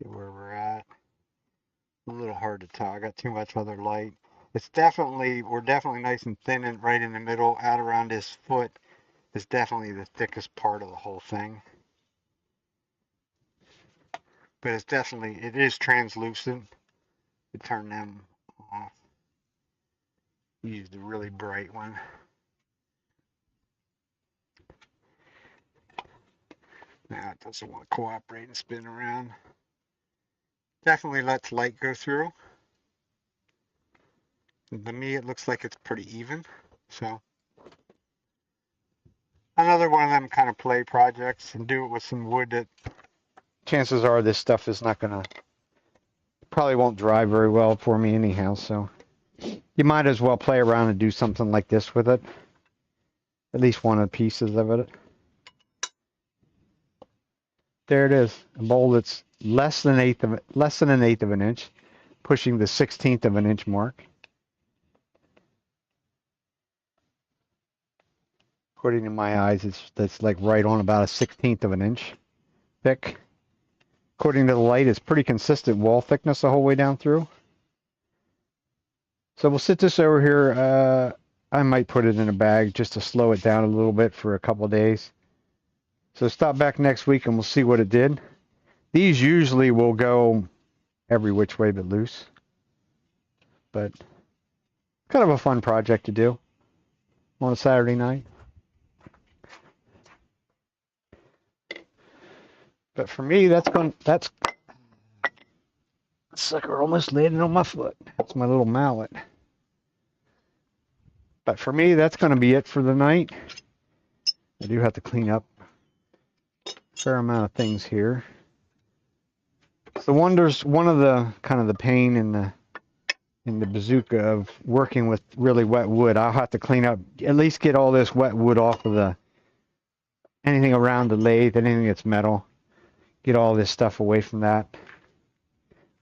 where we're at. A little hard to tell. I got too much other light. We're definitely nice and thin and right in the middle. Out around his foot is definitely the thickest part of the whole thing. But it is translucent. To turn them off. Use the really bright one. Now it doesn't want to cooperate and spin around. Definitely lets light go through. To me, it looks like it's pretty even. So another one of them kind of play projects, and do it with some wood that chances are this stuff is not gonna, probably won't dry very well for me anyhow. So you might as well play around and do something like this with it. At least one of the pieces of it. There it is, a bowl that's less than an eighth of an inch, pushing the 1/16 of an inch mark. According to my eyes, that's like right on about a 1/16 of an inch thick. According to the light, it's pretty consistent wall thickness the whole way down through. So we'll sit this over here. I might put it in a bag just to slow it down a little bit for a couple of days. So stop back next week and we'll see what it did. These usually will go every which way but loose. But kind of a fun project to do on a Saturday night. But for me, that's sucker almost landed on my foot. That's my little mallet. But for me, that's going to be it for the night. I do have to clean up a fair amount of things here. So one of the kind of the pain in the bazooka of working with really wet wood. I'll have to clean up, at least get all this wet wood off of anything around the lathe, anything that's metal. Get all this stuff away from that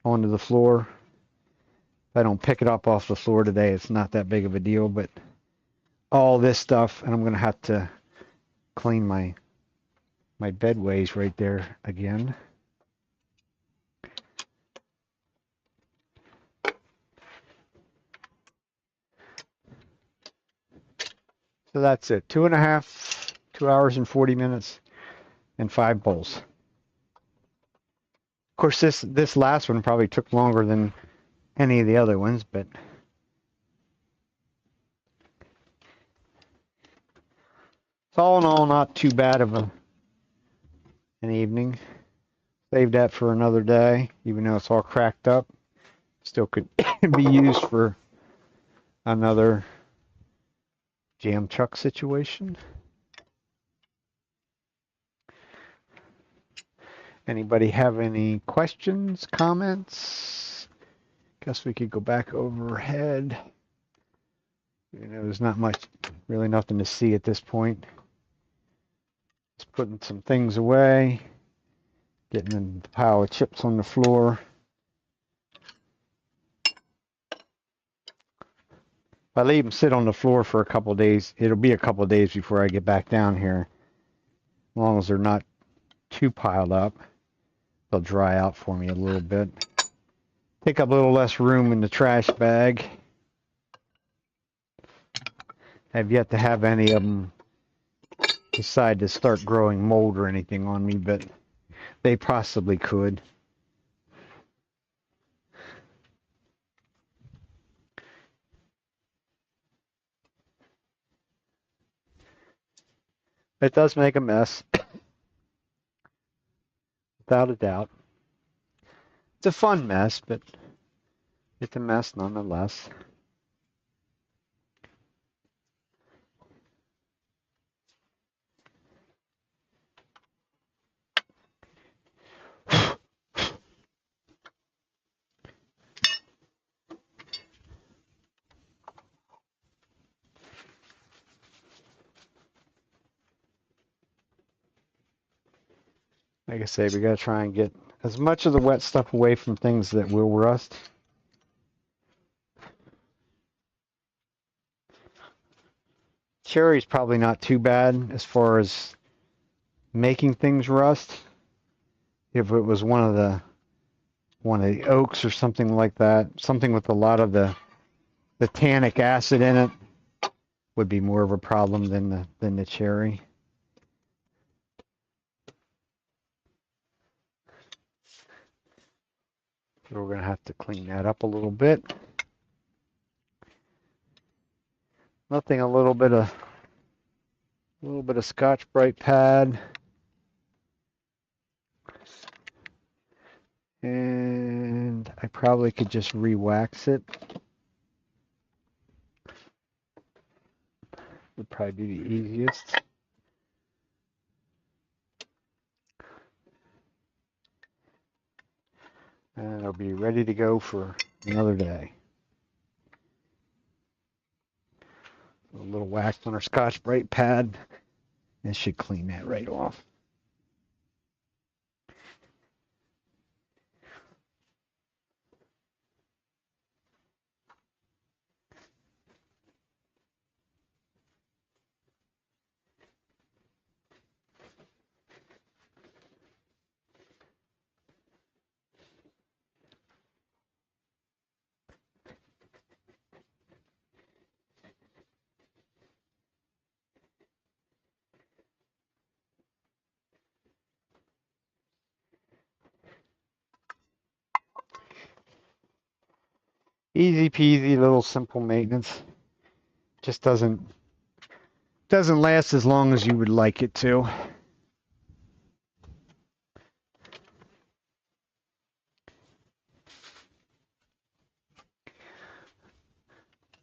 onto the floor. If I don't pick it up off the floor today, it's not that big of a deal, but all this stuff, and I'm going to have to clean my bedways right there again. So that's it. 2 hours and 40 minutes and 5 bowls. Of course, this last one probably took longer than any of the other ones, but it's all in all not too bad of an evening. Save that for another day, even though it's all cracked up. Still could be used for another jam chuck situation. Anybody have any questions, comments, Guess we could go back overhead. You know, there's not much, really nothing to see at this point. Just putting some things away, getting a pile of chips on the floor. If I leave them sit on the floor for a couple of days, it'll be a couple of days before I get back down here. As long as they're not too piled up, they'll dry out for me a little bit. Take up a little less room in the trash bag. I've yet to have any of them decide to start growing mold or anything on me, but they possibly could. It does make a mess, without a doubt. It's a fun mess, but it's a mess nonetheless. Like I say, we gotta try and get as much of the wet stuff away from things that will rust. Cherry's probably not too bad as far as making things rust. If it was one of the oaks or something like that, something with a lot of the tannic acid in it would be more of a problem than the cherry. So we're gonna have to clean that up a little bit. Nothing, a little bit of Scotch-Brite pad. And I probably could just re-wax it. Would probably be the easiest. And it'll be ready to go for another day. A little wax on our Scotch-Brite pad. It should clean that right off. Easy peasy, little simple maintenance. Just doesn't last as long as you would like it to.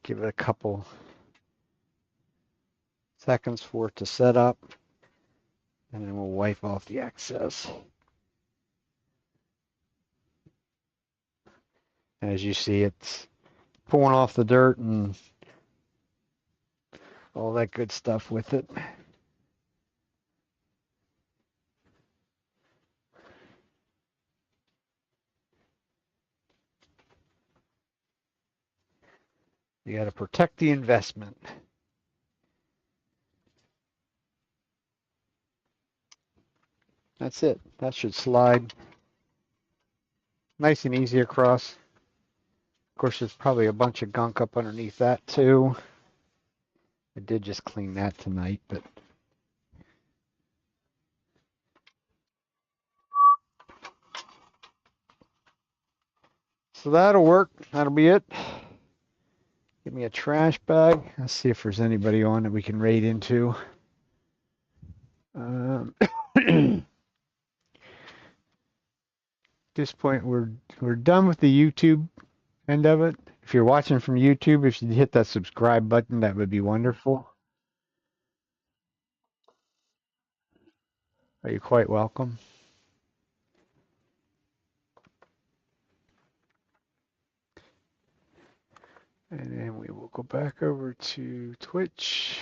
Give it a couple seconds for it to set up, and then we'll wipe off the excess. As you see, it's pulling off the dirt and all that good stuff with it. You got to protect the investment. That's it. That should slide nice and easy across. Of course, there's probably a bunch of gunk up underneath that too. I did just clean that tonight, but so that'll work. That'll be it. Give me a trash bag. Let's see if there's anybody on that we can raid into. At this point, we're done with the YouTube end of it. If you're watching from YouTube, if you hit that subscribe button, that would be wonderful. Are you quite welcome? And then we will go back over to Twitch.